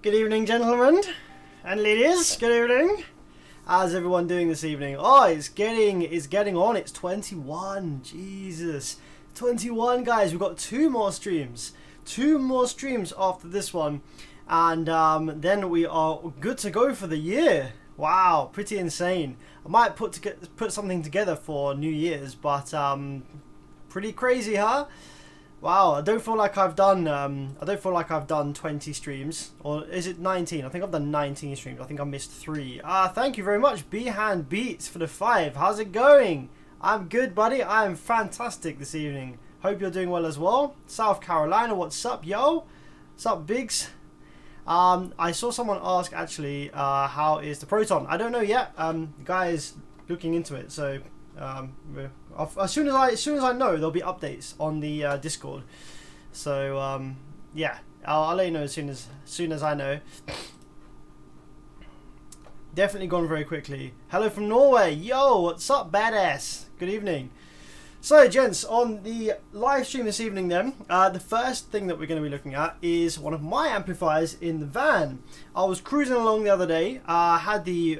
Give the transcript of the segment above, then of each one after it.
Good evening, gentlemen and ladies. Good evening. How's everyone doing this evening? Oh, it's getting on. It's 21. Jesus, 21, guys. We've got two more streams after this one, and then we are good to go for the year. Wow, pretty insane. I might put something together for New Year's, but pretty crazy, huh? Wow, I don't feel like I've done 20 streams, or is it 19? I think I've done 19 streams. I think I missed 3. Thank you very much, B-Hand Beats, for the 5. How's it going? I'm good, buddy. I am fantastic this evening. Hope you're doing well as well. South Carolina, what's up, yo? What's up, Biggs? I saw someone ask actually, how is the Proton? I don't know yet. The guy is looking into it, so as soon as I know, there'll be updates on the Discord. So yeah, I'll let you know as soon as I know. Definitely gone very quickly. Hello from Norway. Yo, what's up, badass? Good evening. So, gents, on the live stream this evening then, the first thing that we're going to be looking at is one of my amplifiers in the van. I was cruising along the other day. I had the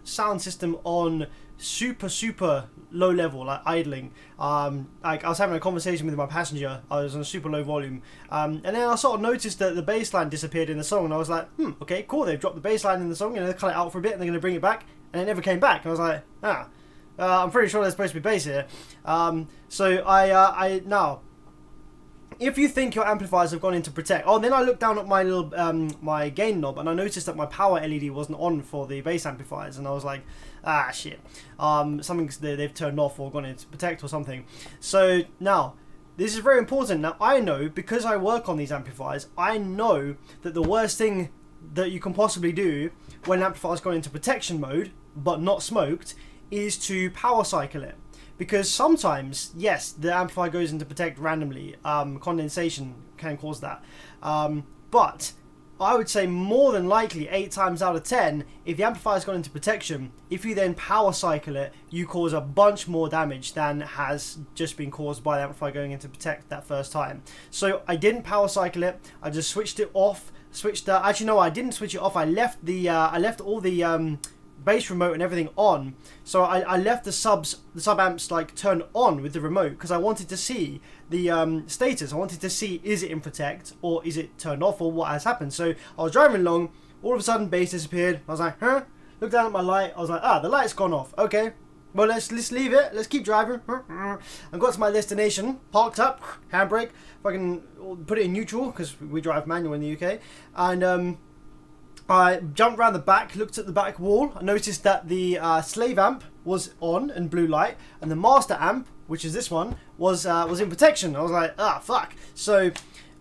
sound system on super low level, like idling. Like I was having a conversation with my passenger. I was on super low volume, and then I sort of noticed that the bass line disappeared in the song, and I was like, okay, cool, they've dropped the bass line in the song and they cut it out for a bit and they're going to bring it back, and it never came back. And I was like, I'm pretty sure there's supposed to be bass here. So I now, if you think your amplifiers have gone into protect, then I looked down at my little my gain knob, and I noticed that my power LED wasn't on for the bass amplifiers, and I was like, shit, something's they've turned off or gone into protect or something. So now, this is very important. Now I know, because I work on these amplifiers, I know that the worst thing that you can possibly do when an amplifier's gone into protection mode but not smoked is to power cycle it. Because sometimes, yes, the amplifier goes into protect randomly. Condensation can cause that. But I would say more than likely, 8 times out of 10, if the amplifier's gone into protection, if you then power cycle it, you cause a bunch more damage than has just been caused by the amplifier going into protect that first time. So I didn't power cycle it. I just switched it off. Actually, no, I didn't switch it off. I left all the bass remote and everything on, so I left the sub amps like turned on with the remote, because I wanted to see the status. I wanted to see, is it in protect or is it turned off, or what has happened. So I was driving along, all of a sudden bass disappeared. I was like, huh? Looked down at my light. I was like, the light's gone off. Okay, well, let's leave it. Let's keep driving. I got to my destination, parked up, handbrake. If I can put it in neutral, because we drive manual in the UK, and I jumped around the back, looked at the back wall. I noticed that the slave amp was on and blue light, and the master amp, which is this one, was in protection. I was like, fuck. So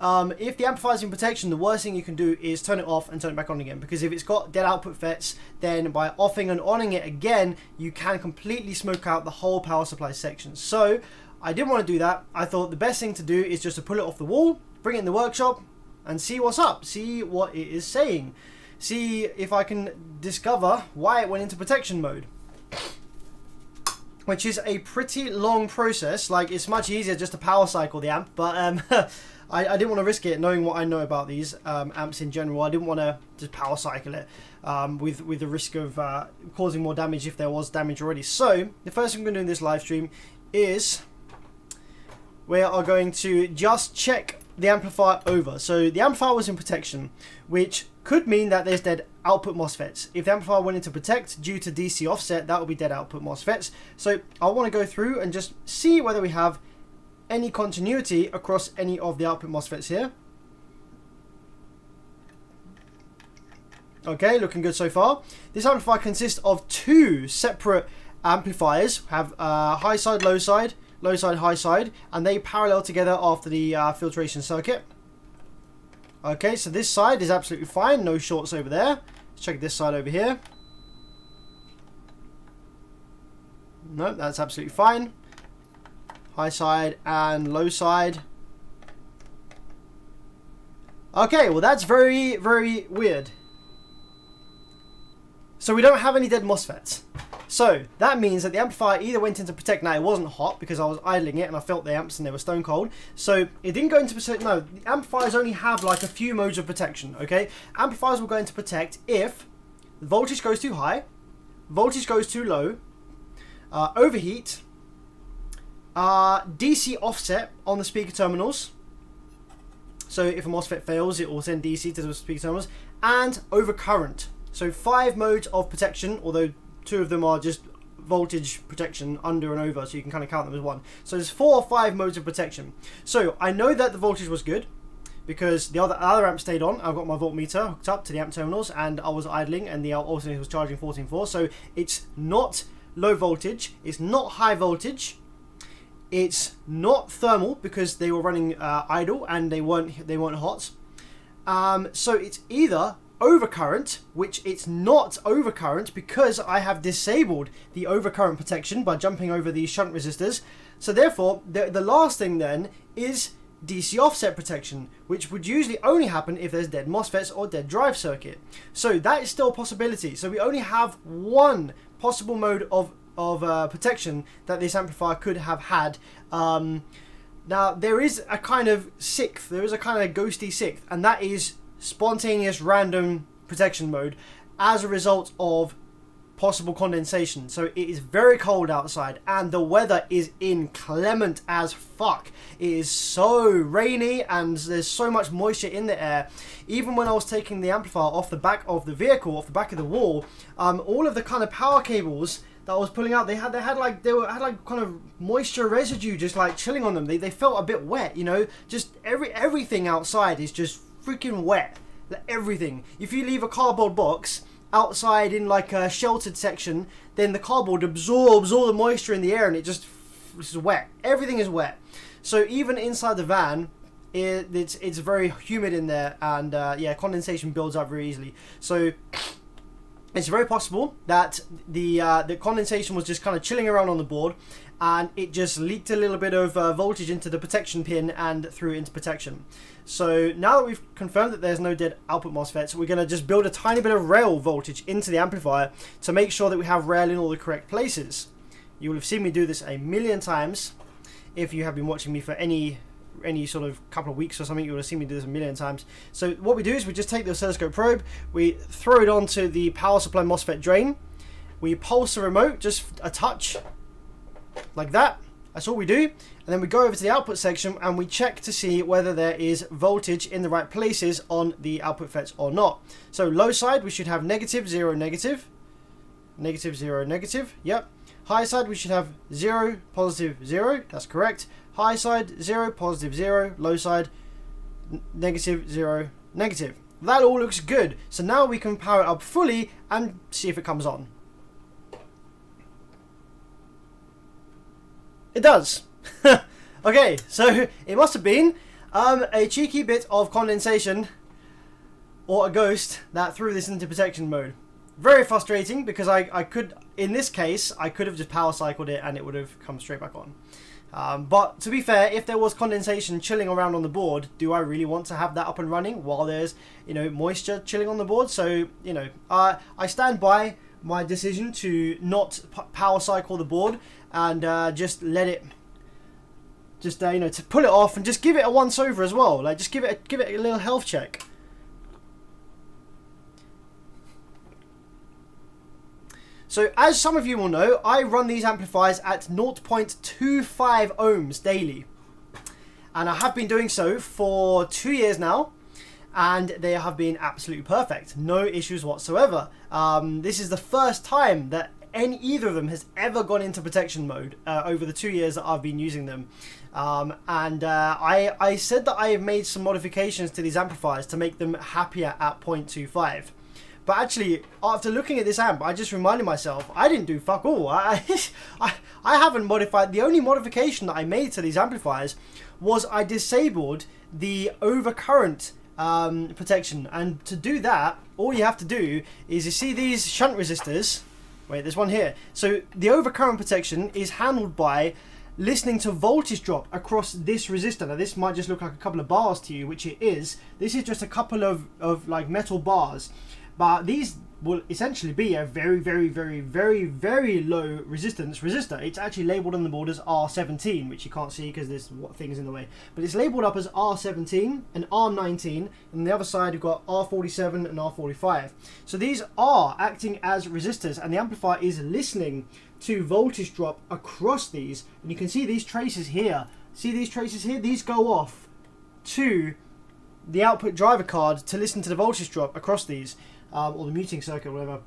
if the amplifier's in protection, the worst thing you can do is turn it off and turn it back on again, because if it's got dead output FETs, then by offing and onning it again, you can completely smoke out the whole power supply section. So I didn't want to do that. I thought the best thing to do is just to pull it off the wall, bring it in the workshop, and see what's up, see what it is saying. See if I can discover why it went into protection mode, which is a pretty long process. Like, it's much easier just to power cycle the amp, but I didn't want to risk it, knowing what I know about these amps in general. I didn't want to just power cycle it with the risk of causing more damage if there was damage already. So the first thing we're going to do in this live stream is we are going to just check the amplifier over. So the amplifier was in protection, which could mean that there's dead output MOSFETs. If the amplifier went into protect due to DC offset, that would be dead output MOSFETs. So I want to go through and just see whether we have any continuity across any of the output MOSFETs here. Okay, looking good so far. This amplifier consists of 2 separate amplifiers, have high side, low side, high side, and they parallel together after the filtration circuit. Okay, so this side is absolutely fine, no shorts over there. Let's check this side over here. No, that's absolutely fine. High side and low side. Okay, well, that's very weird. So we don't have any dead MOSFETs. So that means that the amplifier either went into protect. Now it wasn't hot because I was idling it and I felt the amps and they were stone cold. So it didn't go into protect. No, the amplifiers only have like a few modes of protection. Okay, amplifiers will go into protect if the voltage goes too high, voltage goes too low, overheat, DC offset on the speaker terminals. So if a MOSFET fails, it will send DC to the speaker terminals, and overcurrent. So 5 modes of protection, although 2 of them are just voltage protection under and over, so you can kind of count them as one. So there's 4 or 5 modes of protection. So I know that the voltage was good because the other amp stayed on. I've got my voltmeter hooked up to the amp terminals and I was idling and the alternator was charging 14.4. So it's not low voltage, it's not high voltage, it's not thermal because they were running idle and they weren't hot. So it's either overcurrent, which it's not overcurrent because I have disabled the overcurrent protection by jumping over these shunt resistors. So therefore, the last thing then is DC offset protection, which would usually only happen if there's dead MOSFETs or dead drive circuit. So that is still a possibility. So we only have one possible mode of protection that this amplifier could have had. Now there is a kind of sixth, there is a kind of ghosty sixth, and that is spontaneous random protection mode as a result of possible condensation. So it is very cold outside and the weather is inclement as fuck. It is so rainy and there's so much moisture in the air. Even when I was taking the amplifier off the back of the vehicle, off the back of the wall, all of the kind of power cables that I was pulling out, they had like kind of moisture residue just like chilling on them. They felt a bit wet, you know. Just everything outside is just freaking wet. Like everything. If you leave a cardboard box outside in like a sheltered section, then the cardboard absorbs all the moisture in the air and it just is wet. Everything is wet. So even inside the van, it's very humid in there, and yeah, condensation builds up very easily. So it's very possible that the condensation was just kind of chilling around on the board and it just leaked a little bit of voltage into the protection pin and threw it into protection. So now that we've confirmed that there's no dead output MOSFETs, we're going to just build a tiny bit of rail voltage into the amplifier to make sure that we have rail in all the correct places. You will have seen me do this a million times. If you have been watching me for any sort of couple of weeks or something, you would have seen me do this a million times. So what we do is we just take the oscilloscope probe, we throw it onto the power supply MOSFET drain, we pulse the remote just a touch, like that. That's all we do. And then we go over to the output section and we check to see whether there is voltage in the right places on the output FETs or not. So low side we should have negative, 0, negative, negative, 0, negative, yep. High side we should have 0, positive, 0, that's correct. High side 0, positive 0, low side negative 0, negative. That all looks good. So now we can power it up fully and see if it comes on. It does. Okay, so it must have been a cheeky bit of condensation or a ghost that threw this into protection mode. Very frustrating because I could, in this case, I could have just power cycled it and it would have come straight back on. But to be fair, if there was condensation chilling around on the board, do I really want to have that up and running while there's, you know, moisture chilling on the board? So, you know, I stand by my decision to not power cycle the board and just let it, just you know, to pull it off and just give it a once over as well. Like just give it a little health check. So as some of you will know, I run these amplifiers at 0.25 ohms daily. And I have been doing so for 2 years now. And they have been absolutely perfect. No issues whatsoever. This is the first time that either of them has ever gone into protection mode over the 2 years that I've been using them. I said that I have made some modifications to these amplifiers to make them happier at 0.25. But actually, after looking at this amp, I just reminded myself, I didn't do fuck all. I haven't modified. The only modification that I made to these amplifiers was I disabled the overcurrent protection. And to do that, all you have to do is, you see these shunt resistors? Wait, there's one here. So the overcurrent protection is handled by listening to voltage drop across this resistor. Now this might just look like a couple of bars to you, which it is. This is just a couple of like metal bars. But these will essentially be a very, very, very, very, very low resistance resistor. It's actually labelled on the board as R17, which you can't see because there's things in the way. But it's labelled up as R17 and R19, and on the other side you've got R47 and R45. So these are acting as resistors, and the amplifier is listening to voltage drop across these. And you can see these traces here. See these traces here? These go off to the output driver card to listen to the voltage drop across these. Or the muting circuit, whatever.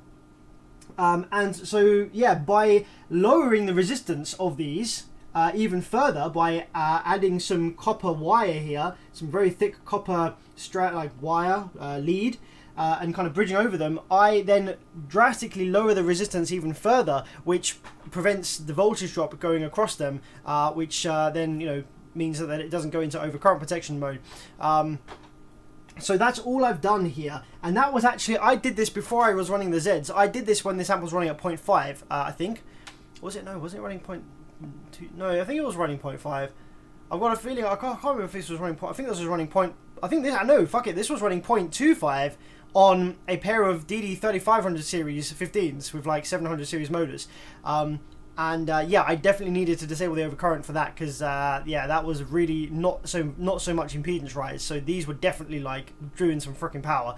And so, yeah, by lowering the resistance of these even further, by adding some copper wire here, some very thick copper wire lead, and kind of bridging over them, I then drastically lower the resistance even further, which prevents the voltage drop going across them, which then, you know, means that it doesn't go into overcurrent protection mode. So that's all I've done here, and that was actually, I did this before I was running the Zs. I did this when this amp was running at 0.5, I think. Was it? No, wasn't it running 0.2? No, I think it was running 0.5. I've got a feeling, I can't remember if this was running, I think this was running this was running 0.25 on a pair of DD3500 series 15s with like 700 series motors. Yeah, I definitely needed to disable the overcurrent for that, because yeah, that was really not so much impedance rise. So these were definitely like drew in some freaking power.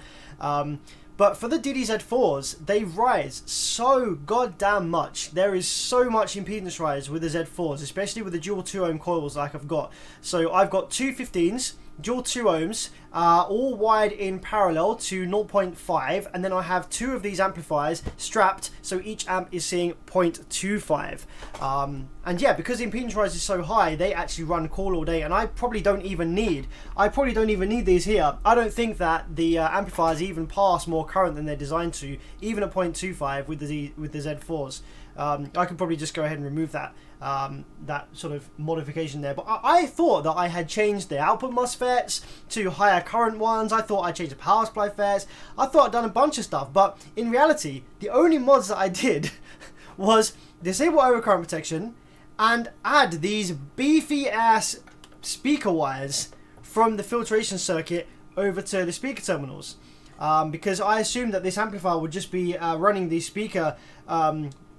But for the DD-Z4s, they rise so goddamn much. There is so much impedance rise with the Z4s, especially with the dual 2 ohm coils like I've got. So I've got two 15s, dual 2 ohms, all wired in parallel to 0.5, and then I have two of these amplifiers strapped, so each amp is seeing 0.25. And yeah, because the impedance rise is so high, they actually run call all day, and I probably don't even need these here. I don't think that the amplifiers even pass more current than they're designed to, even at 0.25 with the Z4s. I could probably just go ahead and remove that sort of modification there. But I thought that I had changed the output MOSFETs to higher current ones. I thought I changed the power supply FETs. I thought I'd done a bunch of stuff. But in reality, the only mods that I did was disable overcurrent protection and add these beefy ass speaker wires from the filtration circuit over to the speaker terminals. Because I assumed that this amplifier would just be running the speaker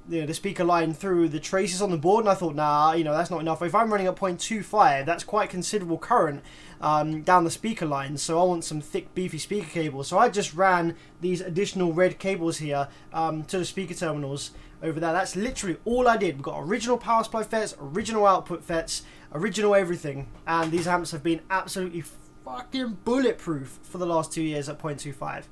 the speaker line through the traces on the board, and I thought, nah, you know, that's not enough. If I'm running at 0.25, that's quite considerable current down the speaker line, so I want some thick beefy speaker cables. So I just ran these additional red cables here to the speaker terminals over there. That's literally all I did. We've got original power supply FETs, original output FETs, original everything, and these amps have been absolutely fucking bulletproof for the last 2 years at 0.25.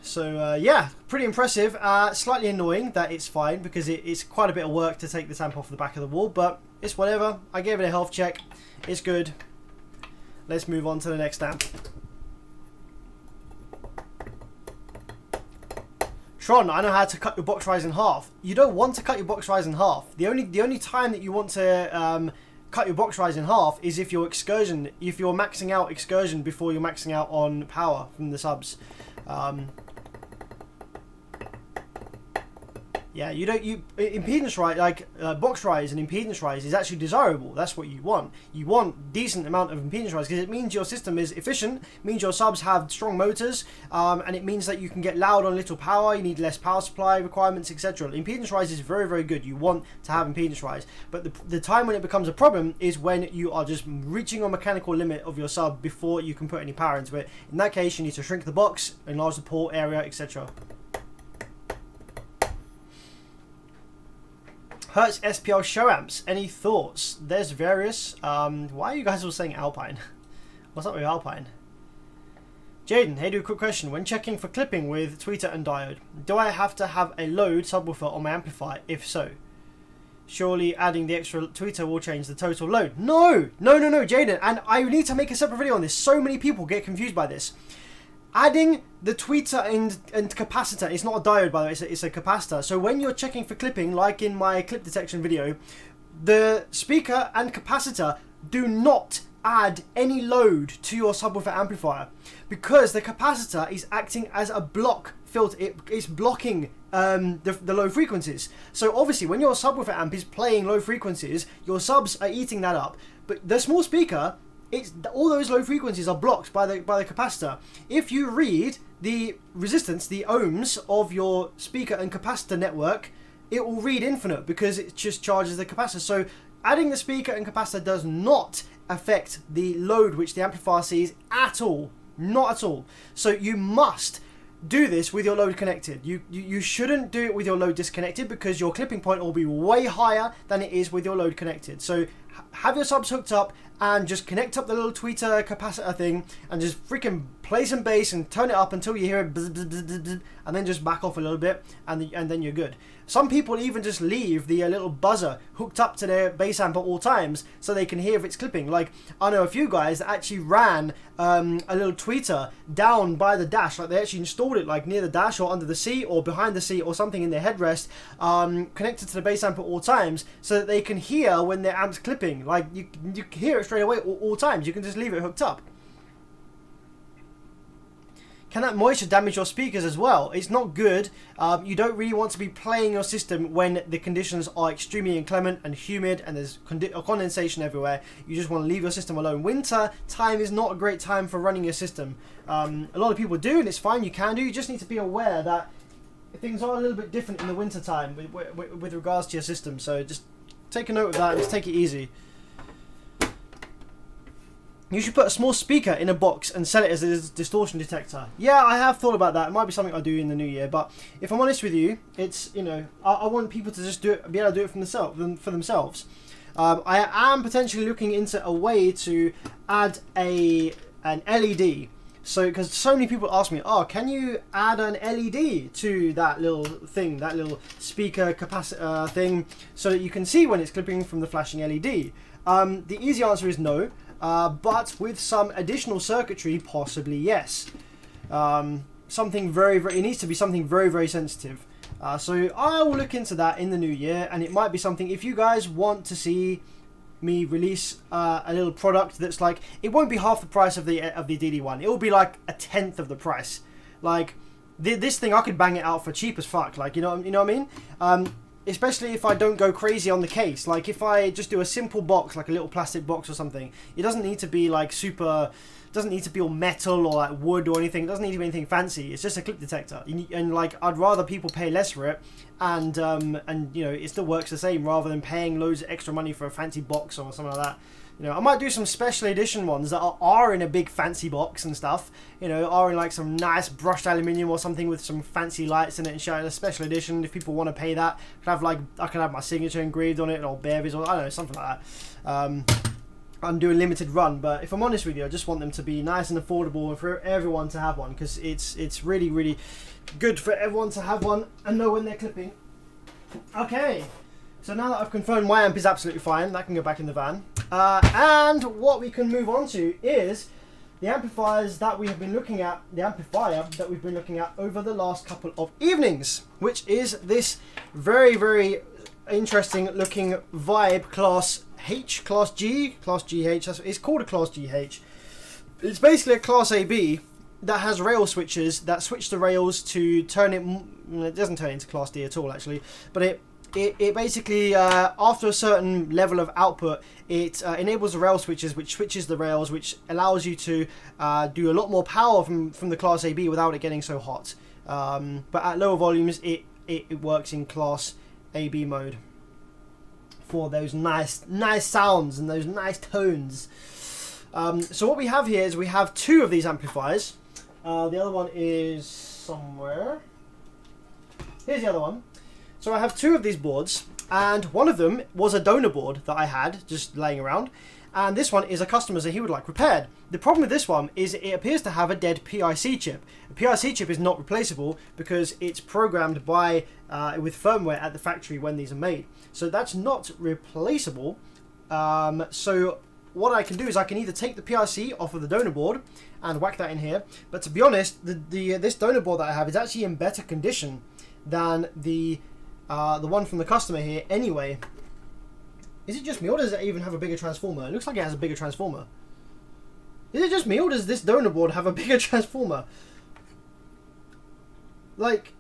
So yeah, pretty impressive. Slightly annoying that it's fine, because it's quite a bit of work to take this amp off the back of the wall, but it's whatever. I gave it a health check. It's good. Let's move on to the next amp. Tron, I know how to cut your box rise in half. You don't want to cut your box rise in half. The only time that you want to cut your box rise in half is if you're maxing out excursion before you're maxing out on power from the subs. Yeah, impedance rise, like box rise and impedance rise is actually desirable. That's what you want. You want decent amount of impedance rise, because it means your system is efficient, means your subs have strong motors, and it means that you can get loud on little power, you need less power supply requirements, etc. Impedance rise is very, very good. You want to have impedance rise. But the time when it becomes a problem is when you are just reaching a mechanical limit of your sub before you can put any power into it. In that case, you need to shrink the box, enlarge the port area, etc. Hertz SPL show amps. Any thoughts? There's various. Why are you guys all saying Alpine? What's up with Alpine? Jaden, hey, do a quick question. When checking for clipping with tweeter and diode, do I have to have a load subwoofer on my amplifier? If so, surely adding the extra tweeter will change the total load. No, Jaden. And I need to make a separate video on this. So many people get confused by this. Adding the tweeter and capacitor, it's not a diode by the way, it's a capacitor. So when you're checking for clipping, like in my clip detection video, the speaker and capacitor do not add any load to your subwoofer amplifier, because the capacitor is acting as a block filter. It's blocking the low frequencies. So obviously when your subwoofer amp is playing low frequencies, your subs are eating that up. But the small speaker it's all those low frequencies are blocked by the capacitor. If you read the resistance, the ohms of your speaker and capacitor network, it will read infinite because it just charges the capacitor. So adding the speaker and capacitor does not affect the load which the amplifier sees at all. Not at all. So you must do this with your load connected. You shouldn't do it with your load disconnected because your clipping point will be way higher than it is with your load connected. So have your subs hooked up and just connect up the little tweeter capacitor thing and just freaking play some bass and turn it up until you hear it bzz, bzz, bzz, bzz, and then just back off a little bit and then you're good. Some people even just leave the little buzzer hooked up to their bass amp at all times so they can hear if it's clipping. Like, I know a few guys that actually ran a little tweeter down by the dash, like they actually installed it like near the dash or under the seat or behind the seat or something in their headrest, connected to the bass amp at all times so that they can hear when their amp's clipping. Like, you can hear it straight away all times. You can just leave it hooked up. Can that moisture damage your speakers as well? It's not good. You don't really want to be playing your system when the conditions are extremely inclement and humid and there's condensation everywhere. You just want to leave your system alone. Winter time is not a great time for running your system. A lot of people do, and it's fine, you can do. You just need to be aware that things are a little bit different in the winter time with regards to your system. So just take a note of that and just take it easy. You should put a small speaker in a box and sell it as a distortion detector. Yeah, I have thought about that. It might be something I'll do in the new year. But if I'm honest with you, it's, you know, I want people to just do it, be able to do it for themselves. I am potentially looking into a way to add an LED. So, because so many people ask me, oh, can you add an LED to that little thing, that little speaker capacitor thing, so that you can see when it's clipping from the flashing LED? The easy answer is no. But with some additional circuitry, possibly yes. Something very, it needs to be something very, very sensitive. So I will look into that in the new year, and it might be something, if you guys want to see me release a little product that's like, it won't be half the price of the DD1. It will be like a tenth of the price. Like this thing, I could bang it out for cheap as fuck. Like, you know what I mean? Especially if I don't go crazy on the case. Like if I just do a simple box, like a little plastic box or something, it doesn't need to be like super, doesn't need to be all metal or like wood or anything. It doesn't need to be anything fancy. It's just a clip detector. And like, I'd rather people pay less for it, and you know, it still works the same rather than paying loads of extra money for a fancy box or something like that. You know, I might do some special edition ones that are in a big fancy box and stuff. You know, are in like some nice brushed aluminium or something with some fancy lights in it and show it a special edition. If people want to pay that, I could have my signature engraved on it or berries or I don't know, something like that. I'm doing limited run, but if I'm honest with you, I just want them to be nice and affordable and for everyone to have one, because it's really, really good for everyone to have one and know when they're clipping. Okay. So now that I've confirmed my amp is absolutely fine, that can go back in the van. And what we can move on to is the amplifiers that we have been looking at, the amplifier that we've been looking at over the last couple of evenings, which is this very, very interesting looking Vibe Class H, Class G, Class GH, it's called a Class GH. It's basically a Class AB that has rail switches that switch the rails to turn it doesn't turn it into Class D at all actually, but it basically, after a certain level of output, it enables the rail switches, which switches the rails, which allows you to do a lot more power from the Class AB without it getting so hot. But at lower volumes, it works in Class AB mode for those nice sounds and those nice tones. So what we have here is we have two of these amplifiers. The other one is somewhere. Here's the other one. So I have two of these boards, and one of them was a donor board that I had just laying around, and this one is a customer's that he would like repaired. The problem with this one is it appears to have a dead PIC chip. A PIC chip is not replaceable because it's programmed by with firmware at the factory when these are made. So that's not replaceable. So what I can do is I can either take the PIC off of the donor board and whack that in here, but to be honest, this donor board that I have is actually in better condition than the one from the customer here anyway. Is it just me, or does it even have a bigger transformer? It looks like it has a bigger transformer. Is it just me, or does this donor board have a bigger transformer? Like,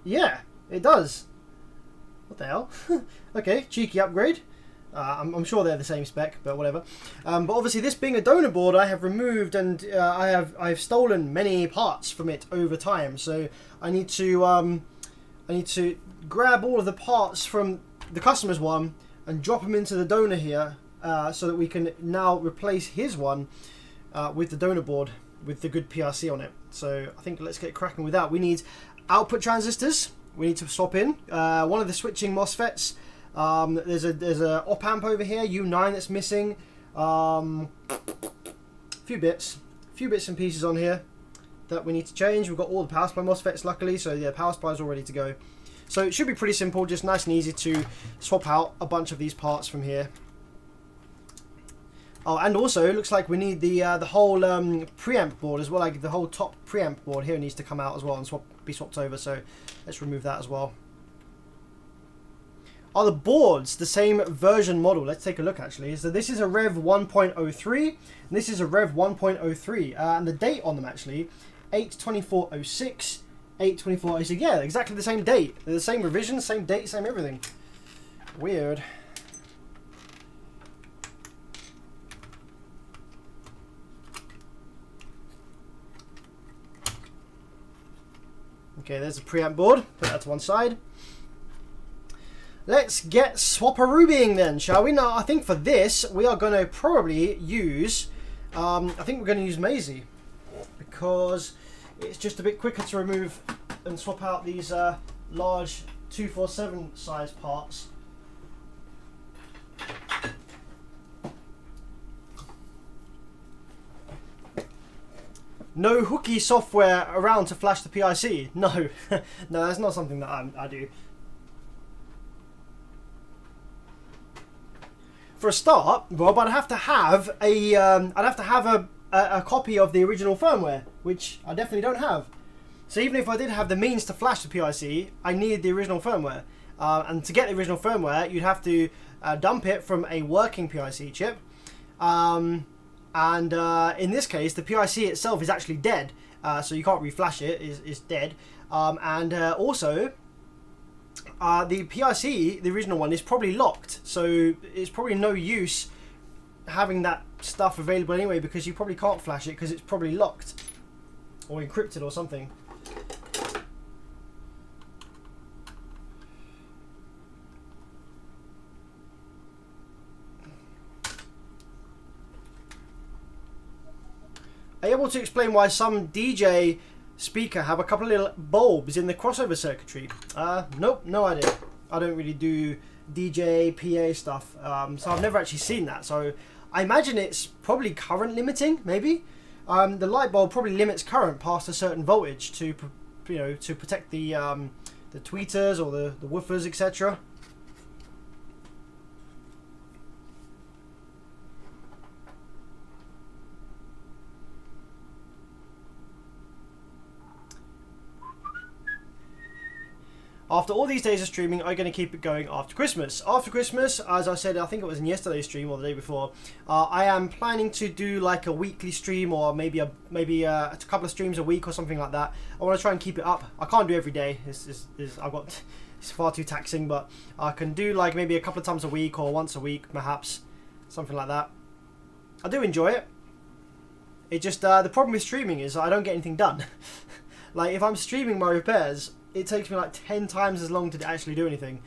yeah, it does. What the hell? Okay, cheeky upgrade. I'm sure they're the same spec, but whatever. But obviously, this being a donor board, I have removed and I've stolen many parts from it over time. So I need to grab all of the parts from the customer's one and drop them into the donor here, so that we can now replace his one with the donor board with the good PRC on it. So I think let's get cracking with that. We need output transistors. We need to swap in one of the switching MOSFETs. There's a op amp over here, U9, that's missing. Few bits and pieces on here that we need to change. We've got all the power supply MOSFETs, luckily, so yeah, power supply is all ready to go. So it should be pretty simple, just nice and easy to swap out a bunch of these parts from here. Oh, and also it looks like we need the whole preamp board as well. Like the whole top preamp board here needs to come out as well and be swapped over. So let's remove that as well. Are the boards the same version model? Let's take a look actually. So this is a Rev 1.03 and this is a Rev 1.03, and the date on them actually 8/24/06, 8/24/06. Yeah, exactly the same date. They're the same revision, same date, same everything. Weird. Okay, there's the preamp board. Put that to one side. Let's get swapperoobying then, shall we? Now, I think for this, we are going to probably use, I think we're going to use Maisie, because it's just a bit quicker to remove and swap out these large 247 size parts. No hooky software around to flash the PIC. No, no, that's not something that I do. For a start, Rob, I'd have to have a copy of the original firmware, which I definitely don't have. So even if I did have the means to flash the PIC, I needed the original firmware. And to get the original firmware, you'd have to dump it from a working PIC chip. And in this case, the PIC itself is actually dead, so you can't reflash it. It's dead. Also, the PIC, the original one, is probably locked, so it's probably no use having that stuff available anyway, because you probably can't flash it because it's probably locked or encrypted or something. Are you able to explain why some DJ speaker have a couple of little bulbs in the crossover circuitry? Nope, no idea. I don't really do DJ, PA stuff, so I've never actually seen that. So I imagine it's probably current limiting, maybe. The light bulb probably limits current past a certain voltage to, to protect the tweeters or the woofers, etc. After all these days of streaming, I'm going to keep it going after Christmas. After Christmas, as I said, I think it was in yesterday's stream or the day before, I am planning to do like a weekly stream, or maybe a couple of streams a week or something like that. I want to try and keep it up. I can't do every day. It's far too taxing, but I can do like maybe a couple of times a week or once a week, perhaps, something like that. I do enjoy it. It just the problem with streaming is I don't get anything done. Like if I'm streaming my repairs, it takes me like 10 times as long to actually do anything.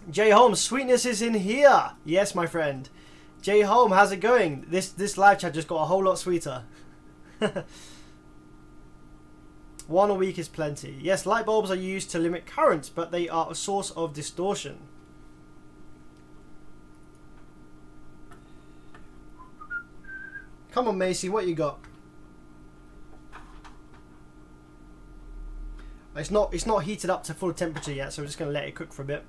Jay Holmes, sweetness is in here. Yes, my friend. Jay Holmes, how's it going? This live chat just got a whole lot sweeter. One a week is plenty. Yes, light bulbs are used to limit current, but they are a source of distortion. Come on, Macy, what you got? It's not heated up to full temperature yet, so we're just going to let it cook for a bit.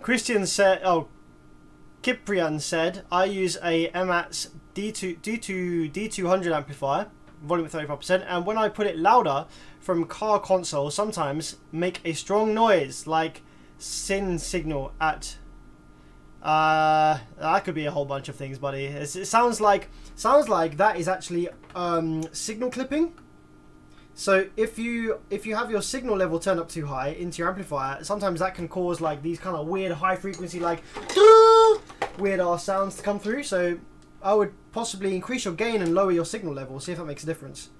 Christian said, Kiprian said, I use a MATS D200 amplifier, volume at 35%, and when I put it louder from car console, sometimes make a strong noise like sin signal at. That could be a whole bunch of things, buddy. It sounds like that is actually signal clipping. So if you have your signal level turned up too high into your amplifier, sometimes that can cause like these kind of weird high frequency, like weird ass sounds to come through. So I would possibly increase your gain and lower your signal level, see if that makes a difference.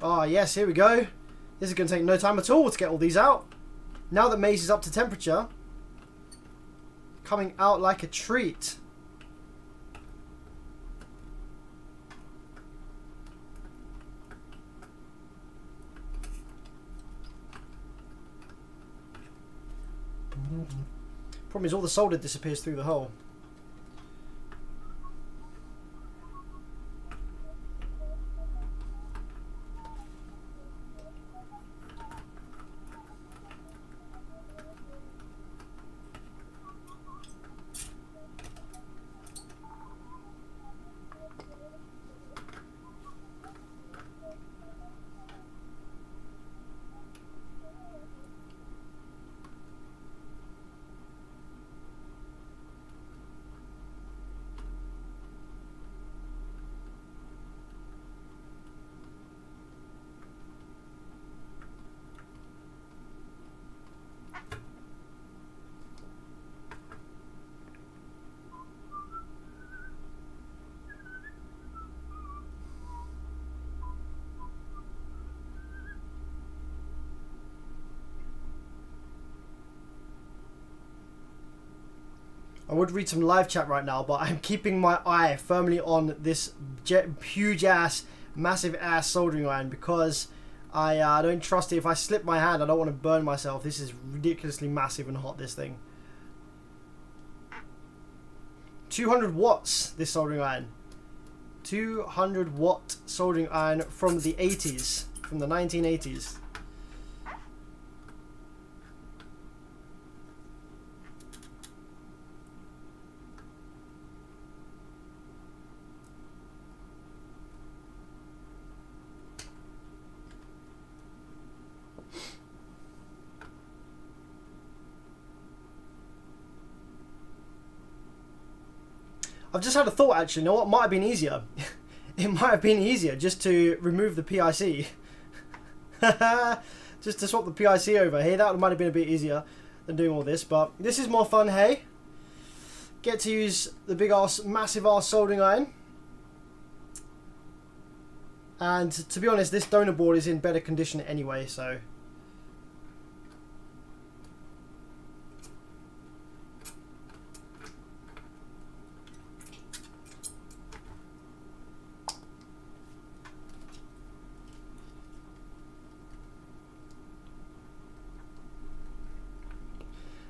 Ah, yes, here we go. This is going to take no time at all to get all these out. Now that Maze is up to temperature, coming out like a treat. Problem is all the solder disappears through the hole. I would read some live chat right now, but I'm keeping my eye firmly on this huge ass, massive ass soldering iron because I don't trust it. If I slip my hand, I don't want to burn myself. This is ridiculously massive and hot, this thing. 200 watts, this soldering iron. 200 watt soldering iron from the 80s, from the 1980s. I've just had a thought actually, you know what, might have been easier. It might have been easier just to remove the PIC. Just to swap the PIC over here, that might have been a bit easier than doing all this, but this is more fun, hey? Get to use the big ass, massive ass soldering iron. And to be honest, this donor board is in better condition anyway, so...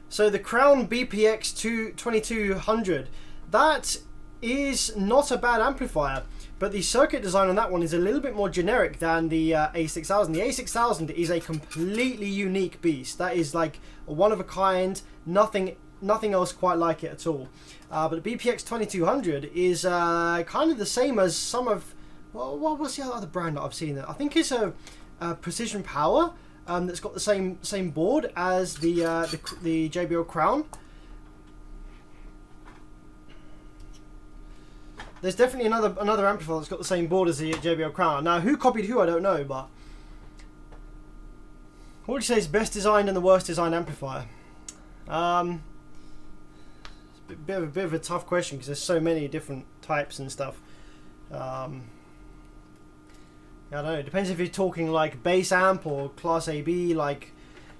So the Crown BPX 2200, that is not a bad amplifier, but the circuit design on that one is a little bit more generic than the A6000. The A6000 is a completely unique beast. That is like a one of a kind, nothing else quite like it at all. But the BPX 2200 is kind of the same as some of, well, what's the other brand that I've seen there? I think it's a Precision Power. That's got the same board as the JBL Crown. There's definitely another amplifier that's got the same board as the JBL Crown. Now, who copied who, I don't know, but what would you say is best designed and the worst designed amplifier? It's a bit of a tough question because there's so many different types and stuff. I don't know, it depends if you're talking like bass amp or class AB, like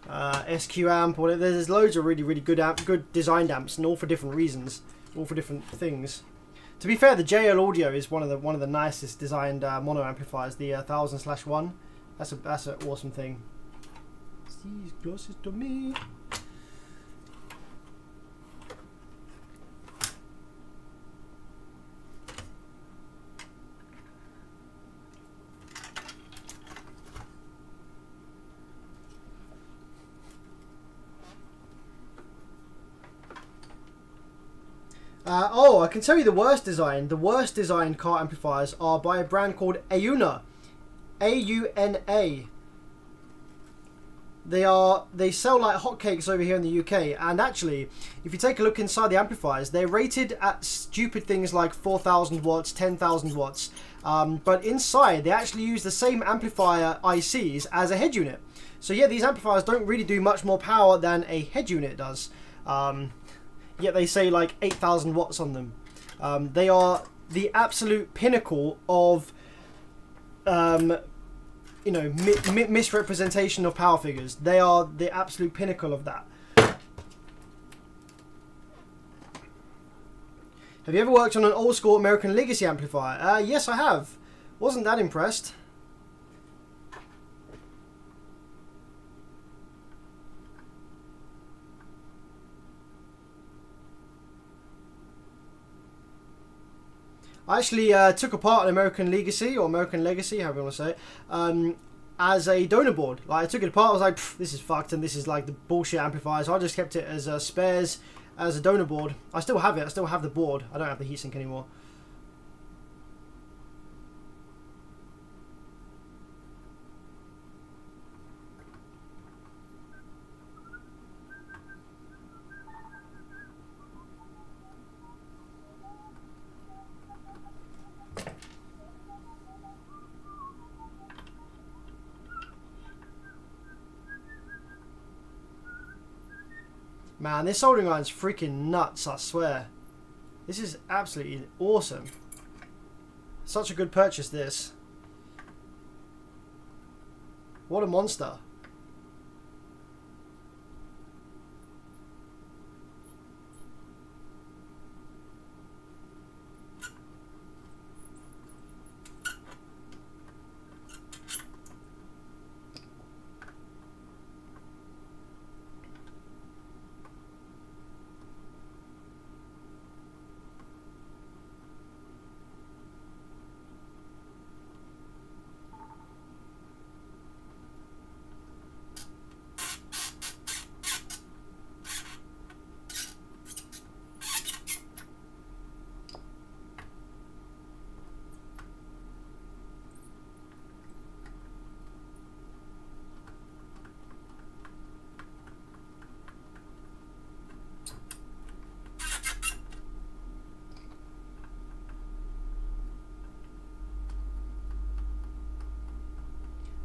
SQ amp, or there's loads of really good designed amps, and all for different reasons, all for different things. To be fair, the JL Audio is one of the nicest designed mono amplifiers, the 1000/1. That's an awesome thing. He's closest to me. Oh, I can tell you the worst design. The worst designed car amplifiers are by a brand called Auna. A-U-N-A. They sell like hotcakes over here in the UK, and actually, if you take a look inside the amplifiers, they're rated at stupid things like 4,000 watts, 10,000 watts. But inside, they actually use the same amplifier ICs as a head unit. So yeah, these amplifiers don't really do much more power than a head unit does. Yet they say like 8,000 watts on them. They are the absolute pinnacle of misrepresentation of power figures. They are the absolute pinnacle of that. Have you ever worked on an old school American Legacy amplifier? Yes, I have. Wasn't that impressed. I actually took apart an American Legacy, or American Legacy, however you want to say it, as a donor board. Like, I took it apart, I was like, this is fucked, and this is like the bullshit amplifier, so I just kept it as spares, as a donor board. I still have it, I still have the board, I don't have the heatsink anymore. Man, this soldering iron's freaking nuts, I swear. This is absolutely awesome. Such a good purchase, this. What a monster.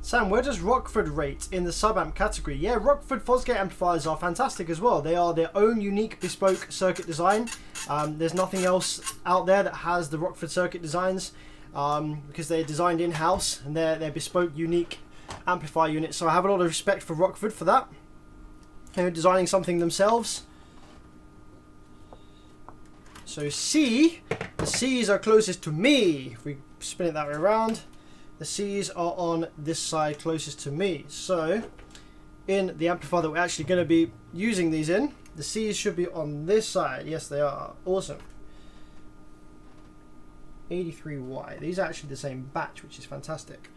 Sam, where does Rockford rate in the sub-amp category? Yeah, Rockford Fosgate amplifiers are fantastic as well. They are their own unique bespoke circuit design. There's nothing else out there that has the Rockford circuit designs because they're designed in-house and they're bespoke, unique amplifier units. So I have a lot of respect for Rockford for that. They're designing something themselves. So C, the C's are closest to me. If we spin it that way around. The C's are on this side closest to me. So in the amplifier that we're actually going to be using these in, the C's should be on this side. Yes, they are. Awesome. 83Y. These are actually the same batch, which is fantastic.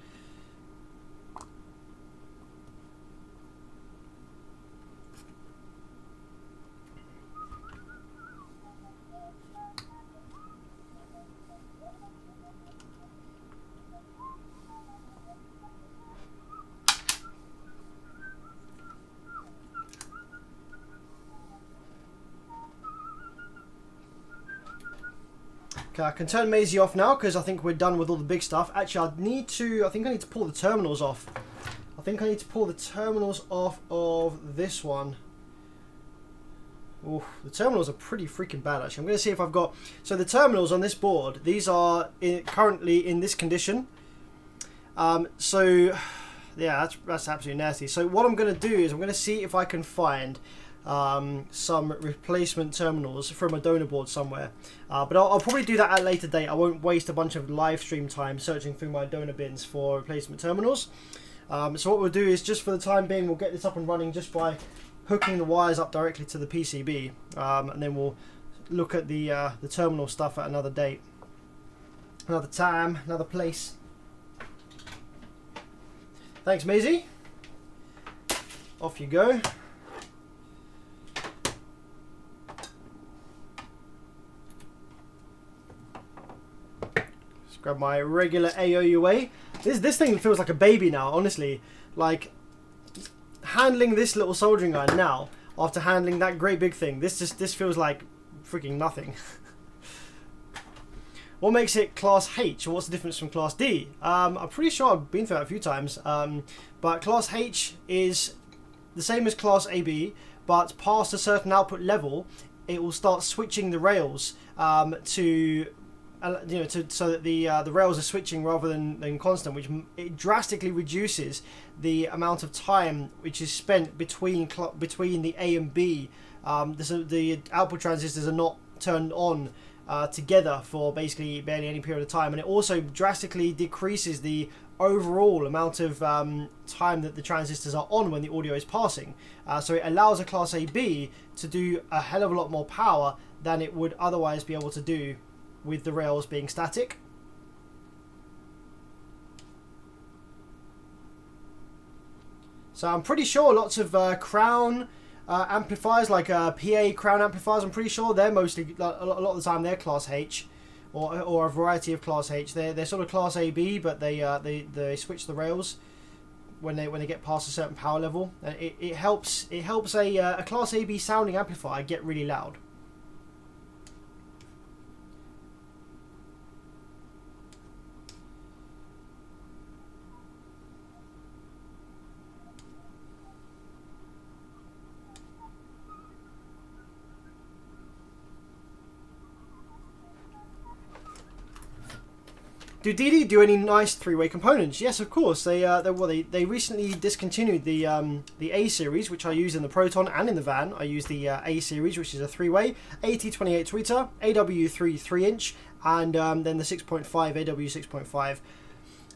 Okay, I can turn Maisie off now because I think we're done with all the big stuff. Actually, I think I need to pull the terminals off. I think I need to pull the terminals off of this one. Oh, the terminals are pretty freaking bad, actually. I'm going to see if I've got... So the terminals on this board, these are currently in this condition. So, yeah, that's absolutely nasty. So what I'm going to do is I'm going to see if I can find some replacement terminals from a donor board somewhere. But I'll probably do that at a later date. I won't waste a bunch of live stream time searching through my donor bins for replacement terminals. So what we'll do is, just for the time being, we'll get this up and running just by hooking the wires up directly to the PCB, and then we'll look at the terminal stuff at another date, another time, another place. Thanks, Maisie. Off you go. Just grab my regular AOUA. This thing feels like a baby now, honestly. Like, handling this little soldering iron now, after handling that great big thing, this feels like freaking nothing. What makes it Class H, or what's the difference from Class D? I'm pretty sure I've been through that a few times, but Class H is the same as Class AB, but past a certain output level, it will start switching the rails so that the rails are switching rather than constant, which it drastically reduces the amount of time which is spent between the A and B. The output transistors are not turned on together for basically barely any period of time, and it also drastically decreases the overall amount of time that the transistors are on when the audio is passing. So it allows a Class AB to do a hell of a lot more power than it would otherwise be able to do with the rails being static. So I'm pretty sure lots of crown amplifiers, like PA crown amplifiers, I'm pretty sure they're mostly, a lot of the time, they're Class H, or a variety of Class H. They're sort of Class AB, but they switch the rails when they get past a certain power level. And it helps a Class AB sounding amplifier get really loud. Do DD do any nice three-way components? Yes, of course. They recently discontinued the A series, which I use in the Proton and in the van. I use the A series, which is a three-way, AT28 tweeter, AW3 3-inch, and then the 6.5 AW6.5.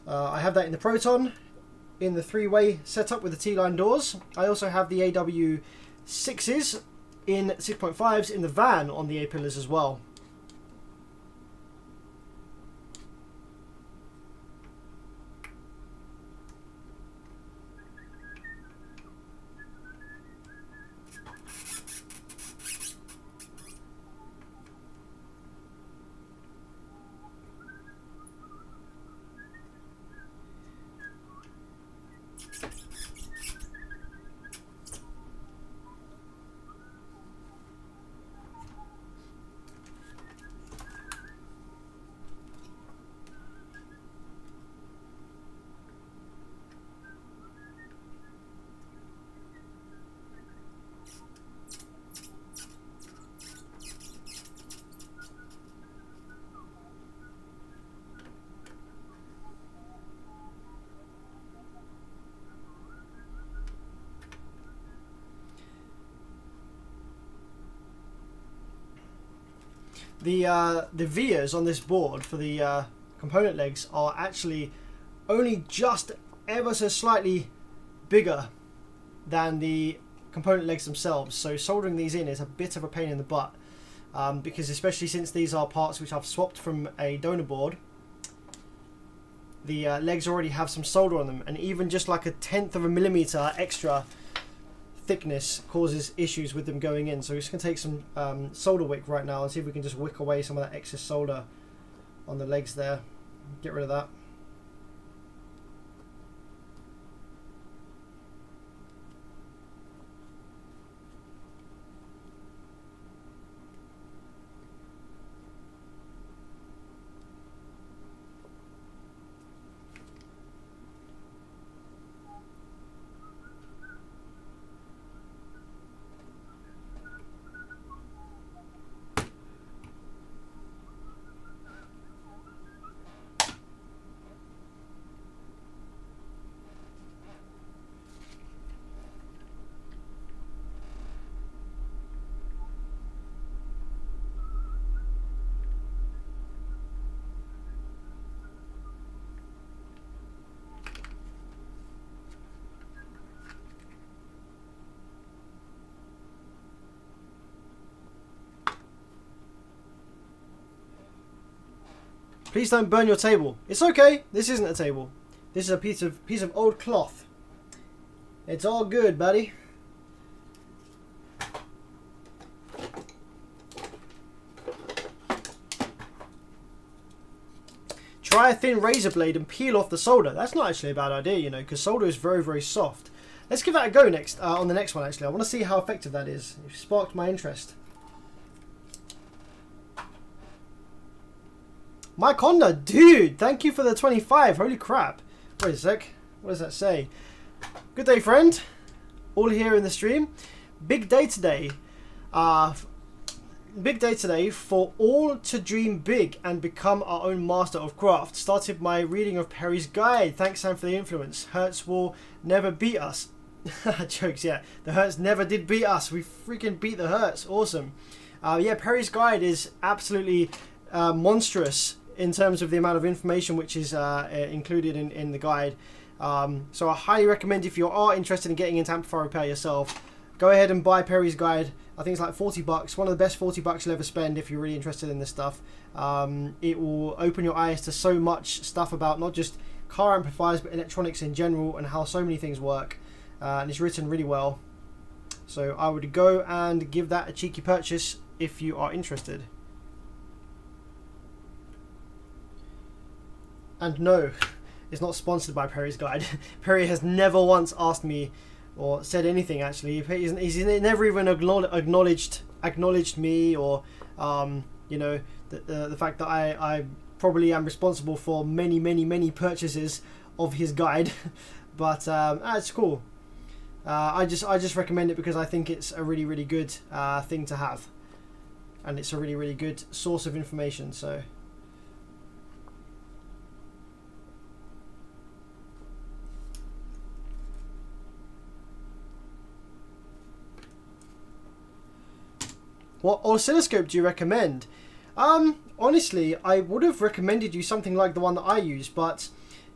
I have that in the Proton, in the three-way setup with the T-line doors. I also have the AW6s in 6.5s in the van on the A pillars as well. The vias on this board for the component legs are actually only just ever so slightly bigger than the component legs themselves, so soldering these in is a bit of a pain in the butt, because especially since these are parts which I've swapped from a donor board, the legs already have some solder on them, and even just like 1/10 of a millimeter extra thickness causes issues with them going in. So we're just going to take some solder wick right now and see if we can just wick away some of that excess solder on the legs there. Get rid of that. Please don't burn your table. It's okay. This isn't a table. This is a piece of old cloth. It's all good, buddy. Try a thin razor blade and peel off the solder. That's not actually a bad idea, you know, because solder is very, very soft. Let's give that a go next on the next one. Actually, I want to see how effective that is. It sparked my interest. Mike Honda, dude, thank you for the 25. Holy crap! Wait a sec. What does that say? Good day, friend. All here in the stream. Big day today. Big day today for all to dream big and become our own master of craft. Started my reading of Perry's Guide. Thanks, Sam, for the influence. Hertz will never beat us. Jokes, yeah. The Hertz never did beat us. We freaking beat the Hertz. Awesome. Yeah, Perry's Guide is absolutely monstrous in terms of the amount of information which is included in the guide. So I highly recommend, if you are interested in getting into amplifier repair yourself, go ahead and buy Perry's Guide. I think it's like $40. One of the best $40 you'll ever spend if you're really interested in this stuff. It will open your eyes to so much stuff about not just car amplifiers but electronics in general and how so many things work. And it's written really well. So I would go and give that a cheeky purchase if you are interested. And no, it's not sponsored by Perry's Guide. Perry has never once asked me or said anything, actually. He's never even acknowledged me, or you know, the fact that I probably am responsible for many purchases of his guide. But it's cool. I just recommend it because I think it's a really good thing to have, and it's a really good source of information. So what oscilloscope do you recommend? Honestly, I would have recommended you something like the one that I use, but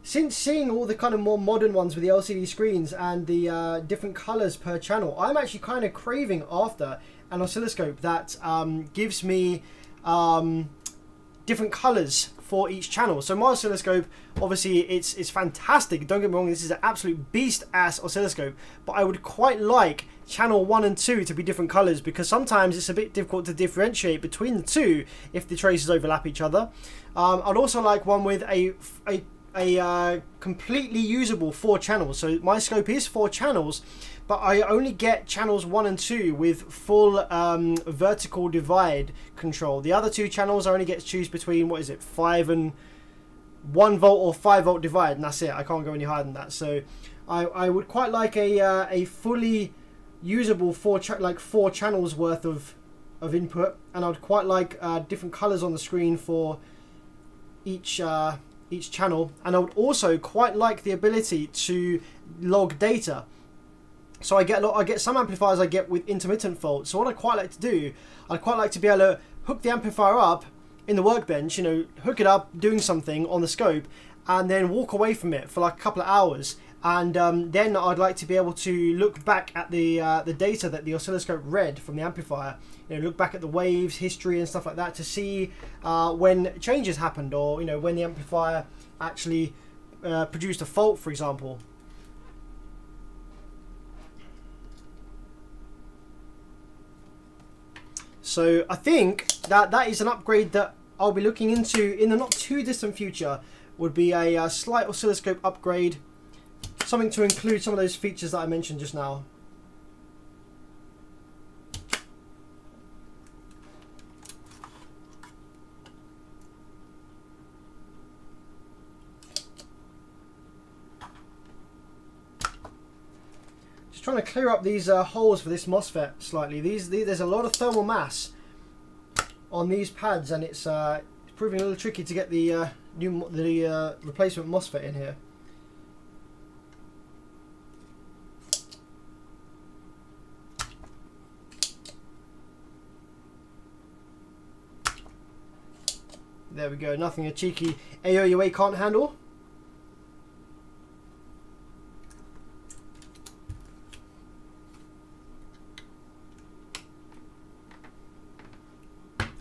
since seeing all the kind of more modern ones with the LCD screens and the different colors per channel, I'm actually kind of craving after an oscilloscope that gives me different colors for each channel. So my oscilloscope, obviously, it's fantastic. Don't get me wrong, this is an absolute beast-ass oscilloscope, but I would quite like channel 1 and 2 to be different colors, because sometimes it's a bit difficult to differentiate between the two if the traces overlap each other. I'd also like one with a completely usable 4 channels. So my scope is 4 channels, but I only get channels 1 and 2 with full vertical divide control. The other 2 channels I only get to choose between, what is it, 5 and 1 volt or 5 volt divide, and that's it. I can't go any higher than that. So I would quite like a fully usable 4 channels worth of input, and I would quite like different colors on the screen for each channel, and I would also quite like the ability to log data. So I get some amplifiers I get with intermittent faults. So what I quite like to do, I'd quite like to be able to hook the amplifier up in the workbench, you know, hook it up doing something on the scope, and then walk away from it for like a couple of hours. And then I'd like to be able to look back at the data that the oscilloscope read from the amplifier. You know, look back at the waves, history, and stuff like that to see when changes happened, or you know, when the amplifier actually produced a fault, for example. So I think that is an upgrade that I'll be looking into in the not too distant future. Would be a slight oscilloscope upgrade. Something to include some of those features that I mentioned just now. Just trying to clear up these holes for this MOSFET slightly. There's a lot of thermal mass on these pads, and it's proving a little tricky to get the replacement MOSFET in here. There we go, nothing a cheeky AOUA can't handle.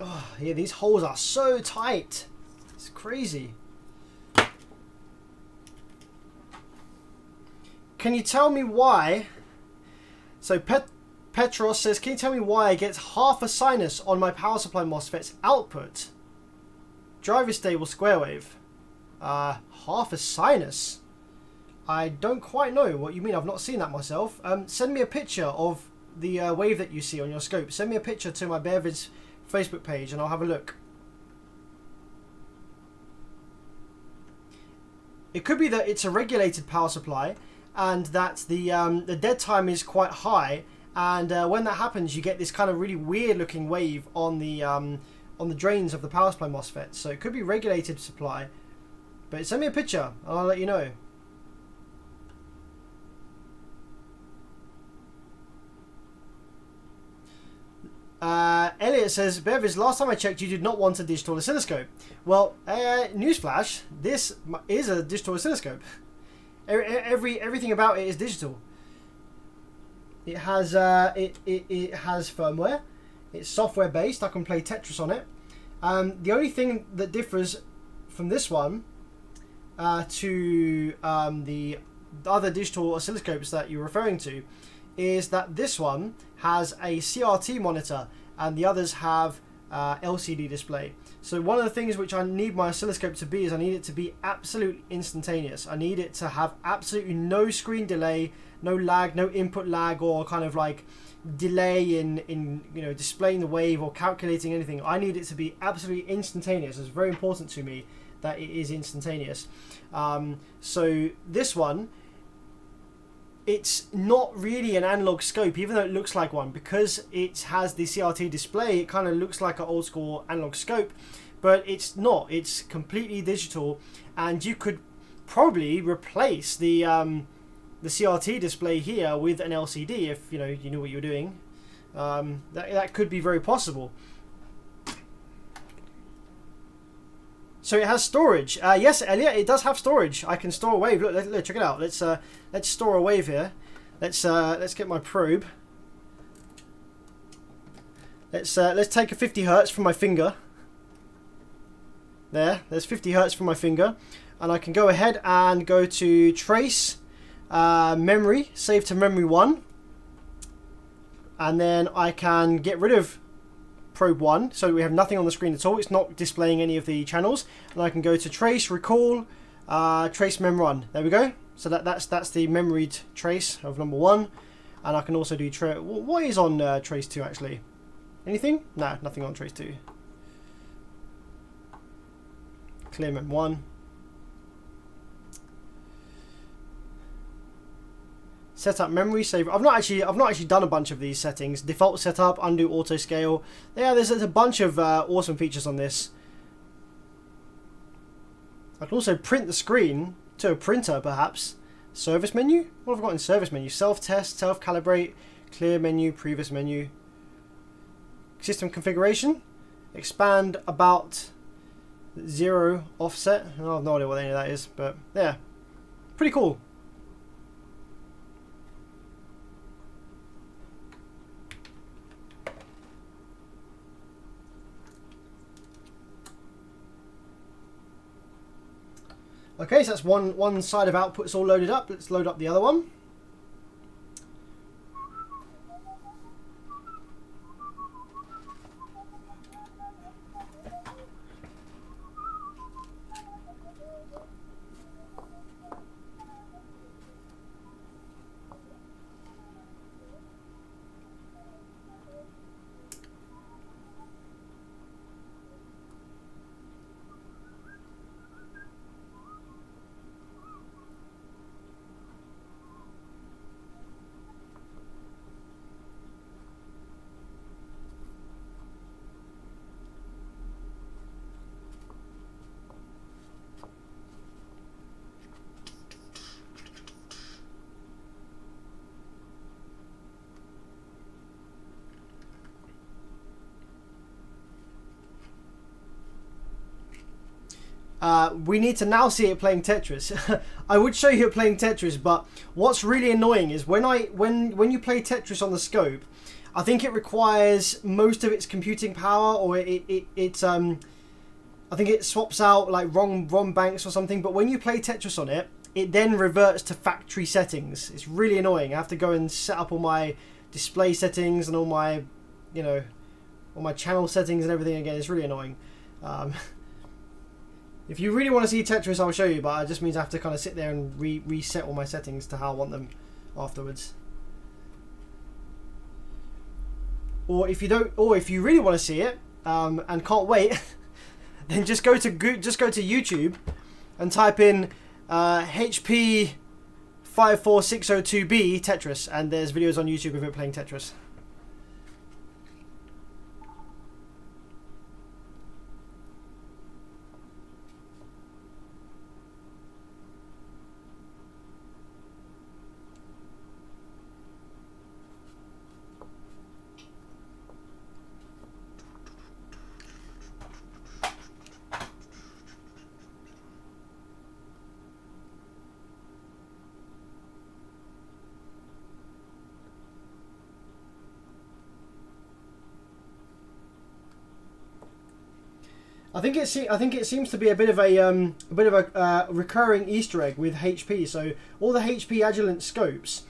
Oh, yeah, these holes are so tight. It's crazy. Can you tell me why? So Petros says, can you tell me why I get half a sinus on my power supply MOSFET's output? Driver stable square wave. Half a sinus. I don't quite know what you mean. I've not seen that myself. Send me a picture of the wave that you see on your scope. Send me a picture to my BearVids Facebook page and I'll have a look. It could be that it's a regulated power supply and that the dead time is quite high, and when that happens you get this kind of really weird looking wave on the drains of the power supply MOSFET. So it could be regulated supply, but send me a picture and I'll let you know. Elliot says, Bevis, last time I checked you did not want a digital oscilloscope. Well, newsflash, this is a digital oscilloscope. Everything about it is digital. It has it has firmware. It's software based. I can play Tetris on it. The only thing that differs from this one to the other digital oscilloscopes that you're referring to is that this one has a CRT monitor and the others have LCD display. So one of the things which I need my oscilloscope to be is I need it to be absolutely instantaneous. I need it to have absolutely no screen delay, no lag, no input lag, or kind of like delay in you know, displaying the wave or calculating anything. I need it to be absolutely instantaneous. It's very important to me that it is instantaneous. So this one, it's not really an analog scope, even though it looks like one, because it has the CRT display. It kind of looks like an old school analog scope, but it's not. It's completely digital, and you could probably replace the CRT display here with an LCD if you knew what you were doing. That could be very possible. So it has storage. Yes, Elliot, it does have storage. I can store a wave. Look, check it out. Let's store a wave here. Let's get my probe. Let's take a 50 hertz from my finger. There's 50 hertz from my finger, and I can go ahead and go to trace memory, save to memory 1, and then I can get rid of probe 1, so we have nothing on the screen at all. It's not displaying any of the channels, and I can go to trace, recall, trace mem 1. There we go. So that's the memoried trace of number 1, and I can also do what is on trace 2 actually? Anything? No, nothing on trace 2. Clear mem 1. Set up memory, save. I've not actually done a bunch of these settings. Default setup, undo auto scale. Yeah, there's a bunch of awesome features on this. I can also print the screen to a printer, perhaps. Service menu. What have I got in service menu? Self test, self calibrate, clear menu, previous menu. System configuration. Expand about 0 offset. I have no idea what any of that is, but yeah, pretty cool. Okay, so that's one side of outputs all loaded up. Let's load up the other one. We need to now see it playing Tetris. I would show you it playing Tetris, but what's really annoying is when you play Tetris on the scope, I think it requires most of its computing power, or I think it swaps out like ROM banks or something. But when you play Tetris on it, it then reverts to factory settings. It's really annoying. I have to go and set up all my display settings and all my, all my channel settings and everything again. It's really annoying. If you really want to see Tetris, I'll show you, but it just means I have to kind of sit there and reset all my settings to how I want them afterwards. Or if you don't, or if you really want to see it and can't wait, then just go to YouTube and type in HP 54602B Tetris, and there's videos on YouTube of it playing Tetris. I think it seems to be a bit of a recurring Easter egg with HP. So all the HP Agilent scopes,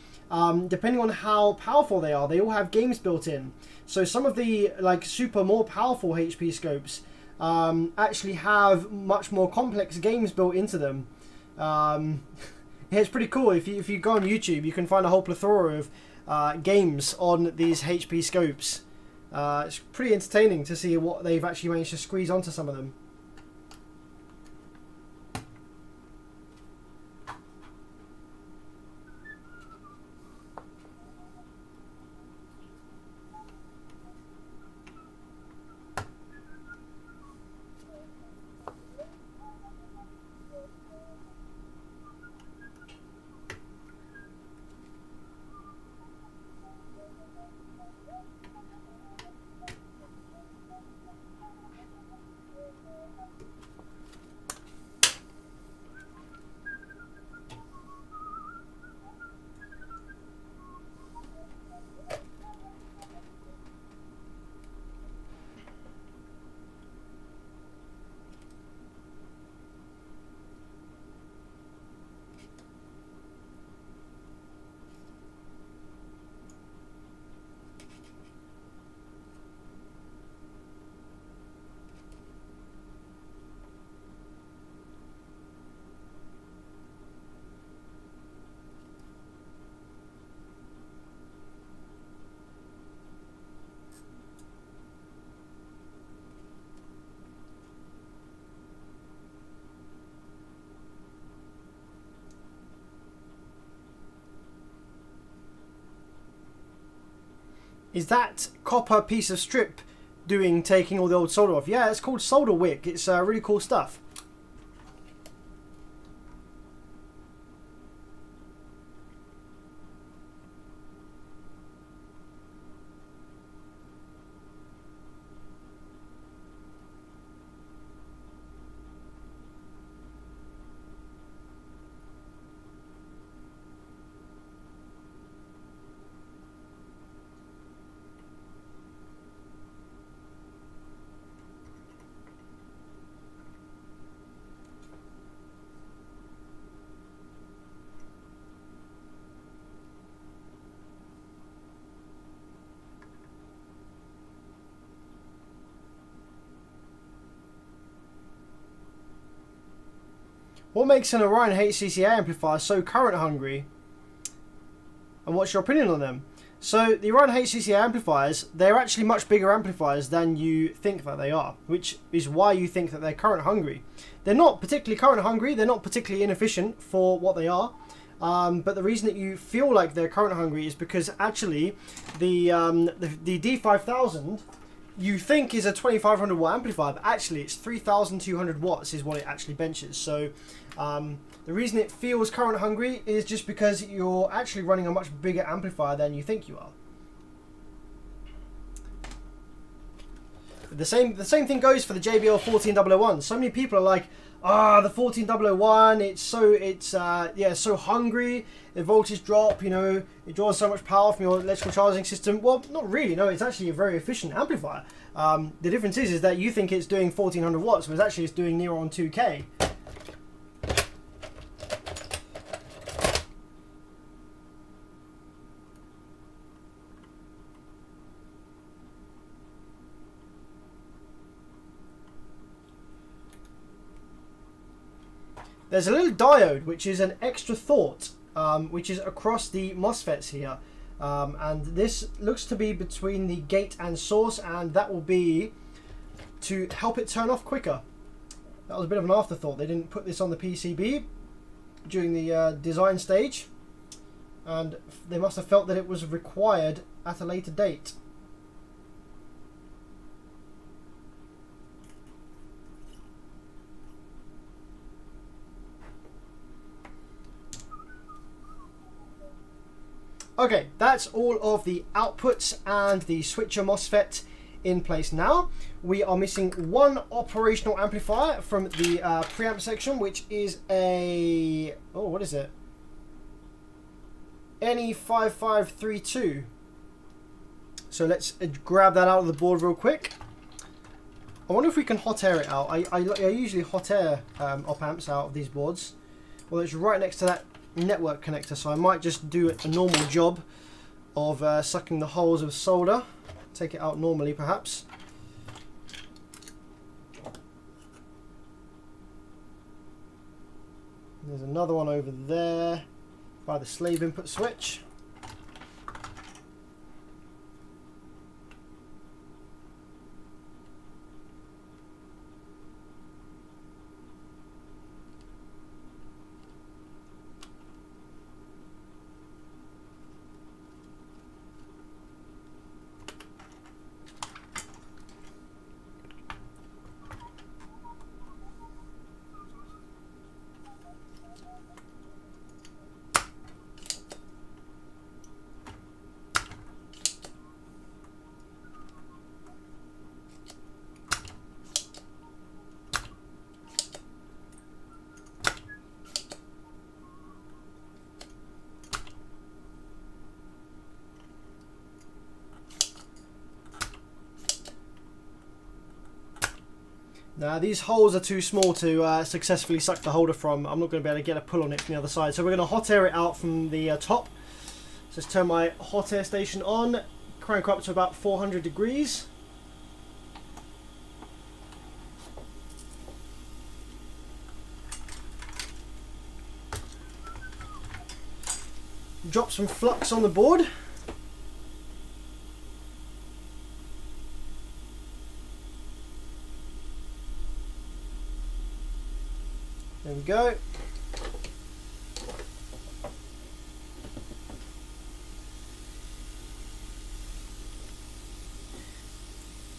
depending on how powerful they are, they all have games built in. So some of the like super more powerful HP scopes actually have much more complex games built into them. It's pretty cool. If you go on YouTube, you can find a whole plethora of games on these HP scopes. It's pretty entertaining to see what they've actually managed to squeeze onto some of them. Is that copper piece of strip taking all the old solder off? Yeah, it's called solder wick. It's really cool stuff. What makes an Orion HCCA amplifier so current hungry? And what's your opinion on them? So the Orion HCCA amplifiers, they're actually much bigger amplifiers than you think that they are, which is why you think that they're current hungry. They're not particularly current hungry, they're not particularly inefficient for what they are. But the reason that you feel like they're current hungry is because actually the D5000 you think is a 2500 watt amplifier, but actually it's 3200 watts is what it actually benches. So the reason it feels current hungry is just because you're actually running a much bigger amplifier than you think you are. The same thing goes for the JBL 14001. So many people are like, the 14001, it's so hungry, the voltage drop, you know, it draws so much power from your electrical charging system. Well, not really, no, it's actually a very efficient amplifier. The difference is that you think it's doing 1400 watts, whereas actually it's doing near on 2K. there's a little diode which is an extra thought, which is across the MOSFETs here, and this looks to be between the gate and source, and that will be to help it turn off quicker. That was a bit of an afterthought. They didn't put this on the PCB during the design stage, and they must have felt that it was required at a later date. Okay, that's all of the outputs and the switcher MOSFET in place now. We are missing one operational amplifier from the preamp section, which is a... oh, what is it? NE5532. So let's grab that out of the board real quick. I wonder if we can hot air it out. I usually hot air op amps out of these boards. Well, it's right next to that network connector, so I might just do a normal job of sucking the holes of solder. Take it out normally, perhaps. There's another one over there by the slave input switch. Now these holes are too small to successfully suck the holder from. I'm not going to be able to get a pull on it from the other side. So we're going to hot air it out from the top. So let's turn my hot air station on, crank up to about 400 degrees. Drop some flux on the board. There we go.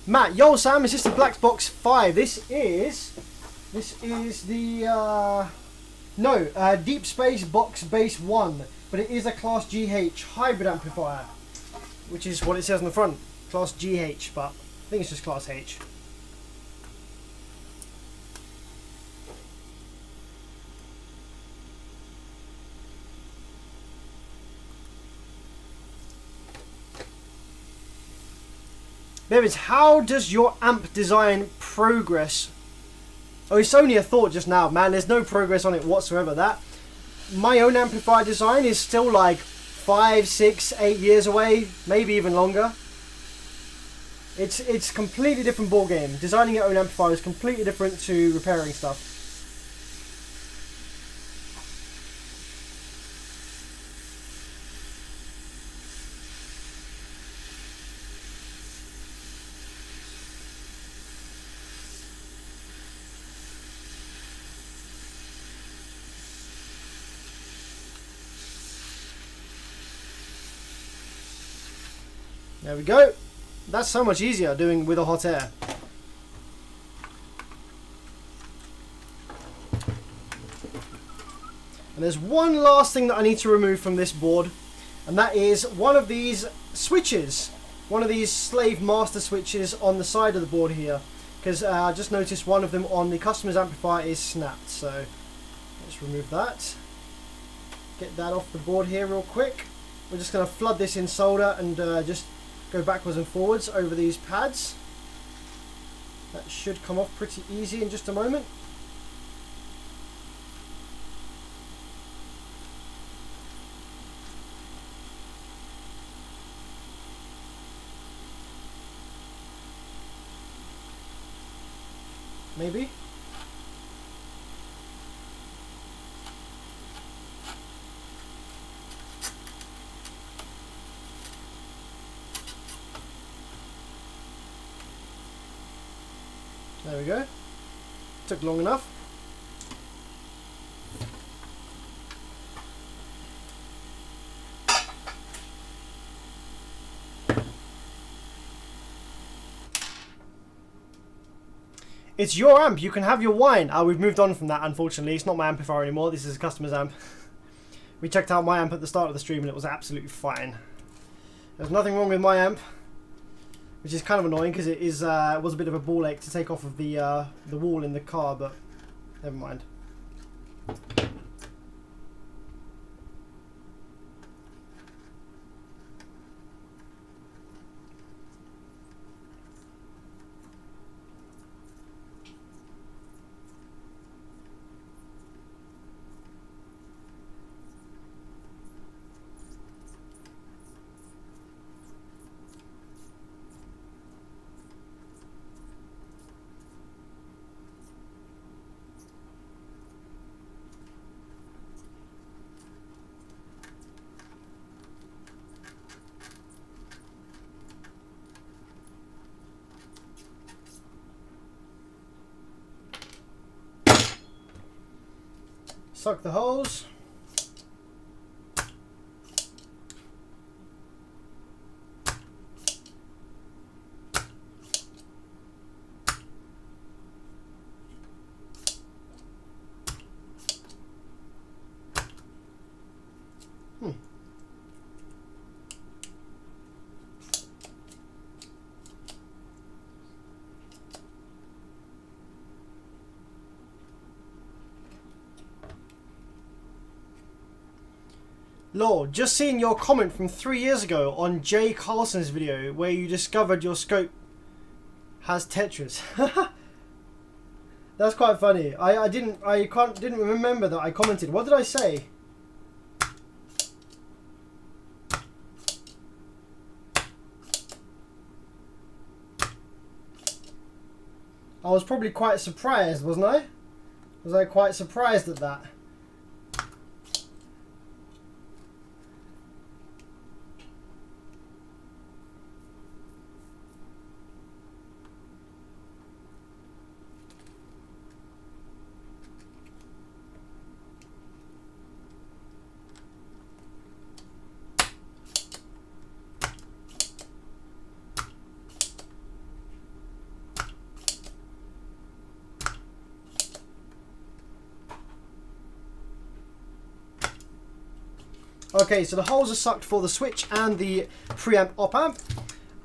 Matt, yo Sam, is this the Black Box 5? This is the Deep Space Box Base 1, but it is a Class GH hybrid amplifier, which is what it says on the front, Class GH, but I think it's just Class H. Bevins, how does your amp design progress? Oh, it's only a thought just now, man. There's no progress on it whatsoever. My own amplifier design is still like 5, 6, 8 years away, maybe even longer. It's completely different ball game. Designing your own amplifier is completely different to repairing stuff. There we go. That's so much easier doing with a hot air. And there's one last thing that I need to remove from this board, and that is one of these switches. One of these slave master switches on the side of the board here. Because I just noticed one of them on the customer's amplifier is snapped. So let's remove that. Get that off the board here real quick. We're just going to flood this in solder and just go backwards and forwards over these pads. That should come off pretty easy in just a moment. Maybe. There we go. Took long enough. It's your amp, you can have your wine. We've moved on from that, unfortunately. It's not my amplifier anymore, this is a customer's amp. We checked out my amp at the start of the stream and it was absolutely fine. There's nothing wrong with my amp, which is kind of annoying because it is was a bit of a ball ache to take off of the wall in the car, but never mind. Suck the hose. Lol, just seeing your comment from 3 years ago on Jay Carlson's video where you discovered your scope has Tetris. That's quite funny. I didn't remember that I commented. What did I say? I was probably quite surprised, wasn't I? Was I quite surprised at that? Okay, so the holes are sucked for the switch and the preamp op amp,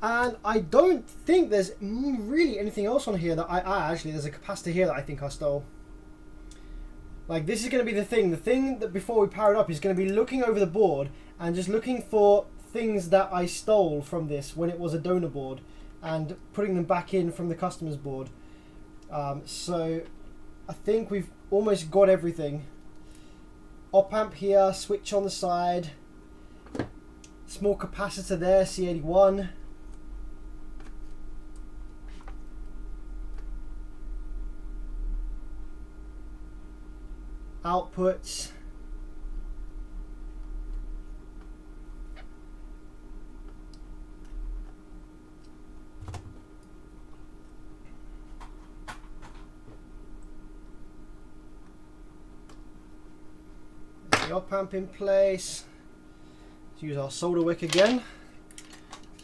and I don't think there's really anything else on here that actually there's a capacitor here that I think I stole. Like, this is going to be the thing that before we power it up is going to be looking over the board and just looking for things that I stole from this when it was a donor board and putting them back in from the customer's board. So I think we've almost got everything. Op amp here, switch on the side, small capacitor there, C81. Outputs. The op amp in place. Let's use our solder wick again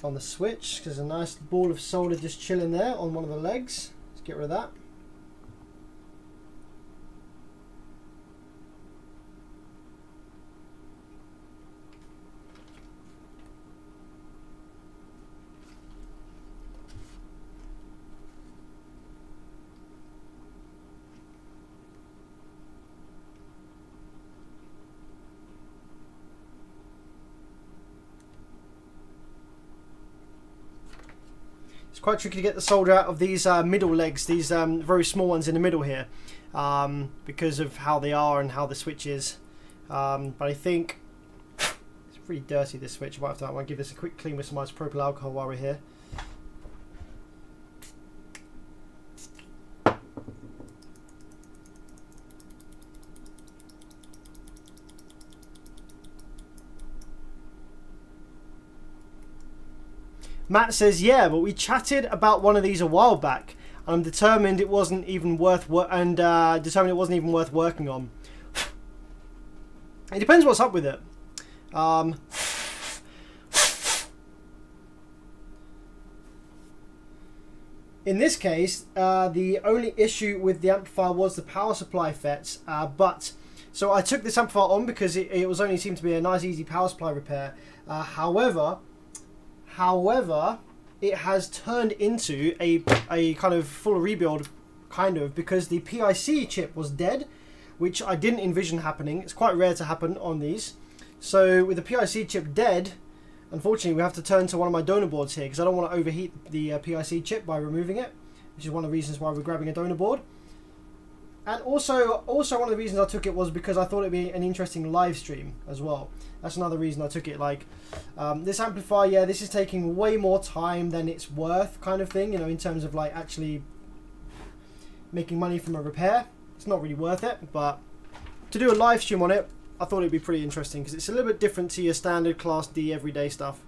on the switch because there's a nice ball of solder just chilling there on one of the legs. Let's get rid of that. It's quite tricky to get the solder out of these middle legs, these very small ones in the middle here, because of how they are and how the switch is. But I think it's pretty dirty, this switch. I might give this a quick clean with some isopropyl alcohol while we're here. Matt says, yeah, but we chatted about one of these a while back, I'm determined it wasn't even worth working on. It depends what's up with it. In this case, the only issue with the amplifier was the power supply FETs, so I took this amplifier on because it was only seemed to be a nice easy power supply repair. However, it has turned into a kind of full rebuild, because the PIC chip was dead, which I didn't envision happening. It's quite rare to happen on these. So with the PIC chip dead, unfortunately we have to turn to one of my donor boards here because I don't want to overheat the PIC chip by removing it, which is one of the reasons why we're grabbing a donor board. And also one of the reasons I took it was because I thought it'd be an interesting live stream as well. That's another reason I took it. Like this amplifier, yeah, this is taking way more time than it's worth, kind of thing, you know, in terms of like actually making money from a repair. It's not really worth it, but to do a live stream on it, I thought it'd be pretty interesting because it's a little bit different to your standard Class D everyday stuff.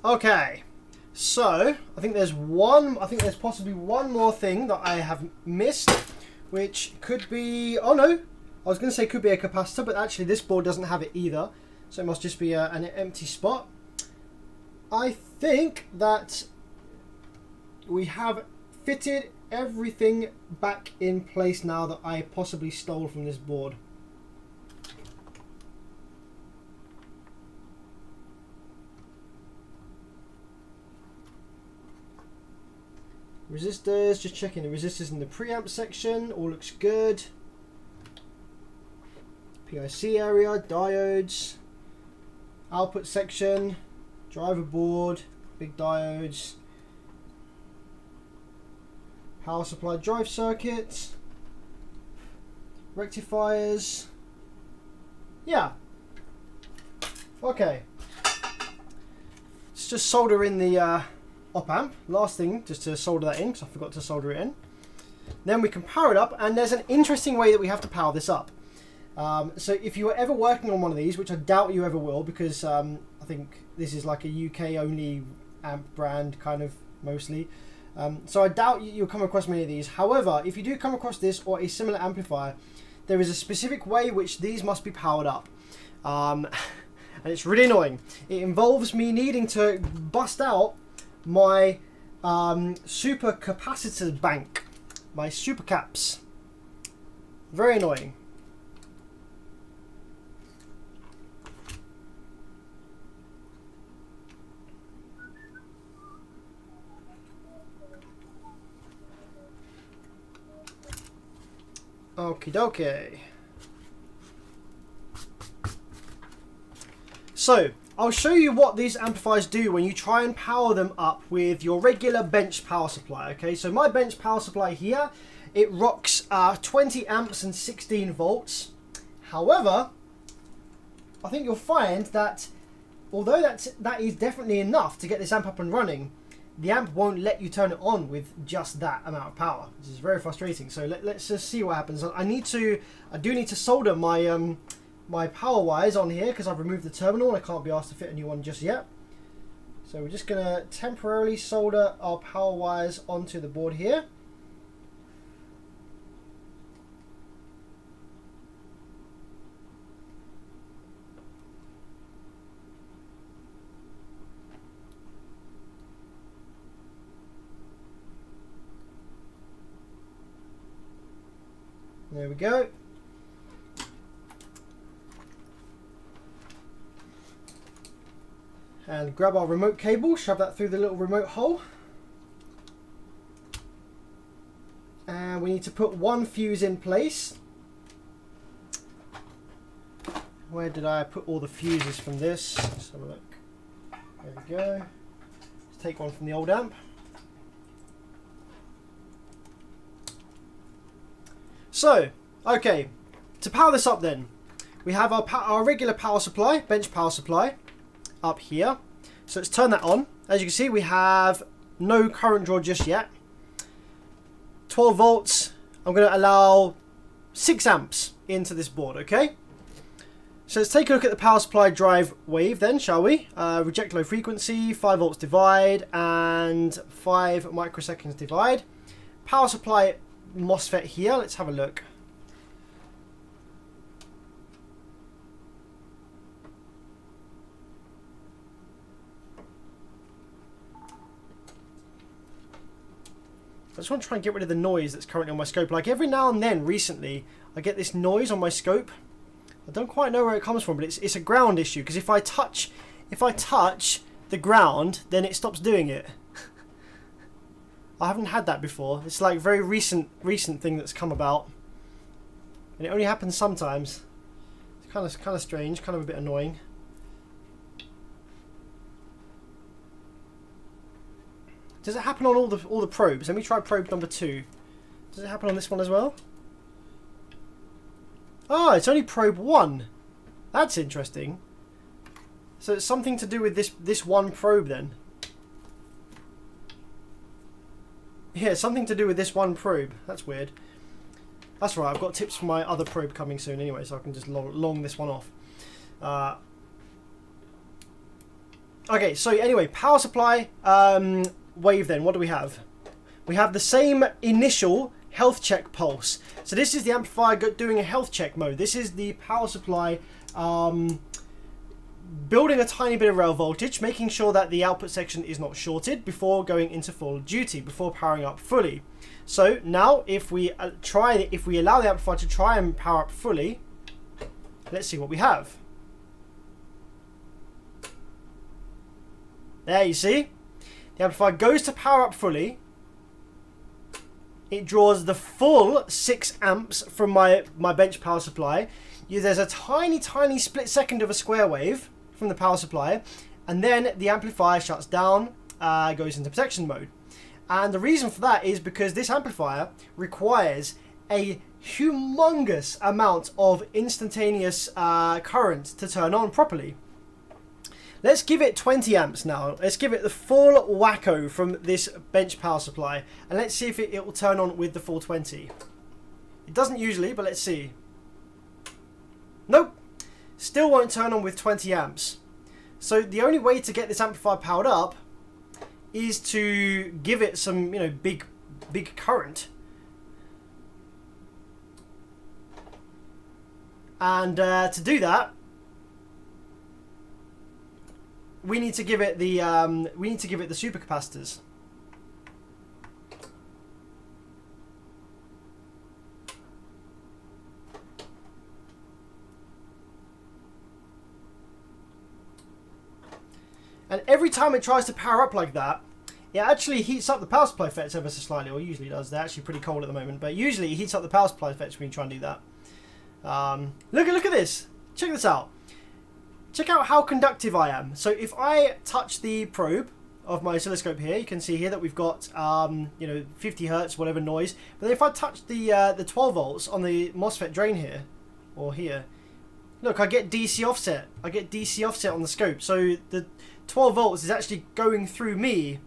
Okay, so I think there's possibly one more thing that I have missed, which could be, oh no, I was going to say could be a capacitor, but actually this board doesn't have it either, so it must just be an empty spot. I think that we have fitted everything back in place now that I possibly stole from this board. Resistors, just checking the resistors in the preamp section, all looks good. PIC area, diodes, output section, driver board, big diodes, power supply drive circuits, rectifiers. Yeah. Okay. Let's just solder in the op amp. Last thing, just to solder that in because I forgot to solder it in. Then we can power it up, and there's an interesting way that we have to power this up. So if you were ever working on one of these, which I doubt you ever will, because I think this is like a UK only amp brand kind of mostly, so I doubt you'll come across many of these. However, if you do come across this or a similar amplifier, there is a specific way which these must be powered up, and it's really annoying. It involves me needing to bust out my super capacitor bank, my super caps. Very annoying. Okie dokie. So I'll show you what these amplifiers do when you try and power them up with your regular bench power supply. Okay, so my bench power supply here, it rocks 20 amps and 16 volts. However, I think you'll find that although that is definitely enough to get this amp up and running, the amp won't let you turn it on with just that amount of power. This is very frustrating. So let's just see what happens. I do need to solder my my power wires on here because I've removed the terminal and I can't be asked to fit a new one just yet. So we're just going to temporarily solder our power wires onto the board here. There we go. And grab our remote cable, shove that through the little remote hole. And we need to put one fuse in place. Where did I put all the fuses from this? Let's have a look. There we go. Let's take one from the old amp. So, okay, to power this up then, we have our regular power supply, bench power supply, up here. So let's turn that on. As you can see, we have no current draw just yet. 12 volts. I'm going to allow 6 amps into this board, okay? So let's take a look at the power supply drive wave then, shall we? Reject low frequency, 5 volts divide, and 5 microseconds divide. Power supply MOSFET here, let's have a look. I just want to try and get rid of the noise that's currently on my scope. Like every now and then recently, I get this noise on my scope. I don't quite know where it comes from, but it's a ground issue, because if I touch the ground, then it stops doing it. I haven't had that before. It's like very recent thing that's come about, and it only happens sometimes. It's kind of strange, kind of a bit annoying. Does it happen on all the probes? Let me try probe number 2. Does it happen on this one as well? Oh, it's only probe 1. That's interesting. So it's something to do with this one probe then. Yeah, something to do with this one probe. That's weird. That's right, I've got tips for my other probe coming soon anyway, so I can just long this one off. Okay, so anyway, power supply wave then. What do we have? We have the same initial health check pulse. So this is the amplifier doing a health check mode. This is the power supply building a tiny bit of rail voltage, making sure that the output section is not shorted before going into full duty, before powering up fully. So now if we allow the amplifier to try and power up fully, let's see what we have. There, you see? The amplifier goes to power up fully. It draws the full 6 amps from my bench power supply. There's a tiny split second of a square wave from the power supply, and then the amplifier shuts down, goes into protection mode. And the reason for that is because this amplifier requires a humongous amount of instantaneous current to turn on properly. Let's give it 20 amps now. Let's give it the full wacko from this bench power supply, and let's see if it will turn on with the full 20. It doesn't usually, but let's see. Nope, still won't turn on with 20 amps. So the only way to get this amplifier powered up is to give it some, big current. And to do that, we need to give it the supercapacitors. And every time it tries to power up like that, it actually heats up the power supply effects ever so slightly, or usually does. They're actually pretty cold at the moment, but usually it heats up the power supply effects when you try and do that. Look at this. Check this out. Check out how conductive I am. So if I touch the probe of my oscilloscope here, you can see here that we've got 50 hertz, whatever noise. But if I touch the 12 volts on the MOSFET drain here, or here, look, I get DC offset. I get DC offset on the scope. So the 12 volts is actually going through me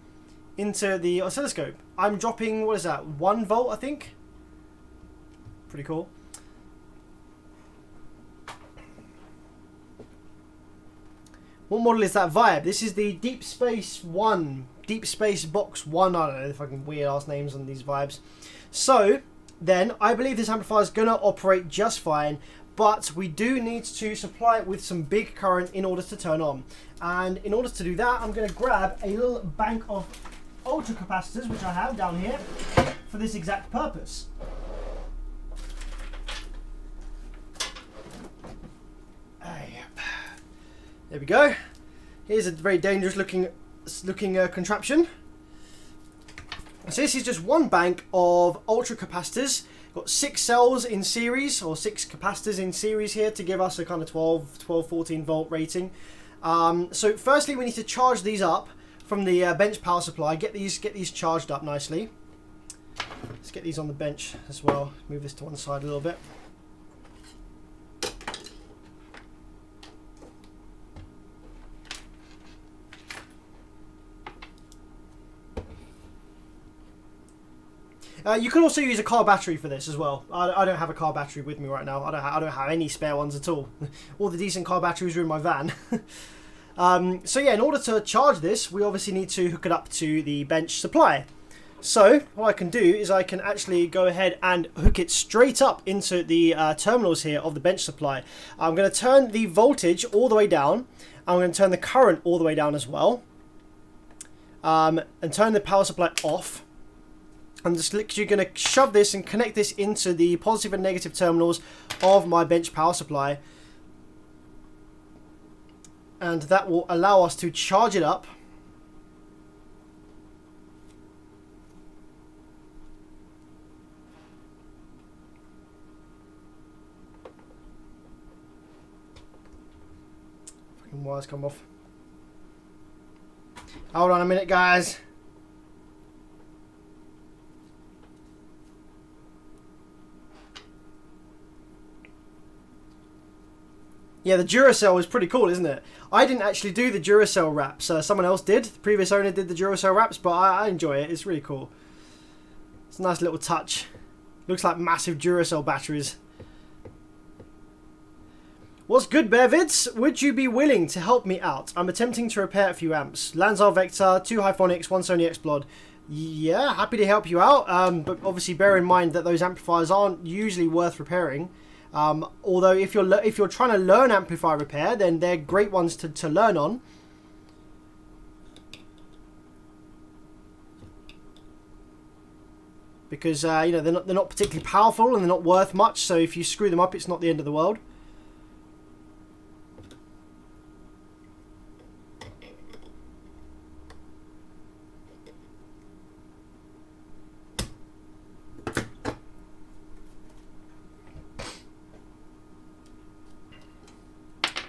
into the oscilloscope. I'm dropping, what is that, 1 volt, I think? Pretty cool. What model is that Vibe? This is the Deep Space 1. Deep Space Box 1. I don't know the fucking weird ass names on these Vibes. So, then, I believe this amplifier is going to operate just fine, but we do need to supply it with some big current in order to turn on. And in order to do that, I'm going to grab a little bank of ultra capacitors, which I have down here, for this exact purpose. There we go. Here's a very dangerous looking contraption. So this is just one bank of ultra capacitors. Got 6 cells in series, or 6 capacitors in series here to give us a kind of 12, 14 volt rating. So firstly we need to charge these up from the bench power supply. Get these charged up nicely. Let's get these on the bench as well. Move this to one side a little bit. You can also use a car battery for this as well. I don't have a car battery with me right now. I don't have any spare ones at all. All the decent car batteries are in my van. So yeah, in order to charge this, we obviously need to hook it up to the bench supply. So what I can do is I can actually go ahead and hook it straight up into the terminals here of the bench supply. I'm going to turn the voltage all the way down. I'm going to turn the current all the way down as well. And turn the power supply off. I'm just literally going to shove this and connect this into the positive and negative terminals of my bench power supply. And that will allow us to charge it up. Fucking wires come off. Hold on a minute, guys. Yeah, the Duracell is pretty cool, isn't it? I didn't actually do the Duracell wraps. Someone else did. The previous owner did the Duracell wraps, but I enjoy it. It's really cool. It's a nice little touch. Looks like massive Duracell batteries. What's good, Bearvids? Would you be willing to help me out? I'm attempting to repair a few amps. Lanzar Vector, 2 Hyphonics, 1 Sony X-Plod. Yeah, happy to help you out. But obviously bear in mind that those amplifiers aren't usually worth repairing. Although if you're trying to learn amplifier repair, then they're great ones to learn on. Because you know, they're not particularly powerful and they're not worth much. So if you screw them up, it's not the end of the world.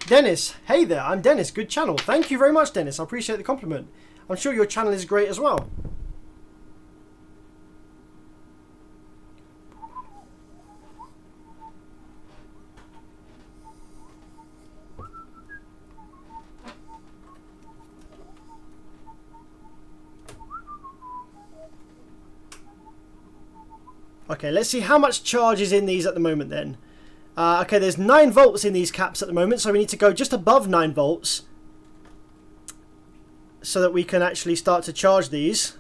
Dennis, hey there, I'm Dennis, good channel. Thank you very much, Dennis, I appreciate the compliment. I'm sure your channel is great as well. Okay, let's see how much charge is in these at the moment then. Okay, there's 9 volts in these caps at the moment, so we need to go just above 9 volts so that we can actually start to charge these.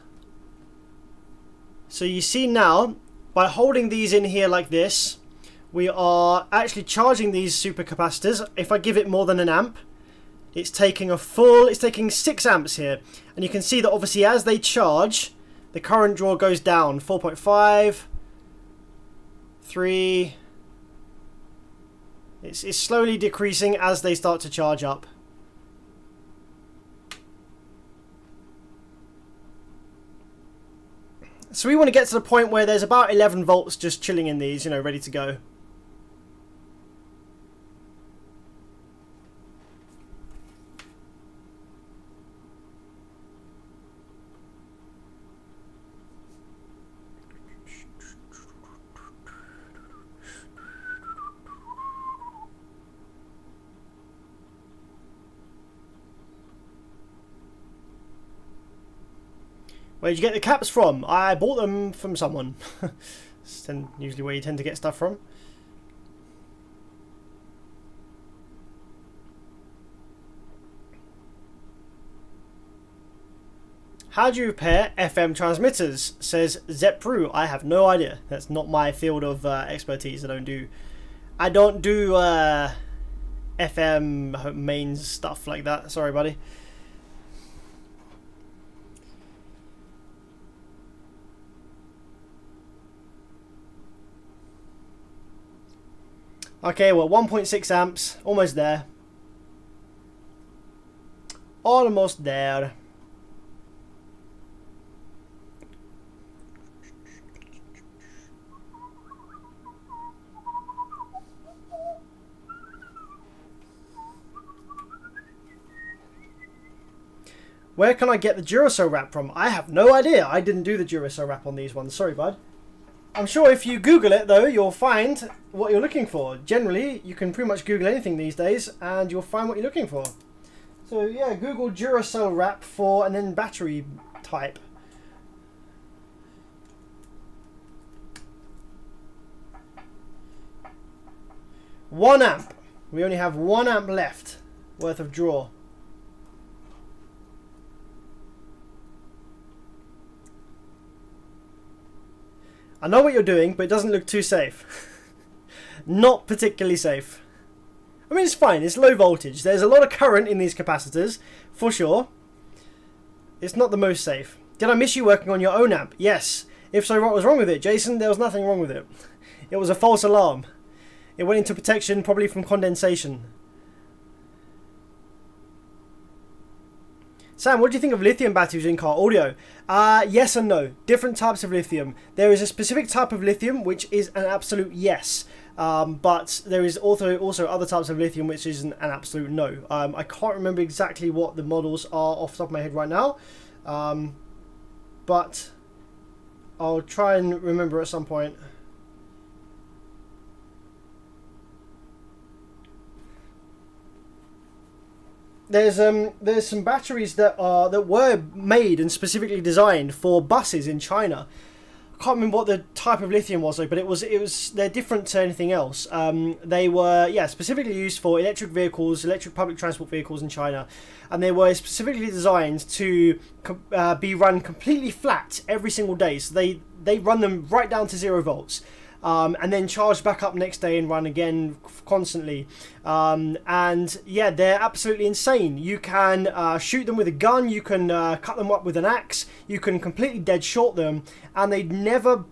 So you see now, by holding these in here like this, we are actually charging these supercapacitors. If I give it more than an amp, it's taking 6 amps here. And you can see that obviously as they charge, the current draw goes down. 4.5, 3... It's slowly decreasing as they start to charge up. So we want to get to the point where there's about 11 volts just chilling in these, you know, ready to go. Where did you get the caps from? I bought them from someone. It's usually where you tend to get stuff from. How do you repair FM transmitters? Says Zepru. I have no idea. That's not my field of expertise. I don't do FM mains stuff like that. Sorry, buddy. Okay, well, 1.6 amps, almost there. Almost there. Where can I get the Duracell wrap from? I have no idea. I didn't do the Duracell wrap on these ones. Sorry, bud. I'm sure if you Google it, though, you'll find what you're looking for. Generally, you can pretty much Google anything these days, and you'll find what you're looking for. So, yeah, Google Duracell wrap for, and then battery type. 1 amp. We only have 1 amp left worth of draw. I know what you're doing, but it doesn't look too safe. Not particularly safe. I mean, it's fine. It's low voltage. There's a lot of current in these capacitors, for sure. It's not the most safe. Did I miss you working on your own amp? Yes. If so, what was wrong with it? Jason, there was nothing wrong with it. It was a false alarm. It went into protection, probably from condensation. Sam, what do you think of lithium batteries in car audio? Yes and no. Different types of lithium. There is a specific type of lithium which is an absolute yes. But there is also other types of lithium which is an absolute no. I can't remember exactly what the models are off the top of my head right now. But I'll try and remember at some point. There's some batteries that were made and specifically designed for buses in China. I can't remember what the type of lithium was though, but they're different to anything else. They were specifically used for electric vehicles, electric public transport vehicles in China, and they were specifically designed to be run completely flat every single day. So they run them right down to 0 volts. And then charge back up next day and run again constantly. And yeah, they're absolutely insane. You can shoot them with a gun, you can cut them up with an axe, you can completely dead short them, and they never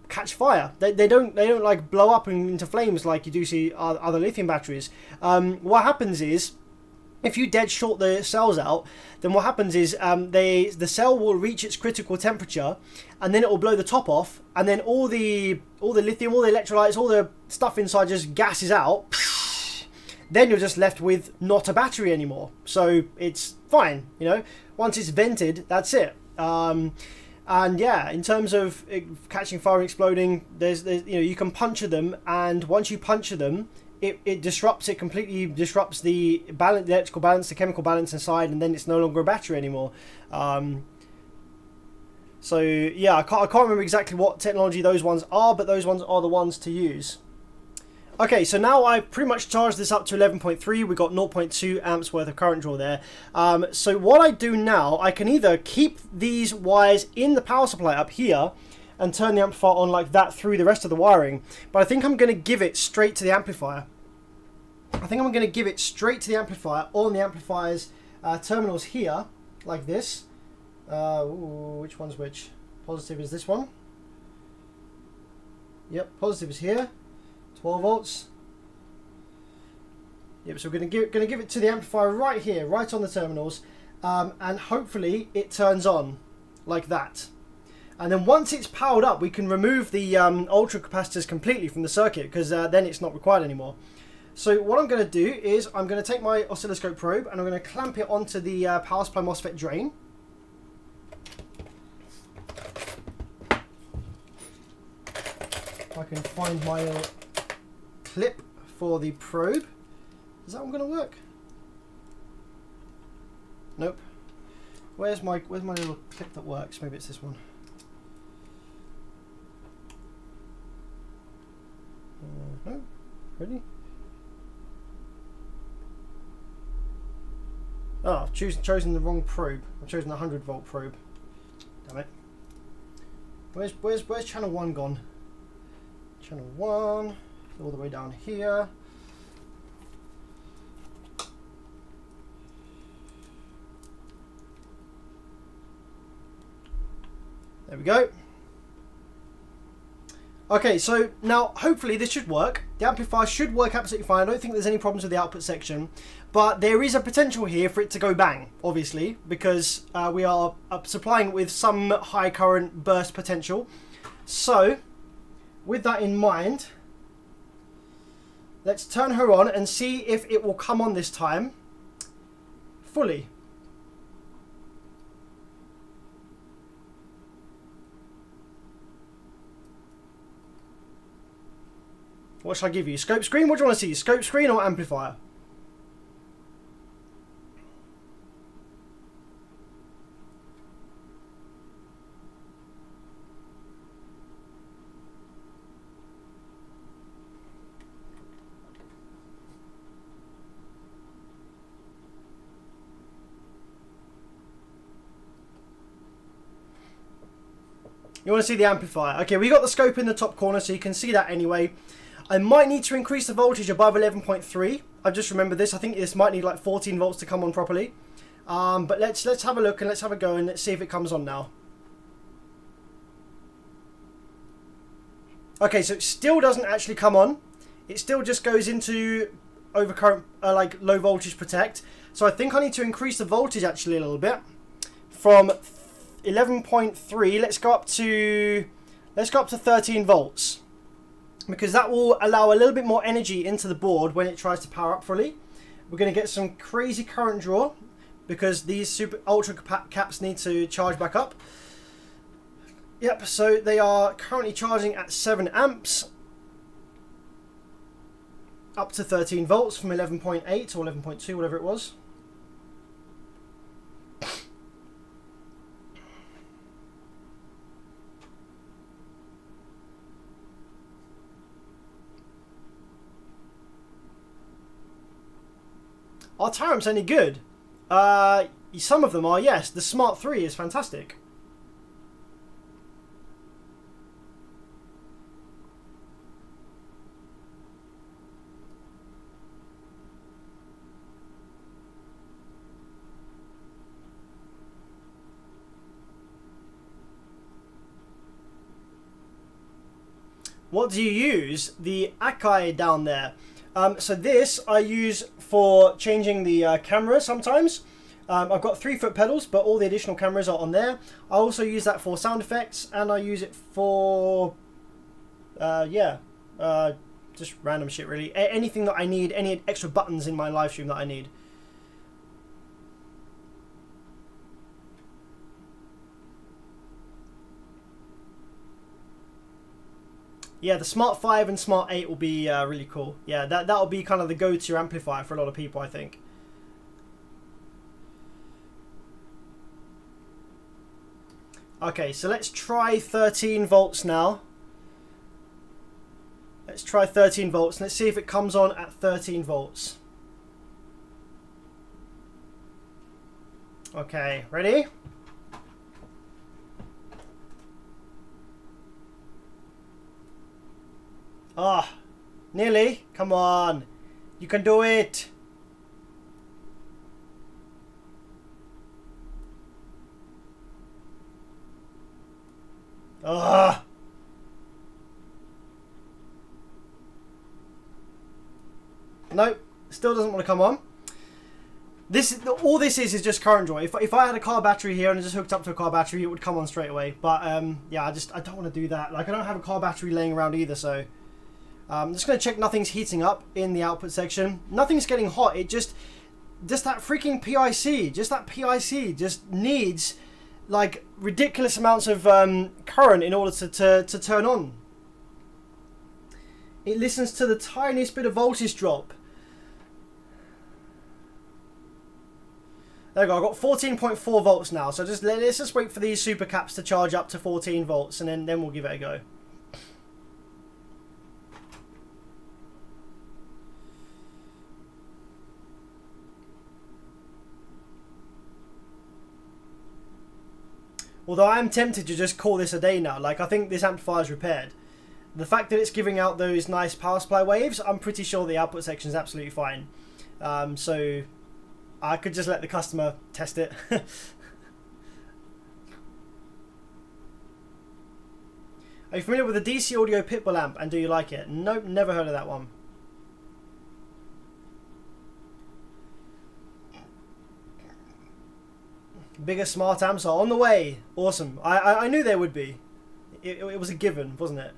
catch fire. They don't like blow up into flames like you do see other lithium batteries. What happens is, if you dead short the cells out, then what happens is the cell will reach its critical temperature, and then it will blow the top off, and then all the lithium, all the electrolytes, all the stuff inside just gases out. Then you're just left with not a battery anymore. So it's fine, you know. Once it's vented, that's it. And yeah, in terms of catching fire and exploding, there's you can puncture them, and once you puncture them, it completely disrupts the electrical balance, the chemical balance inside, and then it's no longer a battery anymore. So yeah, I can't remember exactly what technology those ones are, but those ones are the ones to use. Okay, so now I've pretty much charged this up to 11.3. We got 0.2 amps worth of current draw there. So what I do now, I can either keep these wires in the power supply up here and turn the amplifier on like that through the rest of the wiring, but I think I'm going to give it straight to the amplifier. I think I'm going to give it straight to the amplifier on the amplifier's terminals here, like this. Which one's which? Positive is this one. Yep, positive is here. 12 volts. Yep, so we're going to give it to the amplifier right here, right on the terminals, and hopefully it turns on like that. And then once it's powered up, we can remove the ultra capacitors completely from the circuit, because then it's not required anymore. So what I'm going to do is I'm going to take my oscilloscope probe and I'm going to clamp it onto the power supply MOSFET drain. If I can find my little clip for the probe. Is that one going to work? Nope. Where's my little clip that works? Maybe it's this one. No? Ready? Oh, I've chosen the wrong probe. I've chosen the 100 volt probe. Damn it. Where's channel 1 gone? Channel 1, all the way down here. There we go. Okay, so now hopefully this should work. The amplifier should work absolutely fine. I don't think there's any problems with the output section, but there is a potential here for it to go bang, obviously, because we are supplying it with some high current burst potential. So, with that in mind, let's turn her on and see if it will come on this time fully. What shall I give you? Scope screen? What do you want to see? Scope screen or amplifier? You want to see the amplifier. Okay, we got the scope in the top corner, so you can see that anyway. I might need to increase the voltage above 11.3. I've just remembered this. I think this might need like 14 volts to come on properly. But let's have a look and let's have a go and let's see if it comes on now. Okay, so it still doesn't actually come on. It still just goes into overcurrent, like low voltage protect. So I think I need to increase the voltage actually a little bit. From 11.3, let's go up to 13 volts. Because that will allow a little bit more energy into the board when it tries to power up fully. We're going to get some crazy current draw because these super ultra caps need to charge back up. Yep, so they are currently charging at 7 amps. Up to 13 volts from 11.8 or 11.2, whatever it was. Are Taramps any good? Some of them are, yes. The Smart 3 is fantastic. What do you use? The Akai down there. So this I use for changing the camera sometimes. I've got 3-foot pedals, but all the additional cameras are on there. I also use that for sound effects, and I use it for, just random shit really. Anything that I need, any extra buttons in my live stream that I need. Yeah, the Smart 5 and Smart 8 will be really cool. Yeah, that'll be kind of the go-to amplifier for a lot of people, I think. Okay, so let's try 13 volts now. Let's try 13 volts. Let's see if it comes on at 13 volts. Okay, ready? Ah, oh, nearly. Come on. You can do it. Ah. Nope, still doesn't want to come on. All this is just current draw. If I had a car battery here and I just hooked up to a car battery, it would come on straight away. But yeah, I don't want to do that. Like, I don't have a car battery laying around either, so I'm just going to check nothing's heating up in the output section. Nothing's getting hot. It just that freaking PIC, just needs like ridiculous amounts of current in order to turn on. It listens to the tiniest bit of voltage drop. There we go, I've got 14.4 volts now, so let's just wait for these super caps to charge up to 14 volts and then we'll give it a go. Although I am tempted to just call this a day now. Like, I think this amplifier is repaired. The fact that it's giving out those nice power supply waves, I'm pretty sure the output section is absolutely fine. So I could just let the customer test it. Are you familiar with the DC Audio Pitbull amp and do you like it? Nope, never heard of that one. Bigger smart amps are on the way. Awesome. I knew there would be. It was a given, wasn't it?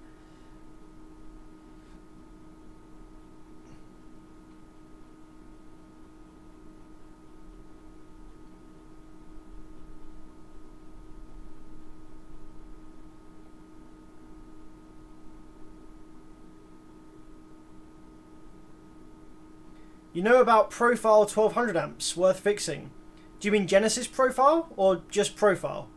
You know about Profile 1200 amps worth fixing? Do you mean Genesis Profile or just Profile?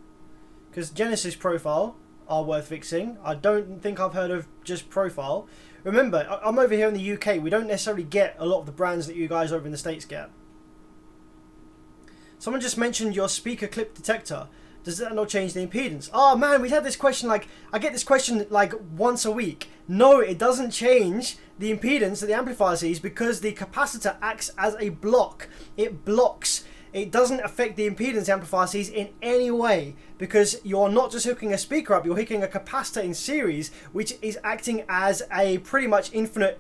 Because Genesis Profile are worth fixing. I don't think I've heard of just Profile. Remember, I'm over here in the UK. We don't necessarily get a lot of the brands that you guys over in the States get. Someone just mentioned your speaker clip detector. Does that not change the impedance? Oh man, we had this question, like, I get this question like once a week. No, it doesn't change the impedance that the amplifier sees because the capacitor acts as a block. It blocks. It doesn't affect the impedance the amplifier sees in any way because you're not just hooking a speaker up, you're hooking a capacitor in series, which is acting as a pretty much infinite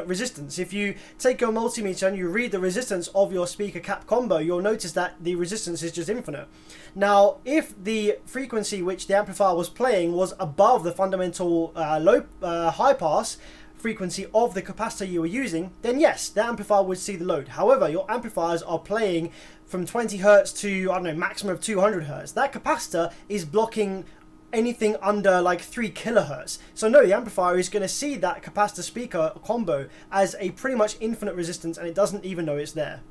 resistance. If you take your multimeter and you read the resistance of your speaker cap combo, you'll notice that the resistance is just infinite. Now, if the frequency which the amplifier was playing was above the fundamental high pass frequency of the capacitor you were using, then yes, the amplifier would see the load. However, your amplifiers are playing from 20 Hertz to, I don't know, maximum of 200 Hertz. That capacitor is blocking anything under like 3 kilohertz. So no, the amplifier is going to see that capacitor speaker combo as a pretty much infinite resistance, and it doesn't even know it's there.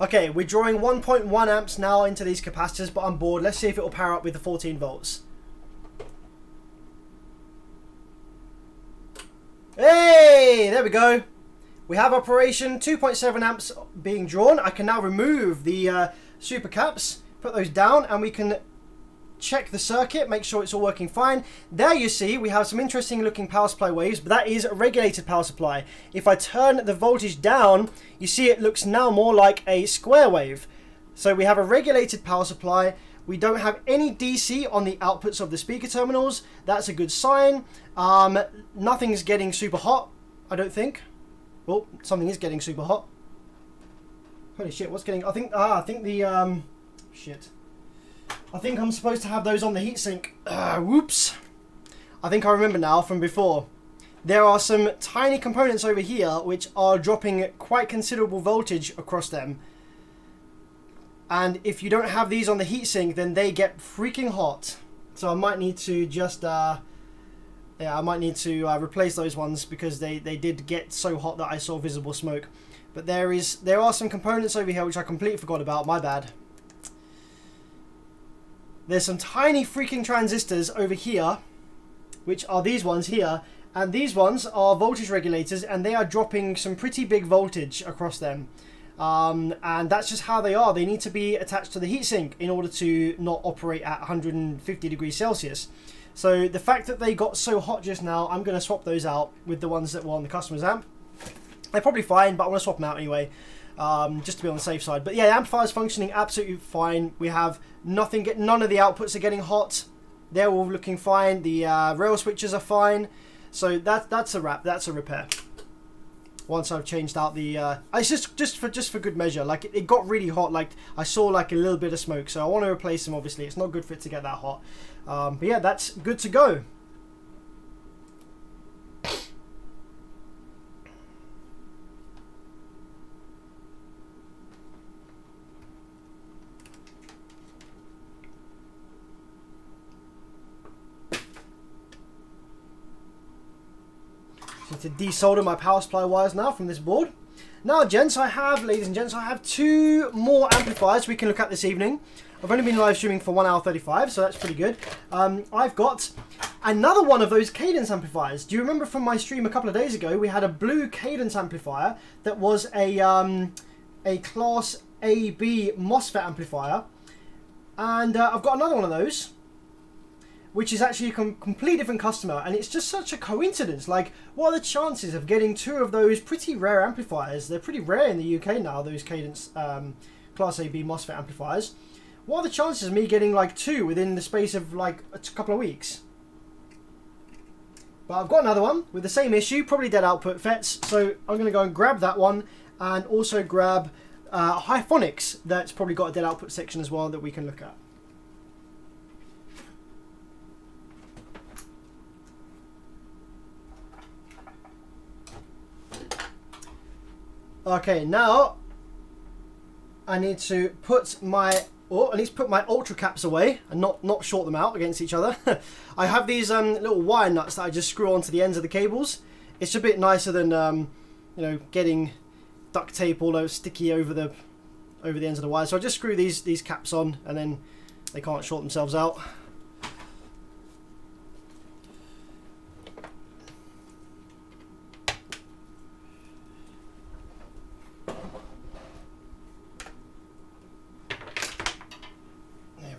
Okay, we're drawing 1.1 amps now into these capacitors, but I'm bored. Let's see if it will power up with the 14 volts. Hey, there we go. We have operation, 2.7 amps being drawn. I can now remove the super caps, put those down, and we can check the circuit, make sure it's all working fine. There you see we have some interesting looking power supply waves, but that is a regulated power supply. If I turn the voltage down, you see it looks now more like a square wave. So we have a regulated power supply. We don't have any DC on the outputs of the speaker terminals. That's a good sign. Nothing's getting super hot, I don't think. Well, something is getting super hot. Holy shit, what's getting... I think the... shit. I think I'm supposed to have those on the heatsink. Whoops. I think I remember now from before. There are some tiny components over here which are dropping quite considerable voltage across them. And if you don't have these on the heatsink, then they get freaking hot. So I might need to just... yeah, I might need to replace those ones because they did get so hot that I saw visible smoke. But there are some components over here which I completely forgot about. My bad. There's some tiny freaking transistors over here, which are these ones here. And these ones are voltage regulators, and they are dropping some pretty big voltage across them. And that's just how they are. They need to be attached to the heatsink in order to not operate at 150 degrees Celsius. So the fact that they got so hot just now, I'm going to swap those out with the ones that were on the customer's amp. They're probably fine, but I want to swap them out anyway, just to be on the safe side. But yeah, the amplifier's functioning absolutely fine. We have nothing, none of the outputs are getting hot. They're all looking fine. The rail switches are fine. So that's a wrap. That's a repair. Once I've changed out the, it's just for good measure. Like it got really hot. Like I saw like a little bit of smoke, so I want to replace them. Obviously, it's not good for it to get that hot. But yeah, that's good to go. To desolder my power supply wires now from this board. Now, gents, ladies and gents, I have two more amplifiers we can look at this evening. I've only been live streaming for 1 hour 35, so that's pretty good. I've got another one of those cadence amplifiers. Do you remember from my stream a couple of days ago, we had a blue cadence amplifier that was a Class AB MOSFET amplifier, and I've got another one of those, which is actually a completely different customer, and it's just such a coincidence. Like, what are the chances of getting two of those pretty rare amplifiers? They're pretty rare in the UK now, those Cadence Class AB MOSFET amplifiers. What are the chances of me getting like two within the space of like a couple of weeks? But I've got another one with the same issue, probably dead output FETs, so I'm going to go and grab that one, and also grab Hyphonics, that's probably got a dead output section as well that we can look at. Okay, now I need to put my ultra caps away and not short them out against each other. I have these little wire nuts that I just screw onto the ends of the cables. It's a bit nicer than you know, getting duct tape all over sticky over the ends of the wire. So I just screw these caps on, and then they can't short themselves out.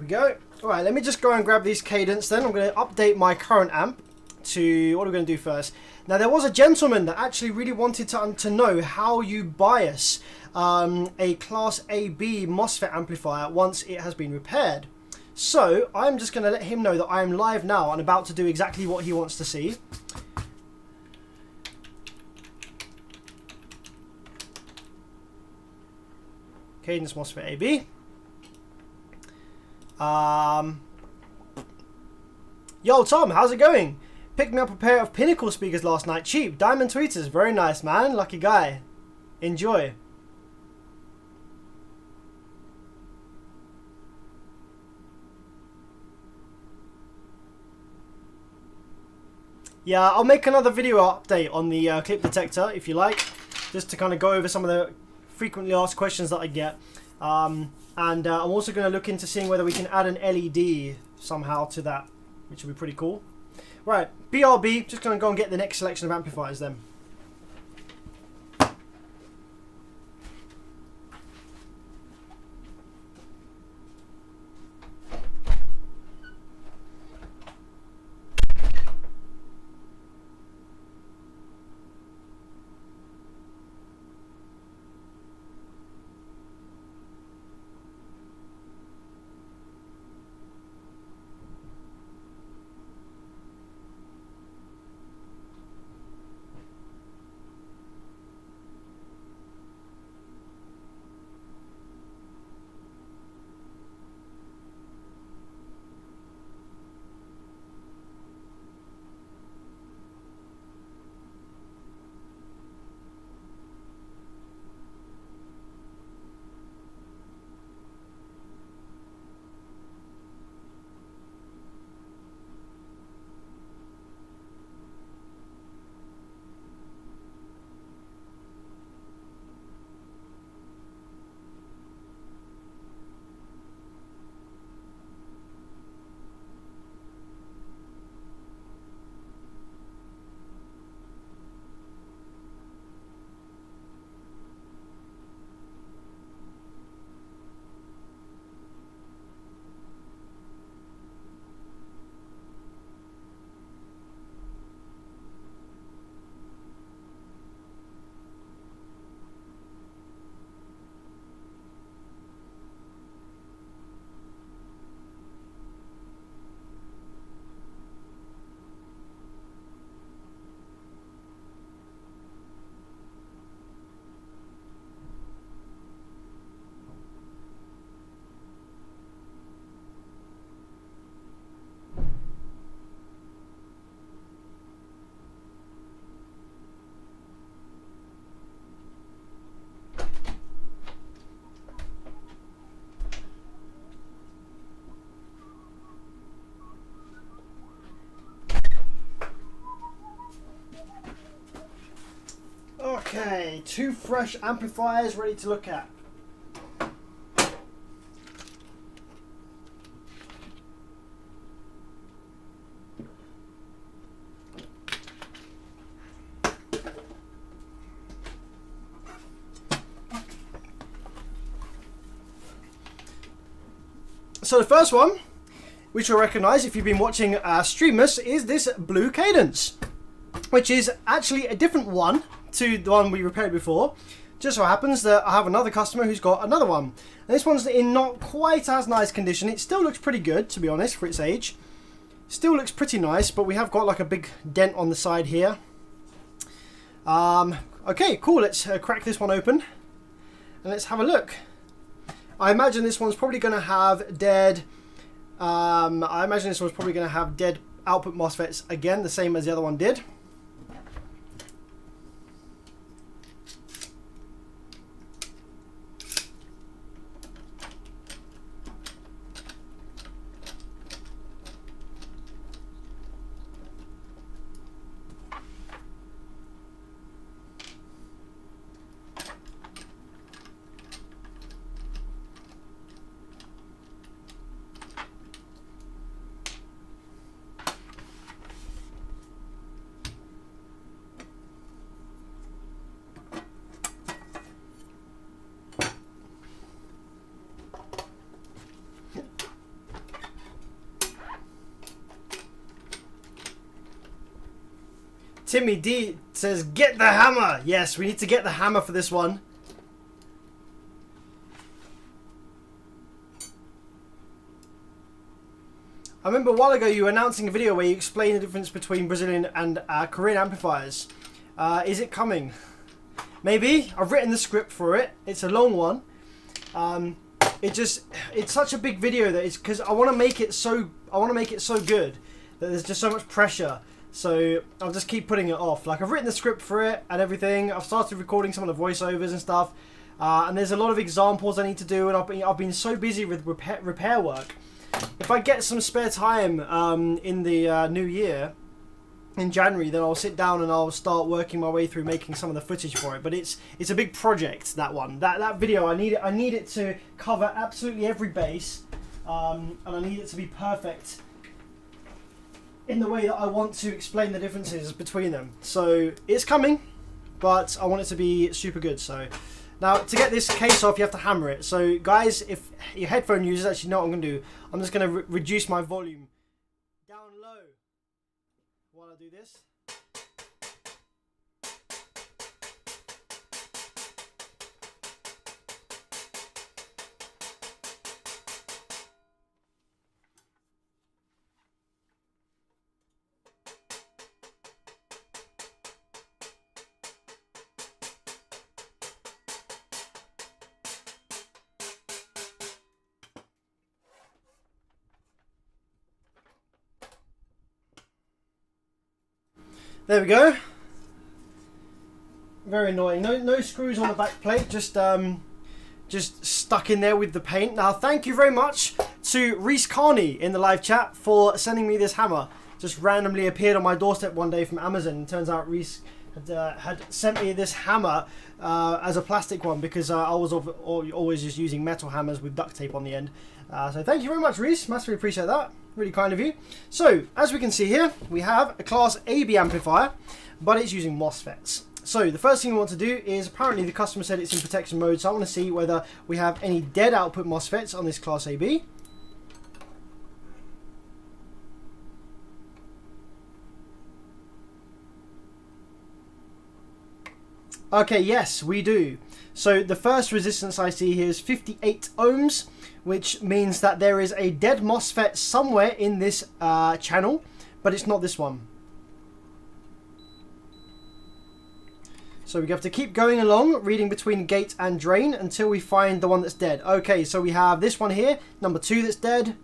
we go. All right, let me just go and grab these cadence then. I'm going to update my current amp to, what are we going to do first? Now, there was a gentleman that actually really wanted to know how you bias a Class AB MOSFET amplifier once it has been repaired. So, I'm just going to let him know that I am live now and about to do exactly what he wants to see. Cadence MOSFET AB. Yo, Tom, how's it going? Picked me up a pair of Pinnacle speakers last night. Cheap. Diamond tweeters. Very nice, man. Lucky guy. Enjoy. Yeah, I'll make another video update on the clip detector, if you like. Just to kind of go over some of the frequently asked questions that I get. I'm also going to look into seeing whether we can add an LED somehow to that, which would be pretty cool. Right, BRB, just going to go and get the next selection of amplifiers then. Okay, 2 fresh amplifiers ready to look at. So the first one, which you'll recognise if you've been watching STREAMMAS, is this blue cadence, which is actually a different one to the one we repaired before. Just so happens that I have another customer who's got another one. And this one's in not quite as nice condition. It still looks pretty good, to be honest, for its age. Still looks pretty nice, but we have got like a big dent on the side here. Okay, cool. Let's crack this one open and let's have a look. I imagine this one's probably going to have dead. I imagine this one's probably going to have dead output MOSFETs again, the same as the other one did. Timmy D says, get the hammer. Yes, we need to get the hammer for this one. I remember a while ago you were announcing a video where you explained the difference between Brazilian and Korean amplifiers. Is it coming? Maybe. I've written the script for it. It's a long one. It's such a big video that it's because I want to make it so good that there's just so much pressure. So I'll just keep putting it off. Like, I've written the script for it and everything. I've started recording some of the voiceovers and stuff. And there's a lot of examples I need to do, and I've been so busy with repair work. If I get some spare time in the new year, in January, then I'll sit down and I'll start working my way through making some of the footage for it. But it's a big project, that one. That video, I need it to cover absolutely every base, and I need it to be perfect in the way that I want to explain the differences between them. So it's coming, but I want it to be super good. So now, to get this case off, you have to hammer it. So guys, if your headphone users actually know what I'm going to do, I'm just going to reduce my volume down low while I do this. There we go. Very annoying. No screws on the back plate. Just stuck in there with the paint. Now, thank you very much to Reese Carney in the live chat for sending me this hammer. Just randomly appeared on my doorstep one day from Amazon. And turns out Reese had sent me this hammer as a plastic one, because I was always just using metal hammers with duct tape on the end. So thank you very much, Reese. Massively appreciate that. Really kind of you. So, as we can see here, we have a class AB amplifier, but it's using MOSFETs. So, the first thing we want to do is, apparently the customer said it's in protection mode, so I want to see whether we have any dead output MOSFETs on this class AB. Okay, yes, we do. So, the first resistance I see here is 58 ohms. Which means that there is a dead MOSFET somewhere in this channel, but it's not this one. So we have to keep going along, reading between gate and drain until we find the one that's dead. Okay, so we have this one here, number 2, that's dead.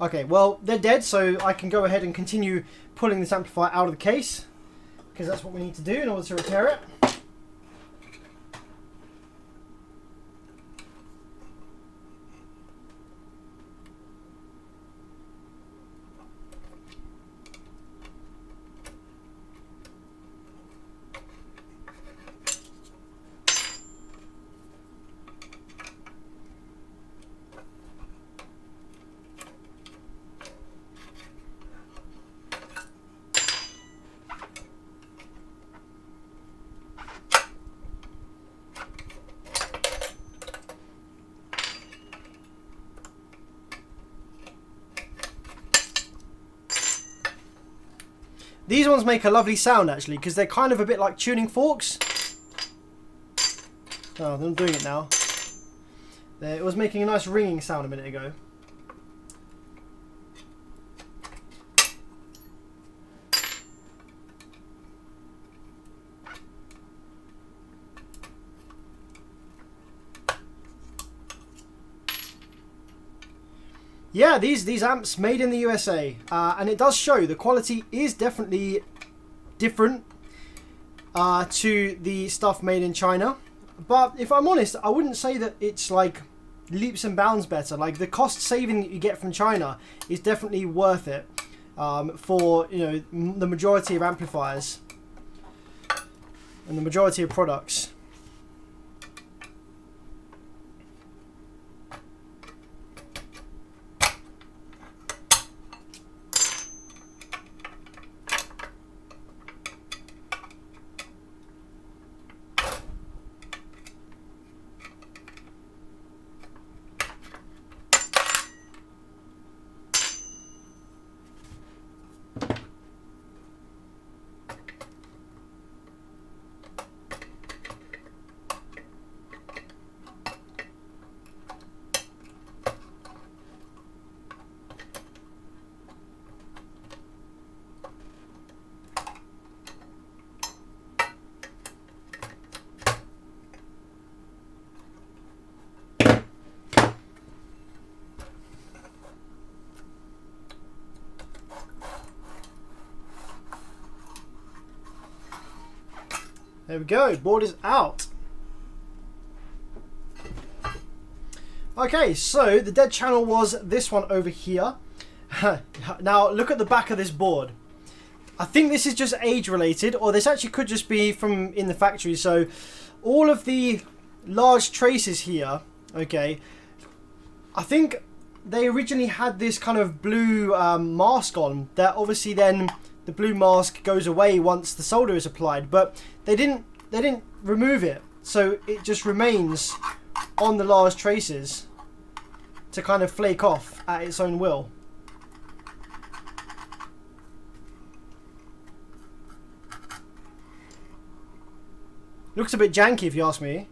Okay, well, they're dead, so I can go ahead and continue pulling this amplifier out of the case, because that's what we need to do in order to repair it. These ones make a lovely sound, actually, because they're kind of a bit like tuning forks. Oh, I'm doing it now. It was making a nice ringing sound a minute ago. Yeah, these amps made in the USA, and it does show the quality is definitely different to the stuff made in China. But if I'm honest, I wouldn't say that it's like leaps and bounds better. Like, the cost saving that you get from China is definitely worth it for, you know, the majority of amplifiers and the majority of products. There we go. Board is out. Okay, so the dead channel was this one over here. Now look at the back of this board. I think this is just age related, or this actually could just be from in the factory. So all of the large traces here, okay, I think they originally had this kind of blue mask on that obviously then the blue mask goes away once the solder is applied, but they didn't remove it, so it just remains on the large traces to kind of flake off at its own will. Looks a bit janky if you ask me.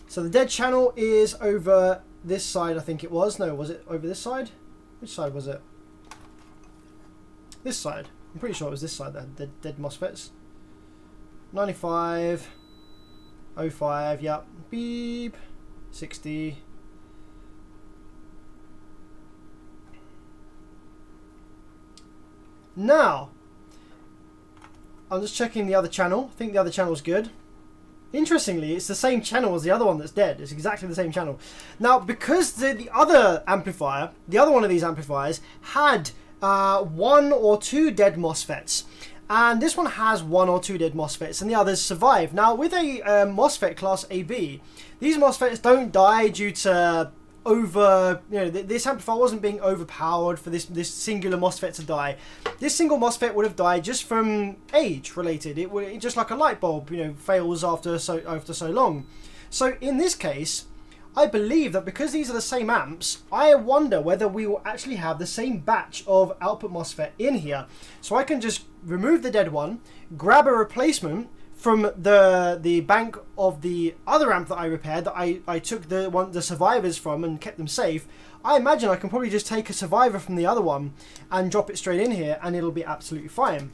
So the dead channel is over this side, I think it was. No, was it over this side? Which side was it? This side. I'm pretty sure it was this side that had dead MOSFETs. 95, 05, yep. Beep, 60. Now, I'm just checking the other channel. I think the other channel's good. Interestingly, it's the same channel as the other one that's dead. It's exactly the same channel. Now, because the other amplifier, the other one of these amplifiers, had 1 or 2 dead MOSFETs, and this one has 1 or 2 dead MOSFETs, and the others survive. Now, with a MOSFET class AB, these MOSFETs don't die due to this amplifier wasn't being overpowered for this singular MOSFET to die. This single MOSFET would have died just from age related. It would just like a light bulb, fails after so long. So in this case, I believe that because these are the same amps, I wonder whether we will actually have the same batch of output MOSFET in here. So I can just remove the dead one, grab a replacement from the bank of the other amp that I repaired, that I took the survivors from and kept them safe. I imagine I can probably just take a survivor from the other one and drop it straight in here, and it'll be absolutely fine.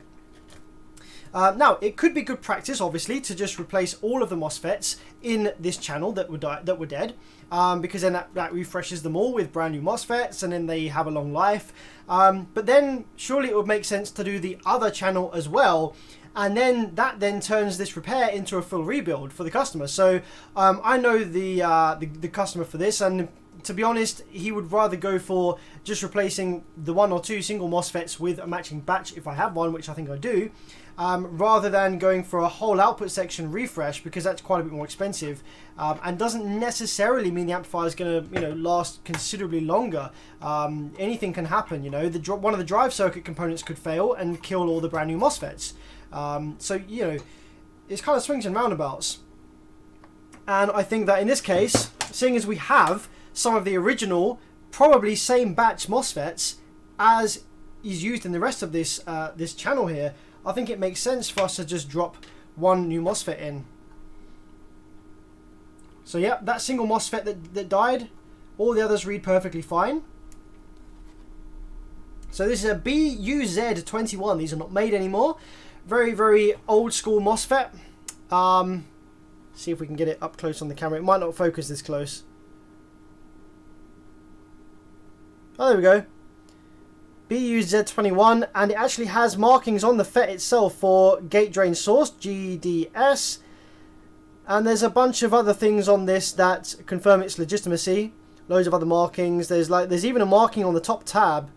Now, it could be good practice, obviously, to just replace all of the MOSFETs in this channel that were dead, because then that refreshes them all with brand new MOSFETs, and then they have a long life. But then surely it would make sense to do the other channel as well, and then that turns this repair into a full rebuild for the customer. So I know the customer for this, and to be honest, he would rather go for just replacing the 1 or 2 single MOSFETs with a matching batch, if I have one, which I think I do, rather than going for a whole output section refresh, because that's quite a bit more expensive, and doesn't necessarily mean the amplifier is going to last considerably longer. Anything can happen. One of the drive circuit components could fail and kill all the brand new MOSFETs. So it's kind of swings and roundabouts. And I think that in this case, seeing as we have some of the original, probably same batch MOSFETs as is used in the rest of this this channel here, I think it makes sense for us to just drop one new MOSFET in. So yeah, that single MOSFET that died, all the others read perfectly fine. So this is a BUZ21. These are not made anymore. Very, very old school MOSFET. See if we can get it up close on the camera. It might not focus this close. Oh, there we go. BUZ21, and it actually has markings on the FET itself for gate drain source, GDS. And there's a bunch of other things on this that confirm its legitimacy. Loads of other markings. There's even a marking on the top tab.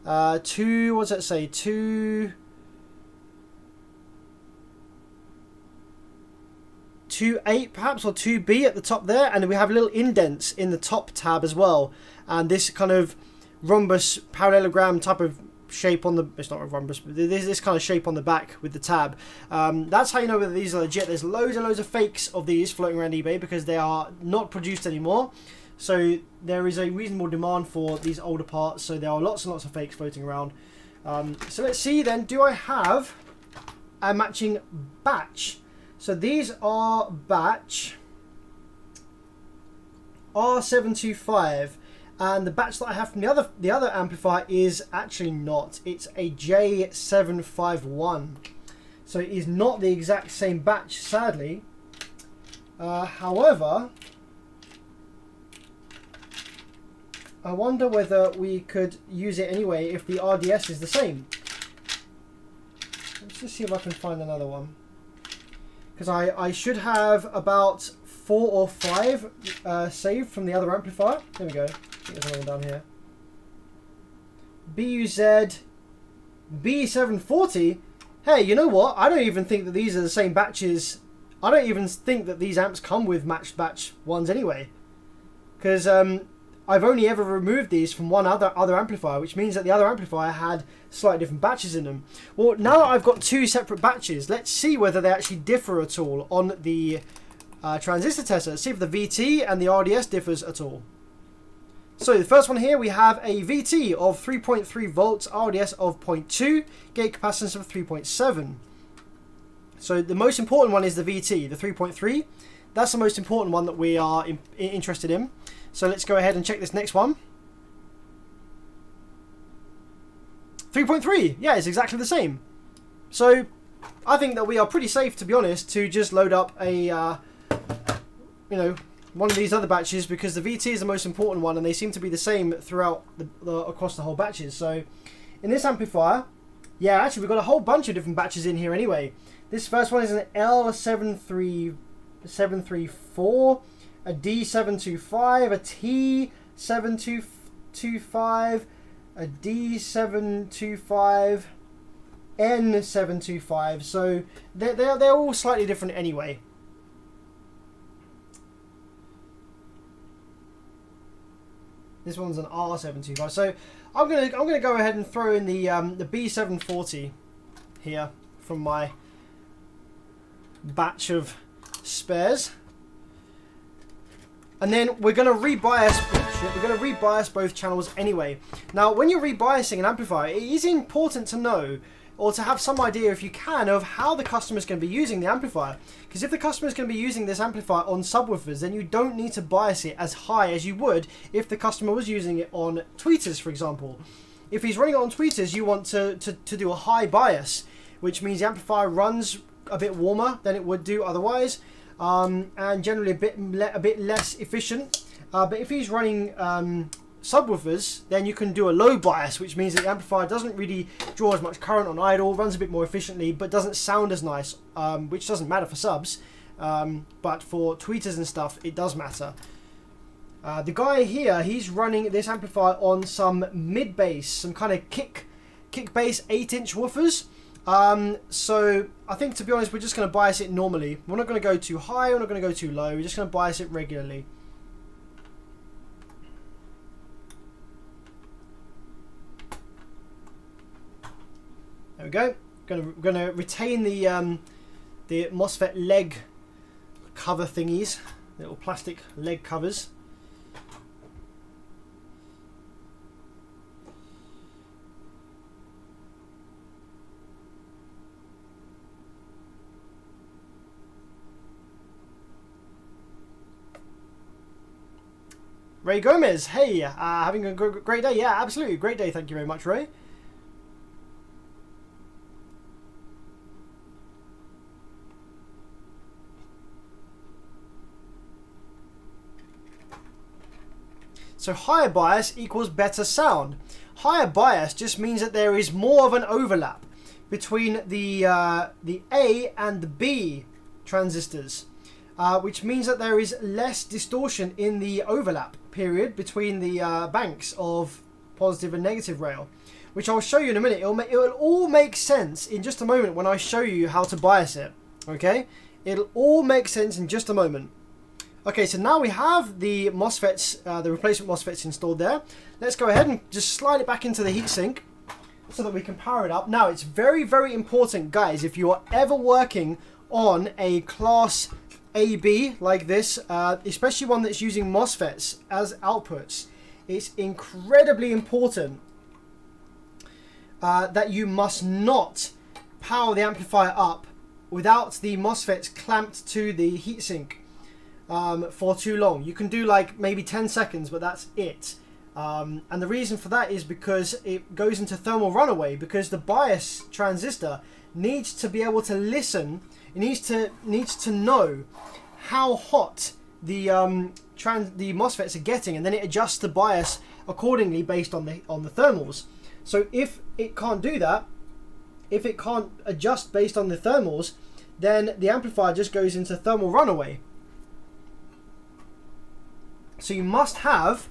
What does that say? 2.8 perhaps, or 2B at the top there, and we have little indents in the top tab as well, and this kind of rhombus parallelogram type of shape on the, it's not a rhombus, but this kind of shape on the back with the tab. That's how you know whether these are legit. There's loads and loads of fakes of these floating around eBay because they are not produced anymore, so there is a reasonable demand for these older parts, so there are lots and lots of fakes floating around. So let's see then, do I have a matching batch? So these are batch R725, and the batch that I have from the other amplifier is actually not. It's a J751. So it is not the exact same batch, sadly. However, I wonder whether we could use it anyway if the RDS is the same. Let's just see if I can find another one. Because I should have about 4 or 5 saved from the other amplifier. There we go. I think there's another one down here. BUZ B740. Hey, you know what? I don't even think that these are the same batches. I don't even think that these amps come with matched batch ones anyway. Because I've only ever removed these from one other amplifier, which means that the other amplifier had slightly different batches in them. Well, now I've got 2 separate batches. Let's see whether they actually differ at all on the transistor tester. Let's see if the VT and the RDS differs at all. So the first one here, we have a VT of 3.3 volts, RDS of 0.2, gate capacitance of 3.7. So the most important one is the VT, the 3.3. That's the most important one that we are interested in. So let's go ahead and check this next one. 3.3, yeah, it's exactly the same. So I think that we are pretty safe, to be honest, to just load up a, one of these other batches, because the VT is the most important one and they seem to be the same throughout across the whole batches. So in this amplifier, yeah, actually we've got a whole bunch of different batches in here anyway. This first one is an L734, a D725, a T725, a D725, N725. So they're all slightly different anyway. This one's an R725. So I'm gonna go ahead and throw in the B740 here from my batch of spares. And then we're going to rebias both channels anyway. Now, when you're rebiasing an amplifier, it is important to know, or to have some idea if you can, of how the customer is going to be using the amplifier. Because if the customer is going to be using this amplifier on subwoofers, then you don't need to bias it as high as you would if the customer was using it on tweeters, for example. If he's running it on tweeters, you want to do a high bias, which means the amplifier runs a bit warmer than it would do otherwise. And generally a bit less efficient. But if he's running subwoofers, then you can do a low bias, which means that the amplifier doesn't really draw as much current on idle, runs a bit more efficiently, but doesn't sound as nice, which doesn't matter for subs. But for tweeters and stuff, it does matter. The guy here, he's running this amplifier on some mid bass, some kind of kick bass 8-inch woofers. So I think, to be honest, we're just going to bias it normally. We're not going to go too high, we're not going to go too low, we're just going to bias it regularly. There we go. Going to retain the MOSFET leg cover thingies, little plastic leg covers. Ray Gomez, hey, having a great day. Yeah, absolutely, great day. Thank you very much, Ray. So higher bias equals better sound. Higher bias just means that there is more of an overlap between the A and the B transistors, which means that there is less distortion in the overlap period between the banks of positive and negative rail, which I'll show you in a minute. It will all make sense in just a moment when I show you how to bias it. Okay, it'll all make sense in just a moment. Okay, so now we have the MOSFETs, the replacement MOSFETs installed there. Let's go ahead and just slide it back into the heatsink so that we can power it up. Now, it's very, very important, guys, if you are ever working on a class AB like this, especially one that's using MOSFETs as outputs, it's incredibly important that you must not power the amplifier up without the MOSFETs clamped to the heatsink for too long. You can do like maybe 10 seconds, but that's it. And the reason for that is because it goes into thermal runaway, because the bias transistor needs to be able to listen. It needs to know how hot the MOSFETs are getting, and then it adjusts the bias accordingly based on the thermals. So if it can't do that, if it can't adjust based on the thermals, then the amplifier just goes into thermal runaway. So you must have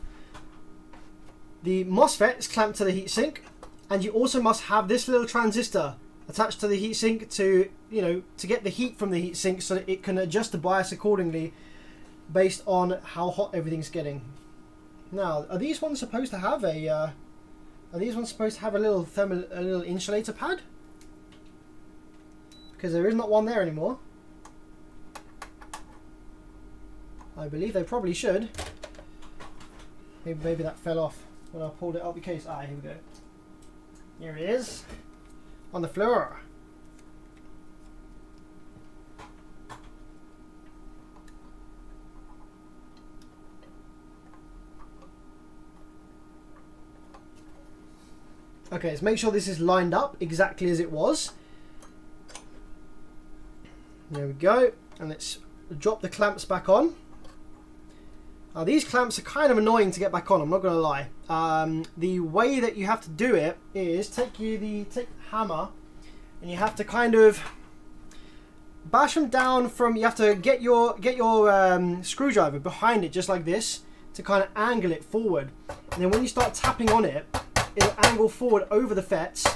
the MOSFETs clamped to the heatsink, and you also must have this little transistor attached to the heatsink to, you know, to get the heat from the heatsink so that it can adjust the bias accordingly based on how hot everything's getting. Now, are these ones supposed to have a little insulator pad? Because there is not one there anymore. I believe they probably should. Maybe that fell off when I pulled it out the case. Ah, here we go. Here it is. On the floor. Okay, let's make sure this is lined up exactly as it was. There we go. And let's drop the clamps back on. Now, these clamps are kind of annoying to get back on, I'm not going to lie. The way that you have to do it is take the hammer, and you have to kind of bash them down from, you have to get your screwdriver behind it just like this to kind of angle it forward. And then when you start tapping on it, it'll angle forward over the FETs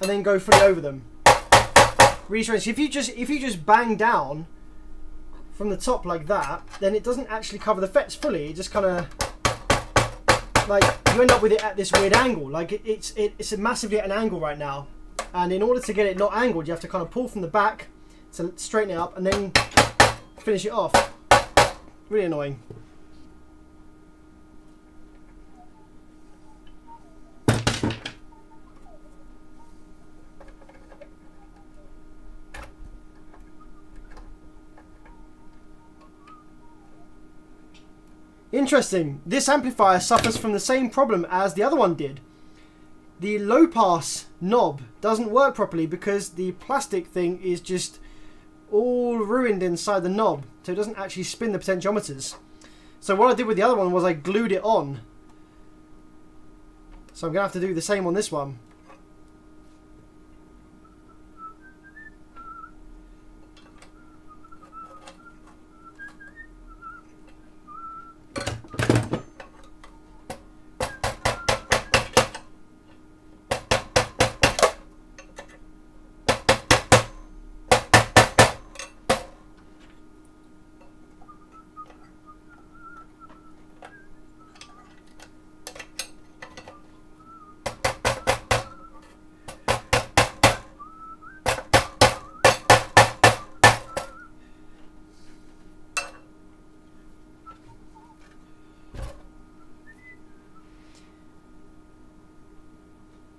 and then go fully over them. Really strange. If you just bang down from the top like that, then it doesn't actually cover the FETs fully. It just kind of, like, you end up with it at this weird angle. Like it's massively at an angle right now, and in order to get it not angled, you have to kind of pull from the back to straighten it up and then finish it off. Really annoying. Interesting. This amplifier suffers from the same problem as the other one did. The low pass knob doesn't work properly because the plastic thing is just all ruined inside the knob, so it doesn't actually spin the potentiometers. So what I did with the other one was I glued it on. So I'm going to have to do the same on this one.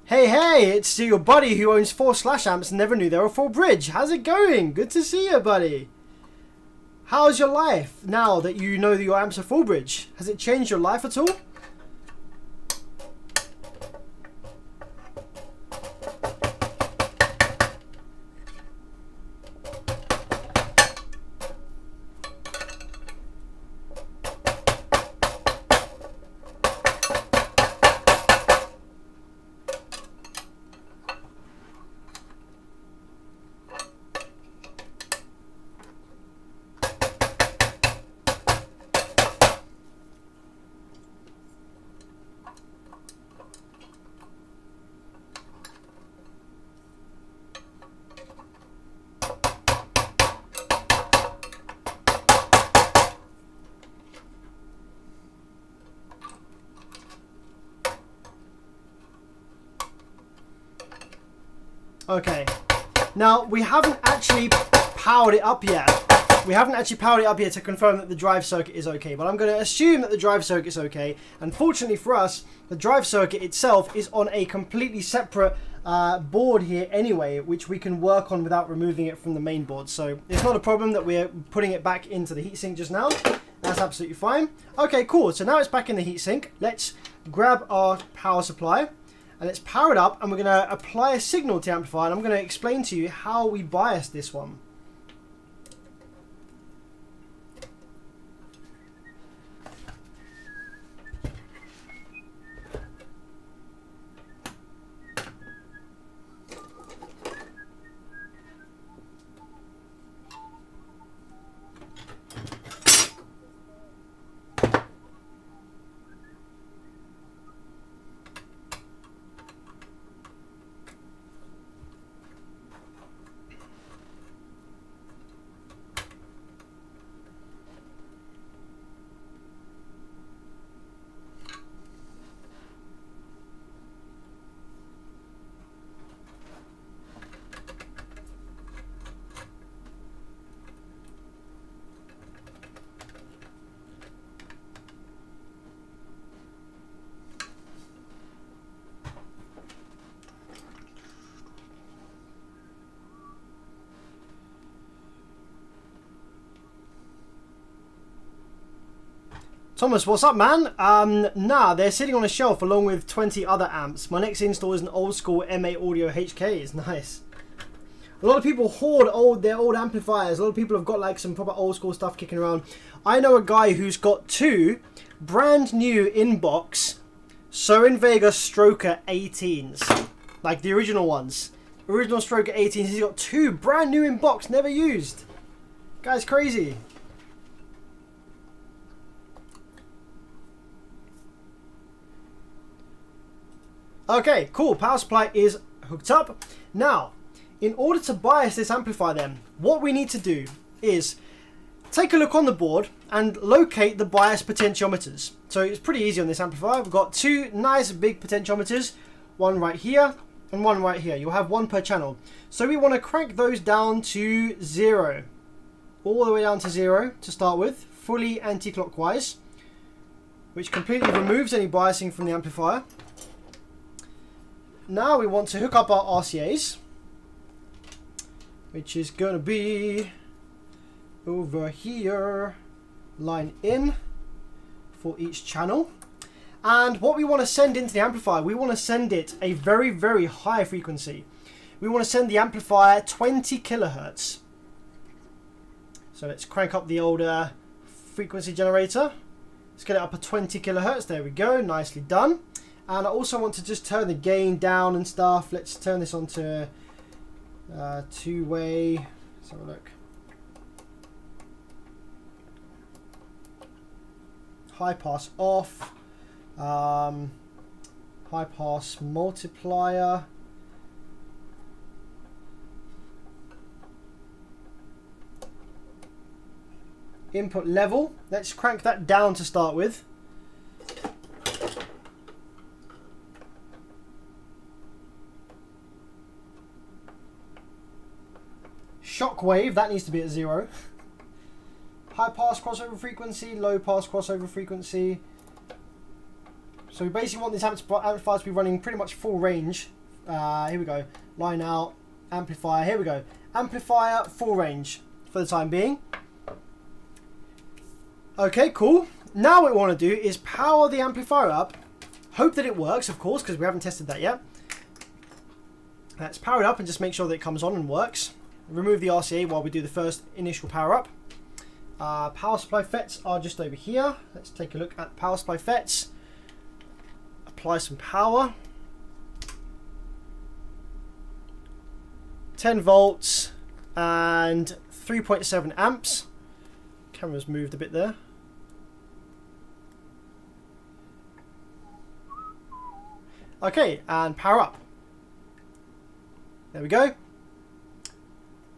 Hey, it's your buddy who owns 4 slash amps and never knew they were full bridge. How's it going? Good to see you, buddy. How's your life now that you know that your amps are full bridge? Has it changed your life at all? Okay, now we haven't actually powered it up yet. We haven't actually powered it up yet to confirm that the drive circuit is okay, but I'm going to assume that the drive circuit is okay. And fortunately for us, the drive circuit itself is on a completely separate board here anyway, which we can work on without removing it from the main board. So it's not a problem that we're putting it back into the heatsink just now. That's absolutely fine. Okay, cool. So now it's back in the heatsink. Let's grab our power supply. And let's power it up, and we're going to apply a signal to the amplifier, and I'm going to explain to you how we bias this one. Thomas, what's up, man? Nah, they're sitting on a shelf along with 20 other amps. My next install is an old school MA Audio HK. It's nice. A lot of people hoard their old amplifiers. A lot of people have got like some proper old school stuff kicking around. I know a guy who's got 2 brand new in-box Sorin Vega Stroker 18s. Like the original ones. Original Stroker 18s. He's got 2 brand new in-box, never used. Guy's crazy. Okay, cool. Power supply is hooked up. Now, in order to bias this amplifier then, what we need to do is take a look on the board and locate the bias potentiometers. So it's pretty easy on this amplifier. We've got 2 nice big potentiometers, one right here and one right here. You'll have 1 per channel. So we want to crank those down to 0. All the way down to 0 to start with, fully anti-clockwise, which completely removes any biasing from the amplifier. Now we want to hook up our RCAs, which is going to be over here, line in for each channel. And what we want to send into the amplifier, we want to send it a very, very high frequency. We want to send the amplifier 20 kilohertz. So let's crank up the older frequency generator. Let's get it up at 20 kilohertz. There we go, nicely done. And I also want to just turn the gain down and stuff. Let's turn this on to 2-way. Let's have a look. High pass off. High pass multiplier. Input level. Let's crank that down to start with. Shockwave, that needs to be at 0. High pass crossover frequency, low pass crossover frequency. So we basically want this amplifier to be running pretty much full range. Here we go. Line out, amplifier, here we go. Amplifier, full range for the time being. Okay, cool. Now what we want to do is power the amplifier up. Hope that it works, of course, because we haven't tested that yet. Let's power it up and just make sure that it comes on and works. Remove the RCA while we do the first initial power up. Power supply FETs are just over here. Let's take a look at power supply FETs. Apply some power. 10 volts and 3.7 amps. Camera's moved a bit there. Okay, and power up. There we go.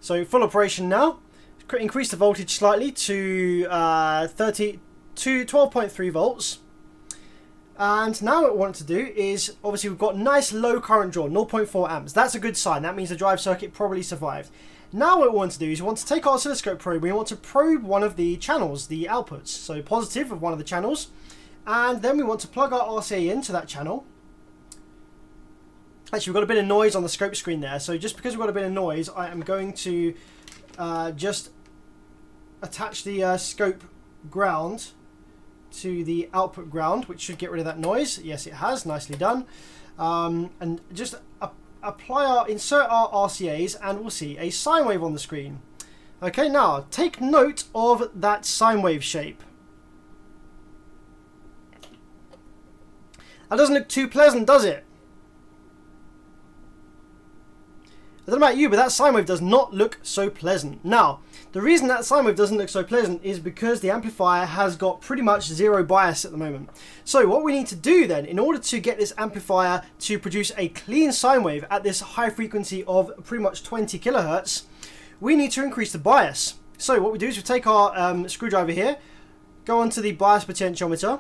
So full operation now. Increase the voltage slightly to 12.3 volts. And now what we want to do is, obviously we've got nice low current draw, 0.4 amps. That's a good sign. That means the drive circuit probably survived. Now what we want to do is we want to take our oscilloscope probe. We want to probe one of the channels, the outputs. So positive of one of the channels. And then we want to plug our RCA into that channel. Actually, we've got a bit of noise on the scope screen there. So just because we've got a bit of noise, I am going to just attach the scope ground to the output ground, which should get rid of that noise. Yes, it has. Nicely done. And just insert our RCAs, and we'll see a sine wave on the screen. Okay, now take note of that sine wave shape. That doesn't look too pleasant, does it? I don't know about you, but that sine wave does not look so pleasant. Now, the reason that sine wave doesn't look so pleasant is because the amplifier has got pretty much 0 bias at the moment. So what we need to do then, in order to get this amplifier to produce a clean sine wave at this high frequency of pretty much 20 kilohertz, we need to increase the bias. So what we do is we take our screwdriver here, go onto the bias potentiometer,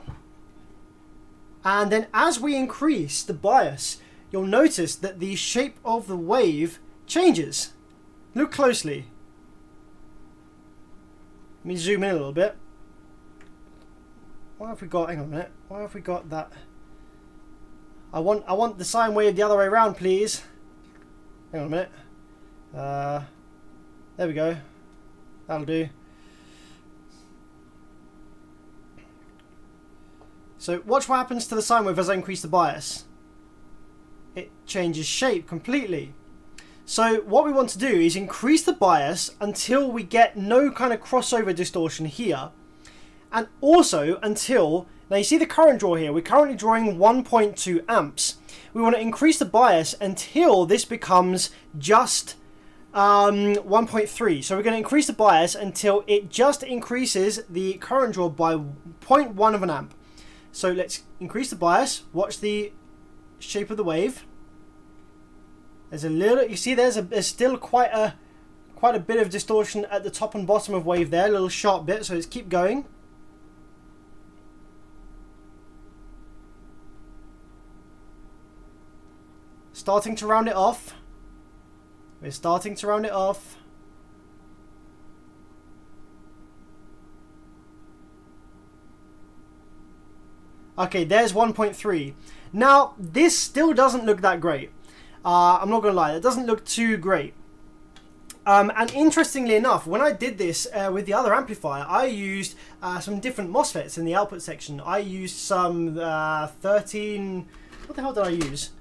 and then as we increase the bias, you'll notice that the shape of the wave changes. Look closely. Let me zoom in a little bit. What have we got? Hang on a minute. What have we got that? I want the sine wave the other way around, please. Hang on a minute. There we go. That'll do. So watch what happens to the sine wave as I increase the bias. It changes shape completely. So what we want to do is increase the bias until we get no kind of crossover distortion here. And also until, now you see the current draw here, we're currently drawing 1.2 amps. We want to increase the bias until this becomes just 1.3. So we're going to increase the bias until it just increases the current draw by 0.1 of an amp. So let's increase the bias, watch the shape of the wave. There's a little, you see there's still quite a bit of distortion at the top and bottom of wave there, a little sharp bit, so let's keep going. Starting to round it off. We're starting to round it off. Okay, there's 1.3. Now, this still doesn't look that great. I'm not going to lie, it doesn't look too great. And interestingly enough, when I did this with the other amplifier, I used some different MOSFETs in the output section. I used some 13... What the hell did I use?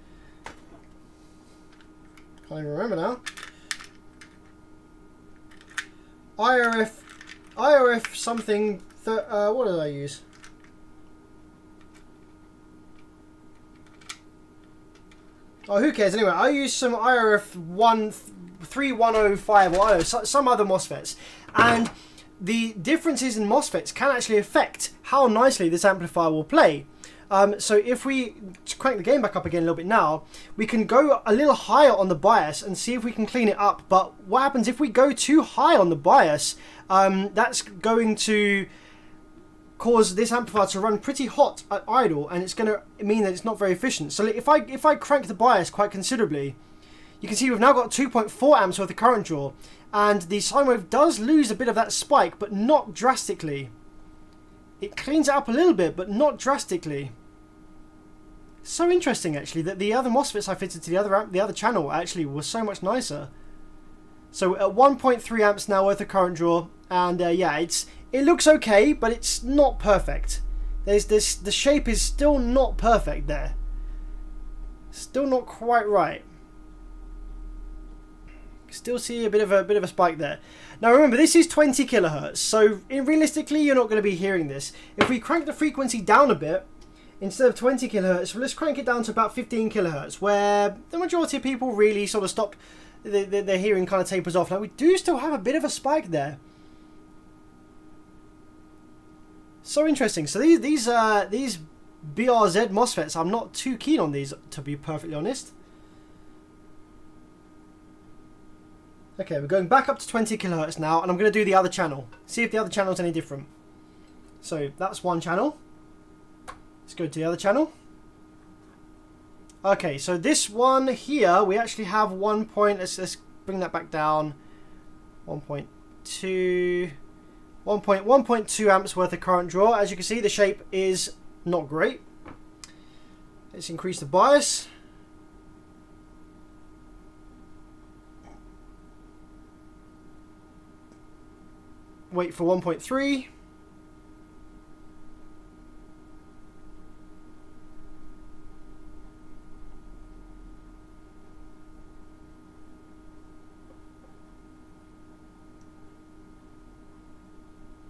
Can't even remember now. IRF something... what did I use? Oh, who cares? Anyway, I used some IRF 3105 or I don't know, some other MOSFETs. And the differences in MOSFETs can actually affect how nicely this amplifier will play. So if we crank the gain back up again a little bit now, we can go a little higher on the bias and see if we can clean it up. But what happens if we go too high on the bias? That's going to cause this amplifier to run pretty hot at idle, and it's going to mean that it's not very efficient. So if I crank the bias quite considerably, you can see we've now got 2.4 amps worth of current draw, and the sine wave does lose a bit of that spike, but not drastically. It cleans it up a little bit, but not drastically. So interesting actually that the other MOSFETs I fitted to the other channel actually was so much nicer. So at 1.3 amps now worth of current draw, and yeah, it looks okay, but it's not perfect. The shape is still not perfect there. Still not quite right. Still see a bit of a spike there. Now remember, this is 20 kilohertz, so realistically you're not going to be hearing this. If we crank the frequency down a bit, instead of 20 kilohertz, let's crank it down to about 15 kilohertz, where the majority of people really sort of stop, their hearing kind of tapers off. Now we do still have a bit of a spike there. So interesting. So these BRZ MOSFETs, I'm not too keen on these, to be perfectly honest. Okay, we're going back up to 20 kilohertz now, and I'm going to do the other channel. See if the other channel is any different. So that's one channel. Let's go to the other channel. Okay, so this one here, we actually have 1 point. Let's bring that back down. 1.2. 1.2 amps worth of current draw. As you can see, the shape is not great. Let's increase the bias. Wait for 1.3.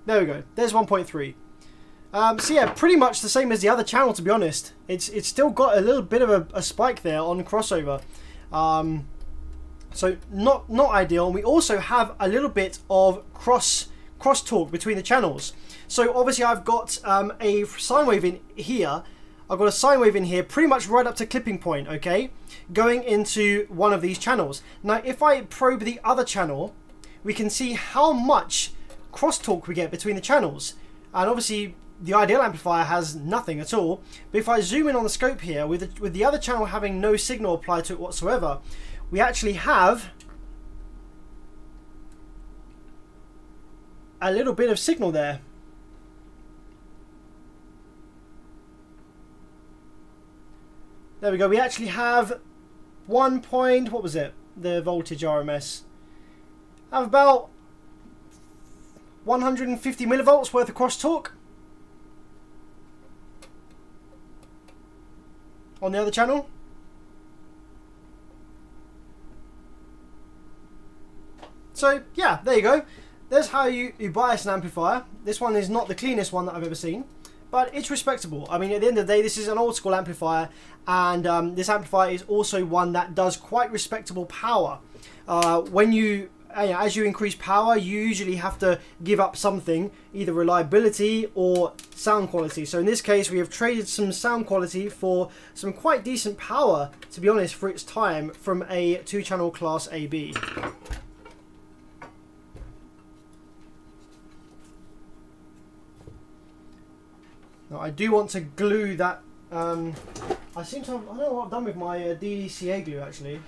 There we go. There's 1.3. So yeah, pretty much the same as the other channel, to be honest. It's still got a little bit of a spike there on crossover. So not ideal. And we also have a little bit of crosstalk between the channels. So obviously I've got a sine wave in here. I've got a sine wave in here pretty much right up to clipping point, okay? Going into one of these channels. Now if I probe the other channel, we can see how much crosstalk we get between the channels. And obviously the ideal amplifier has nothing at all. But if I zoom in on the scope here, with the other channel having no signal applied to it whatsoever, we actually have a little bit of signal there. There we go. We actually have 1 point, what was it? The voltage RMS. Have about 150 millivolts worth of crosstalk. on the other channel. So yeah, there you go. There's how you bias an amplifier. This one is not the cleanest one that I've ever seen, but it's respectable. I mean, at the end of the day, this is an old school amplifier, and this amplifier is also one that does quite respectable power. When as you increase power, you usually have to give up something, either reliability or sound quality. So in this case, we have traded some sound quality for some quite decent power, to be honest, for its time, from a 2-channel class AB. Now, I do want to glue that. I seem to have, I don't know what I've done with my DDCA glue actually.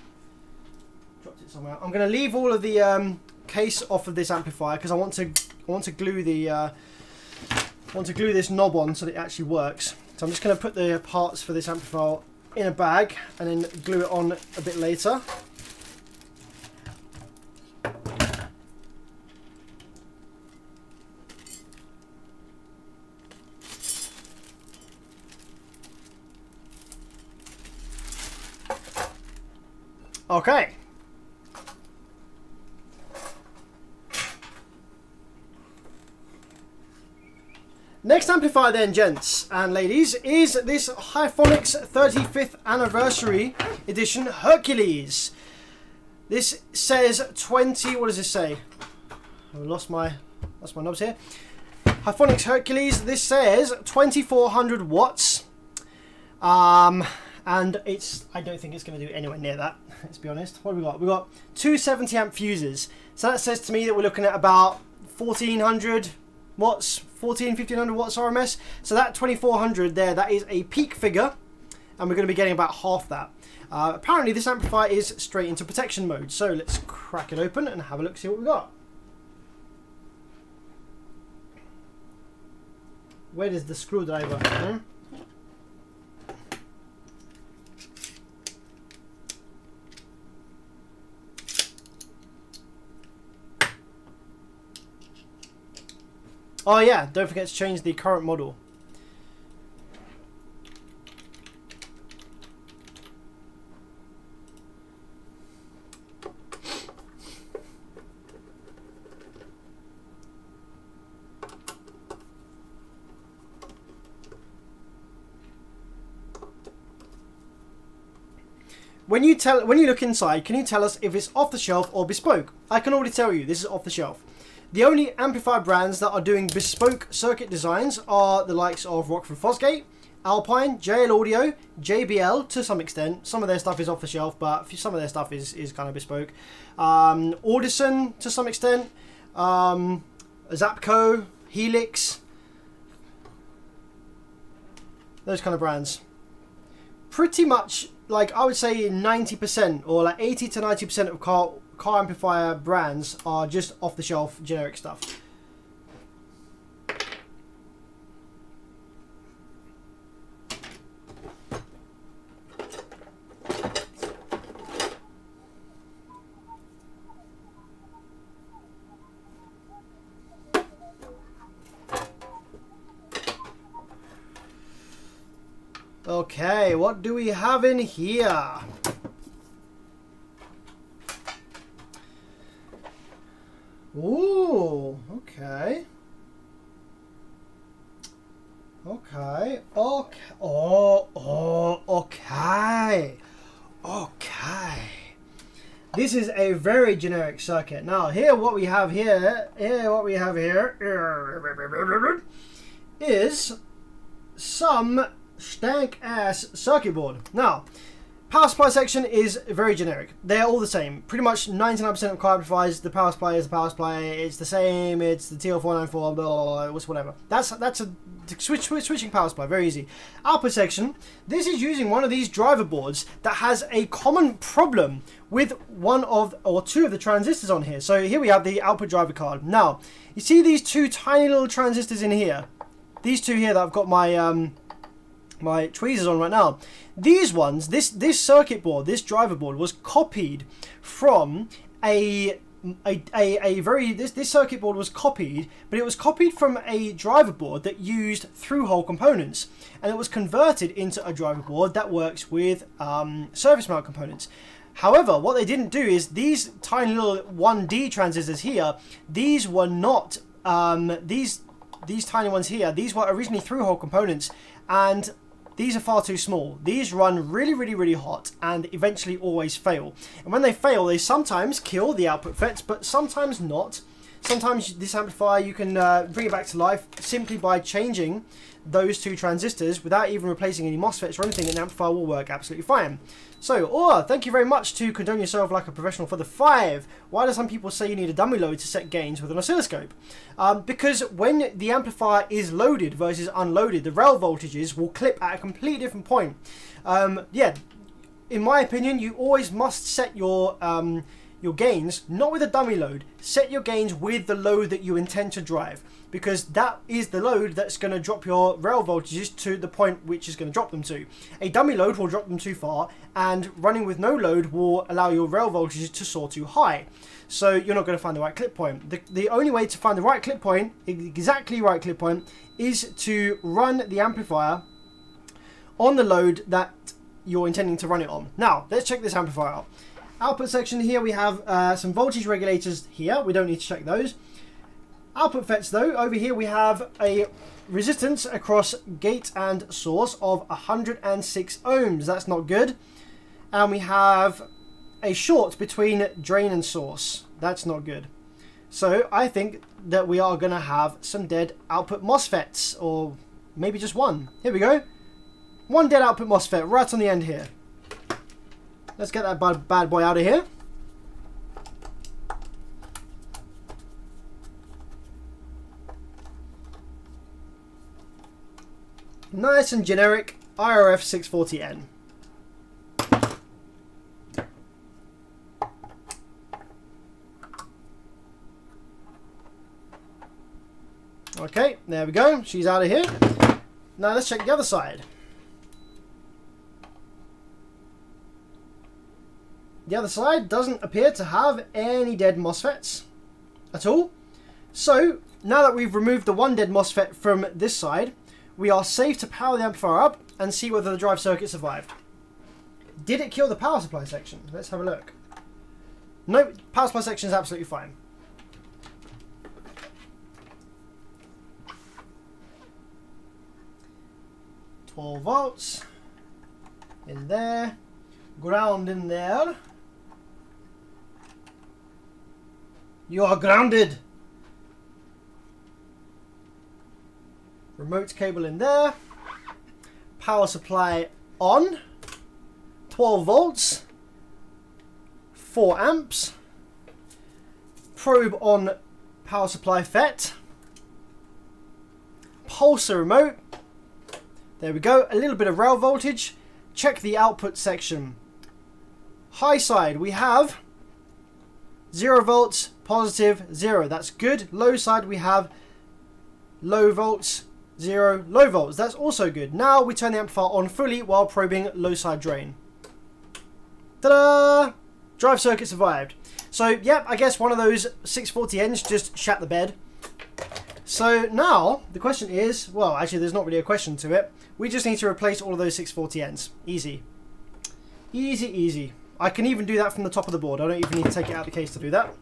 Dropped it somewhere. I'm going to leave all of the case off of this amplifier because I want to glue the glue this knob on so that it actually works. So I'm just going to put the parts for this amplifier in a bag and then glue it on a bit later. Okay. Next amplifier then, gents and ladies, is this Hyphonics 35th Anniversary Edition Hercules. This says 20, what does this say? I lost my knobs here. Hyphonics Hercules, this says 2400 watts. And I don't think it's going to do anywhere near that, let's be honest. What have we got? We've got two 70 amp fuses. So that says to me that we're looking at about 1400 watts, 1500 watts RMS. So that 2400 there, that is a peak figure. And we're going to be getting about half that. Apparently this amplifier is straight into protection mode. So let's crack it open and have a look, see what we got. Where is the screwdriver? Hmm? Oh yeah, don't forget to change the current model. When you look inside, can you tell us if it's off the shelf or bespoke? I can already tell you this is off the shelf. The only amplifier brands that are doing bespoke circuit designs are the likes of Rockford Fosgate, Alpine, JL Audio, JBL to some extent. Some of their stuff is off the shelf, but some of their stuff is kind of bespoke. Audison to some extent, Zapco, Helix, those kind of brands. Pretty much, like I would say 90% or like 80 to 90% of car amplifier brands are just off the shelf generic stuff. Okay, what do we have in here? Ooh, okay. Okay. Okay. Okay. Okay. This is a very generic circuit. Now, what we have here is some stank ass circuit board. Now, power supply section is very generic. They're all the same. Pretty much 99% of car amplifiers, the power supply is the power supply. It's the same. It's the TL494, blah, blah, blah, whatever. That's a switching power supply. Very easy. Output section. This is using one of these driver boards that has a common problem with one of or two of the transistors on here. So here we have the output driver card. Now, you see these two tiny little transistors in here? These two here that I've got my my tweezers on right now. These ones, this circuit board, this driver board was copied from a this circuit board was copied, but it was copied from a driver board that used through-hole components, and it was converted into a driver board that works with surface mount components. However, what they didn't do is these tiny little 1D transistors here, these were not these tiny ones here, these were originally through-hole components, and these are far too small. These run really hot and eventually always fail. And when they fail, they sometimes kill the output FETs, but sometimes not. Sometimes this amplifier, you can bring it back to life simply by changing those two transistors without even replacing any MOSFETs or anything, and the amplifier will work absolutely fine. So, thank you very much to Condone Yourself Like a Professional for the 5. Why do some people say you need a dummy load to set gains with an oscilloscope? Because when the amplifier is loaded versus unloaded, the rail voltages will clip at a completely different point. Yeah, in my opinion, you always must set your gains not with a dummy load. Set your gains with the load that you intend to drive, because that is the load that's going to drop your rail voltages to the point which is going to drop them to. A dummy load will drop them too far, and running with no load will allow your rail voltages to soar too high. So you're not going to find the right clip point. The only way to find the right clip point, exactly right clip point, is to run the amplifier on the load that you're intending to run it on. Now, let's check this amplifier out. Output section here, we have some voltage regulators here. We don't need to check those. Output FETs though, over here we have a resistance across gate and source of 106 ohms. That's not good. And we have a short between drain and source. That's not good. So I think that we are going to have some dead output MOSFETs, or maybe just one. Here we go. One dead output MOSFET right on the end here. Let's get that bad boy out of here. Nice and generic IRF 640N. Okay, there we go. She's out of here. Now let's check the other side. The other side doesn't appear to have any dead MOSFETs at all. So now that we've removed the one dead MOSFET from this side, we are safe to power the amplifier up and see whether the drive circuit survived. Did it kill the power supply section? Let's have a look. No, power supply section is absolutely fine. $12 volts in there, ground in there. You are grounded. Remote cable in there. Power supply on. 12 volts. 4 amps. Probe on power supply FET. Pulsar remote. There we go. A little bit of rail voltage. Check the output section. High side we have 0 volts, positive, 0. That's good. Low side we have low volts, 0, low volts. That's also good. Now we turn the amplifier on fully while probing low side drain. Ta-da! Drive circuit survived. So, yep, I guess one of those 640Ns just shat the bed. So now the question is, well, actually there's not really a question to it. We just need to replace all of those 640Ns. Easy. Easy, easy. I can even do that from the top of the board. I don't even need to take it out of the case to do that.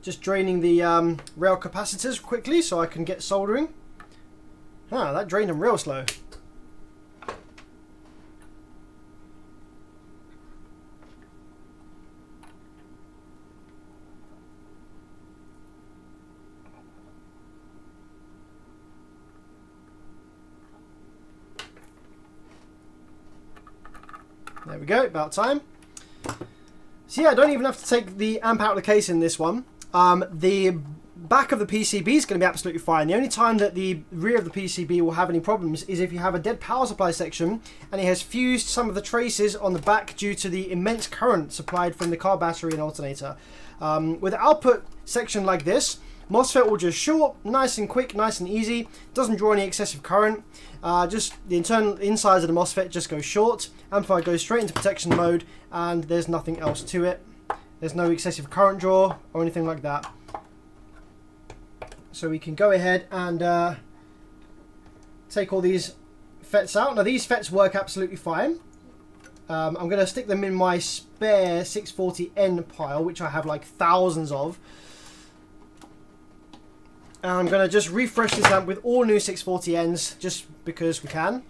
Just draining the rail capacitors quickly so I can get soldering. Ah, that drained them real slow. There we go, about time. So yeah, I don't even have to take the amp out of the case in this one. The back of the PCB is going to be absolutely fine. The only time that the rear of the PCB will have any problems is if you have a dead power supply section and it has fused some of the traces on the back due to the immense current supplied from the car battery and alternator. With an output section like this, MOSFET will just short, nice and quick, nice and easy, doesn't draw any excessive current, just the internal insides of the MOSFET just go short, amplifier goes straight into protection mode, and there's nothing else to it. There's no excessive current draw or anything like that. So we can go ahead and take all these FETs out. Now these FETs work absolutely fine. I'm going to stick them in my spare 640N pile, which I have like thousands of. And I'm going to just refresh this amp with all new 640Ns, just because we can.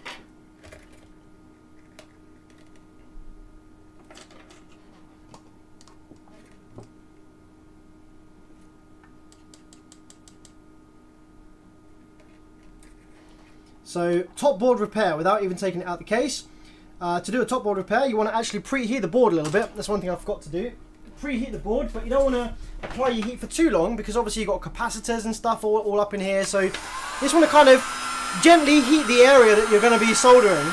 So, top board repair without even taking it out the case. To do a top board repair, you want to actually preheat the board a little bit. That's one thing I forgot to do. Preheat the board, but you don't want to apply your heat for too long because obviously you've got capacitors and stuff all up in here. So, you just want to kind of gently heat the area that you're going to be soldering.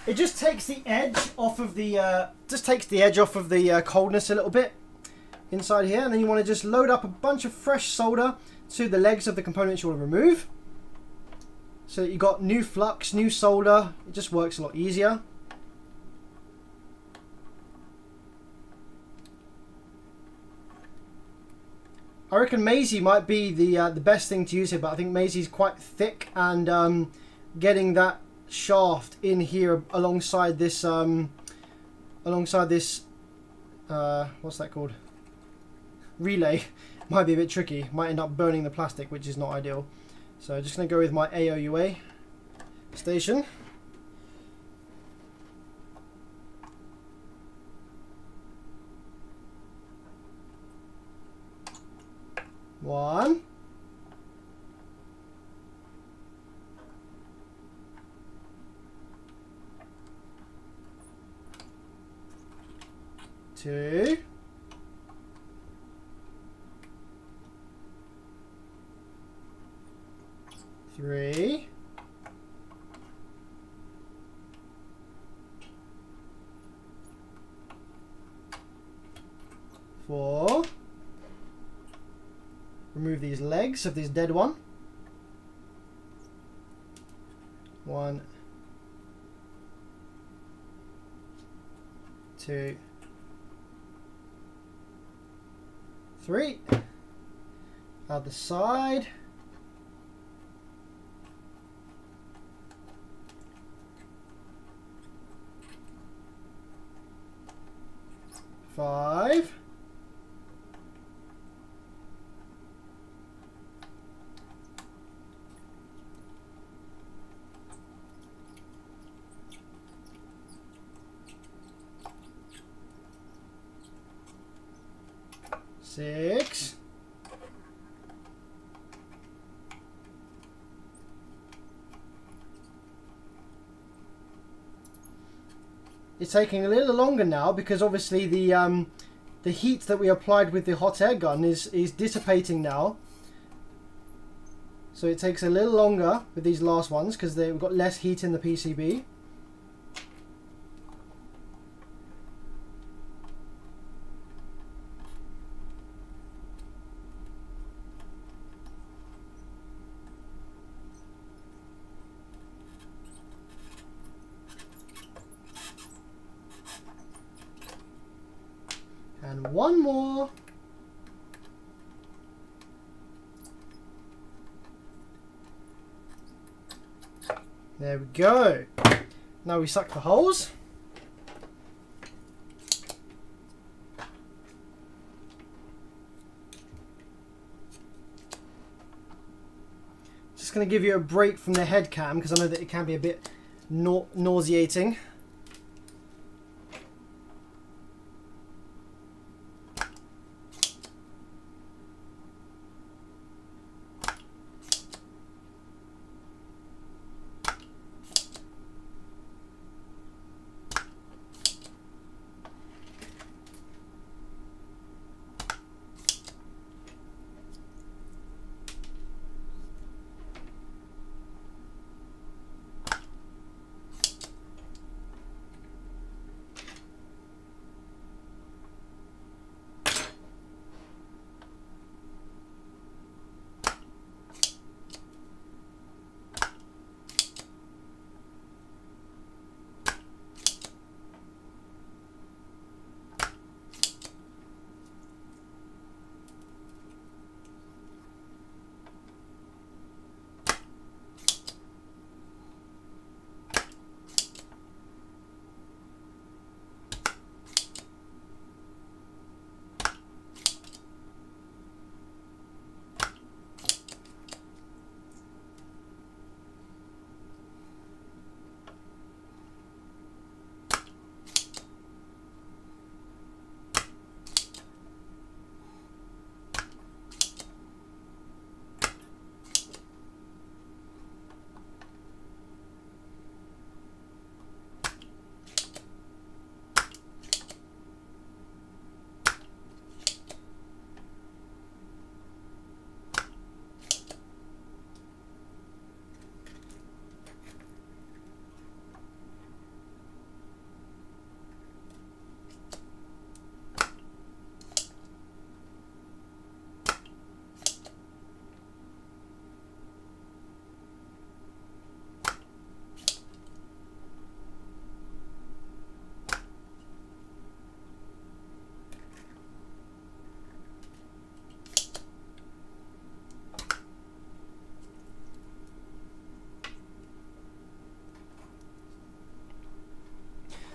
It just takes the edge off of the coldness a little bit inside here, and then you want to just load up a bunch of fresh solder to the legs of the components you want to remove, so that you got new flux, new solder. It just works a lot easier. I reckon Maisie might be the best thing to use here, but I think Maisie's quite thick, and getting that shaft in here alongside this what's that called, relay, might be a bit tricky. Might end up burning the plastic, which is not ideal. So just going to go with my AOUA station. One. Two. Three. Four. Remove these legs of this dead one. One. Two. Three. Other side. Five. Six. It's taking a little longer now because obviously the heat that we applied with the hot air gun is dissipating now. So it takes a little longer with these last ones because we've got less heat in the PCB. And one more. There we go. Now we suck the holes. Just going to give you a break from the head cam because I know that it can be a bit nauseating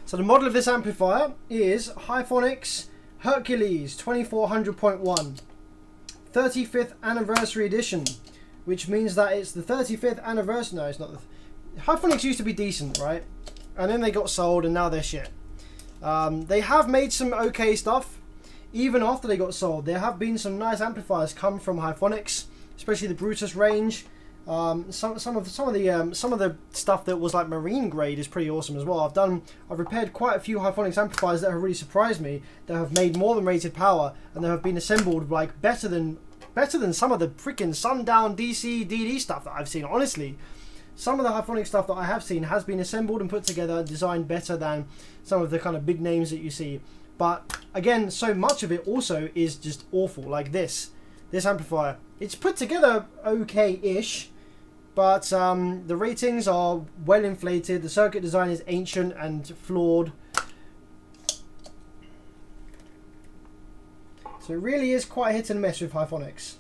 So the model of this amplifier is Hyphonics Hercules 2400.1 35th anniversary edition, which means that it's the 35th anniversary. No, it's not. Hyphonics used to be decent, right? And then they got sold and now they're shit. They have made some okay stuff. Even after they got sold, there have been some nice amplifiers come from Hyphonics, especially the Brutus range. Some of the stuff that was like marine grade is pretty awesome as well. I've repaired quite a few Hyphonics amplifiers that have really surprised me. That have made more than rated power, and they have been assembled like better than some of the freaking Sundown DC DD stuff that I've seen. Honestly, some of the Hyphonics stuff that I have seen has been assembled and put together and designed better than some of the kind of big names that you see. But again, so much of it also is just awful. Like this amplifier, it's put together okay-ish. But the ratings are well inflated. The circuit design is ancient and flawed. So it really is quite hit and miss with Hyphonics.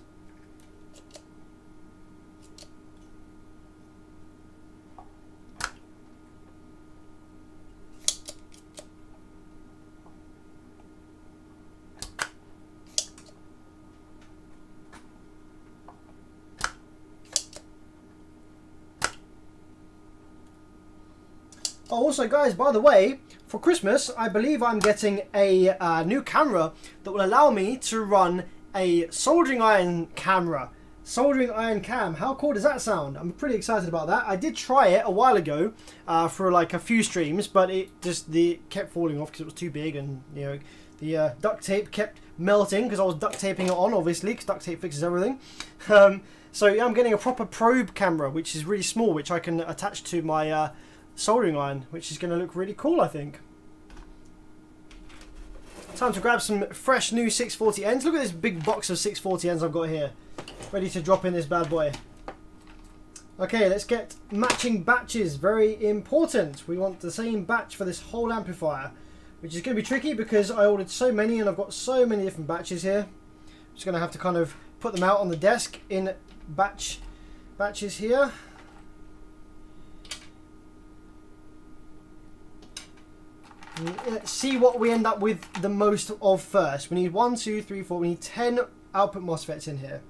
Oh, also guys, by the way, for Christmas, I believe I'm getting a new camera that will allow me to run a soldering iron camera. Soldering iron cam. How cool does that sound? I'm pretty excited about that. I did try it a while ago for like a few streams, but it kept falling off because it was too big, and you know the duct tape kept melting because I was duct taping it on, obviously, because duct tape fixes everything. So yeah, I'm getting a proper probe camera, which is really small, which I can attach to my soldering iron, which is going to look really cool, I think. Time to grab some fresh new 640 ends. Look at this big box of 640 ends I've got here, ready to drop in this bad boy. Okay, let's get matching batches. Very important. We want the same batch for this whole amplifier, which is going to be tricky because I ordered so many and I've got so many different batches here. I'm just going to have to kind of put them out on the desk in batches here. Let's see what we end up with the most of first. We need 1, 2, 3, 4. We need 10 output MOSFETs in here.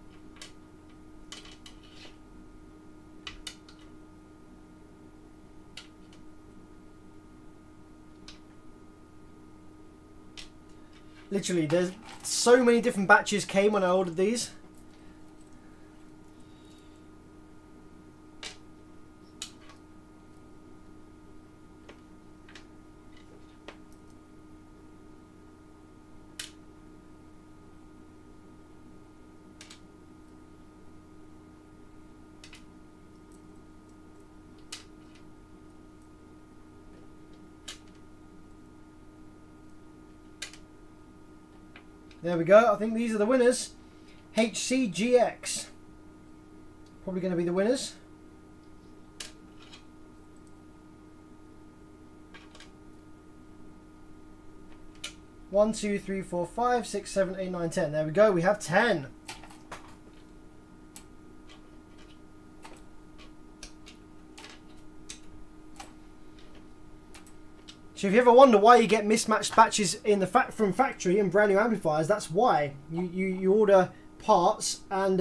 Literally, there's so many different batches came when I ordered these. There we go. I think these are the winners. HCGX. Probably going to be the winners. One, 2, 3, 4, 5, 6, 7, 8, 9, 10. There we go. We have 10. So if you ever wonder why you get mismatched batches in the from factory and brand new amplifiers, that's why. You order parts and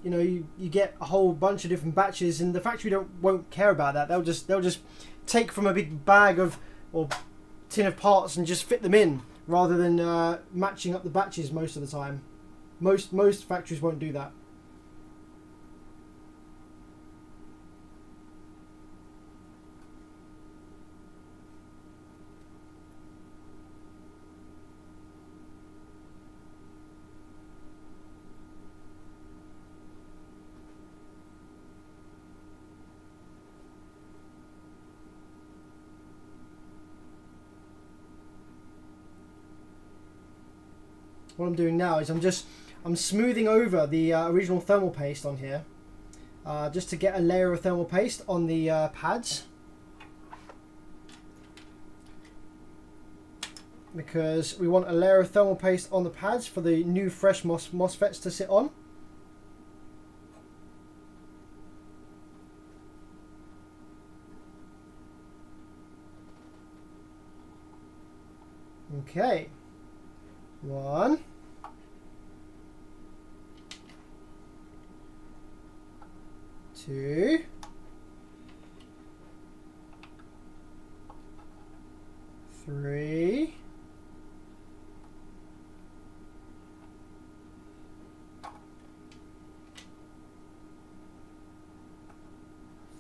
you know you get a whole bunch of different batches, and the factory won't care about that. They'll just take from a big bag of or tin of parts and just fit them in, rather than matching up the batches most of the time. Most factories won't do that. What I'm doing now is I'm smoothing over the original thermal paste on here, just to get a layer of thermal paste on the pads, because we want a layer of thermal paste on the pads for the new fresh MOSFETs to sit on. Okay. 1. 2. 3.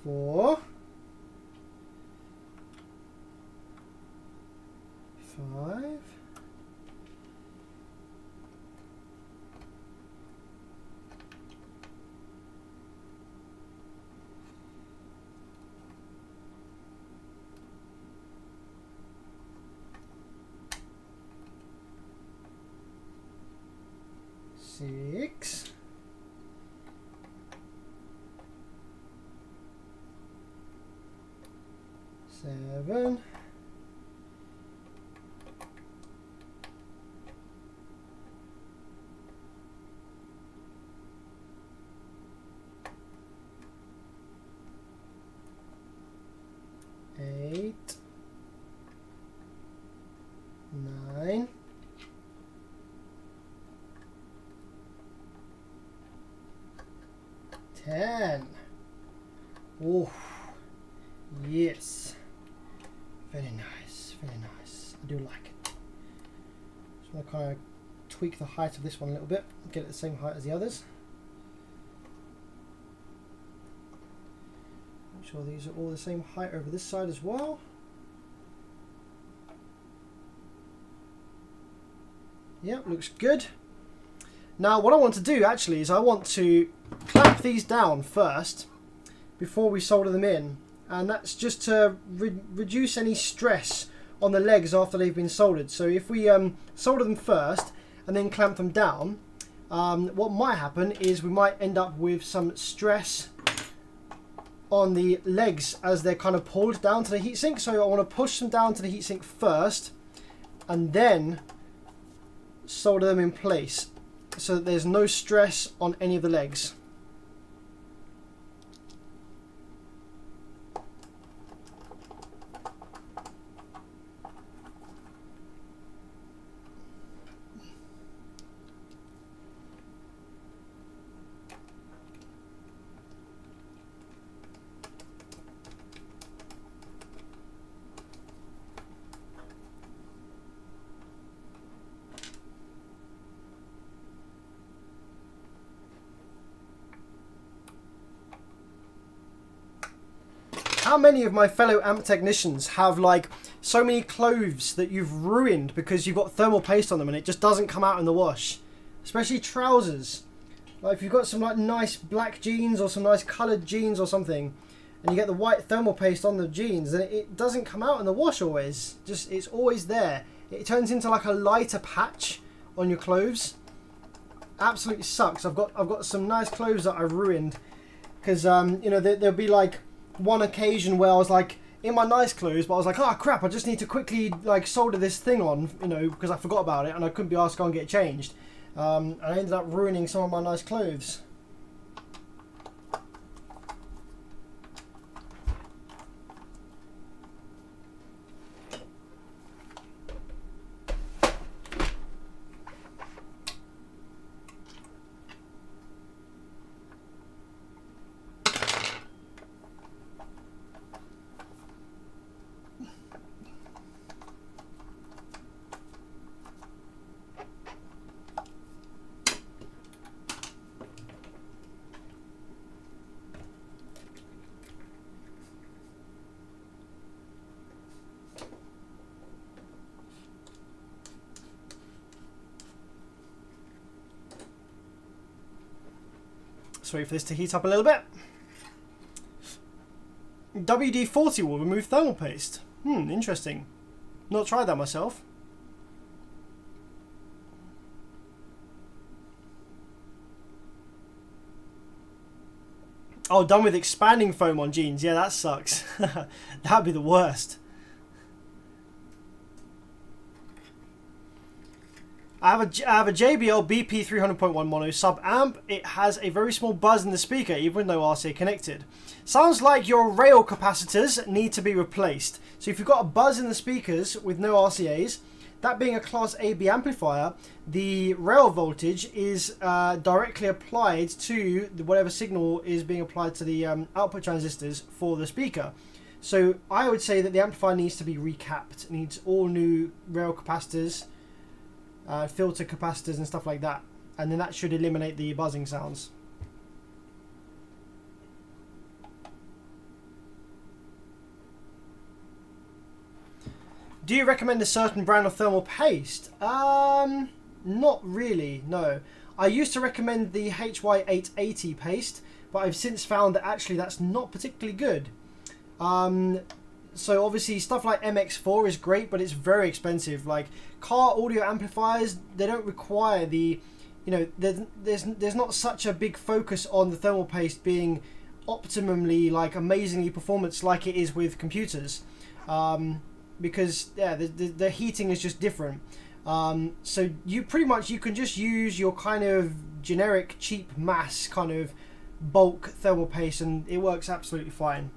4. 5. 6. 7. 8. 9. 10. Oh, yes. Very nice, very nice. I do like it. Just want to kind of tweak the height of this one a little bit, get it the same height as the others. Make sure these are all the same height over this side as well. Yep, looks good. Now what I want to do actually is I want to clamp these down first before we solder them in, and that's just to reduce any stress on the legs after they've been soldered. So if we solder them first and then clamp them down, what might happen is we might end up with some stress on the legs as they're kind of pulled down to the heatsink. So I want to push them down to the heatsink first and then solder them in place so that there's no stress on any of the legs. How many of my fellow amp technicians have like so many clothes that you've ruined because you've got thermal paste on them and it just doesn't come out in the wash? Especially trousers. Like if you've got some like nice black jeans or some nice coloured jeans or something and you get the white thermal paste on the jeans, then it doesn't come out in the wash always. Just it's always there. It turns into like a lighter patch on your clothes. Absolutely sucks. I've got some nice clothes that I've ruined because you know there'll be like one occasion where I was like in my nice clothes, but I was like, oh crap, I just need to quickly like solder this thing on, you know, because I forgot about it and I couldn't be asked to go and get it changed. And I ended up ruining some of my nice clothes. Let's wait for this to heat up a little bit. WD-40 will remove thermal paste. Interesting. Not tried that myself. Oh, done with expanding foam on jeans. Yeah, that sucks. That'd be the worst. I have a JBL BP 300.1 mono sub amp. It has a very small buzz in the speaker, even with no RCA connected. Sounds like your rail capacitors need to be replaced. So if you've got a buzz in the speakers with no RCAs, that being a Class AB amplifier, the rail voltage is directly applied to whatever signal is being applied to the output transistors for the speaker. So I would say that the amplifier needs to be recapped. It needs all new rail capacitors, filter capacitors and stuff like that. And then that should eliminate the buzzing sounds. Do you recommend a certain brand of thermal paste? Not really, no. I used to recommend the HY880 paste, but I've since found that actually that's not particularly good. So obviously stuff like MX4 is great, but it's very expensive. Like car audio amplifiers, they don't require the, you know, there's not such a big focus on the thermal paste being optimally, like amazingly performance like it is with computers. Because yeah, the heating is just different. So you can just use your kind of generic cheap mass kind of bulk thermal paste and it works absolutely fine.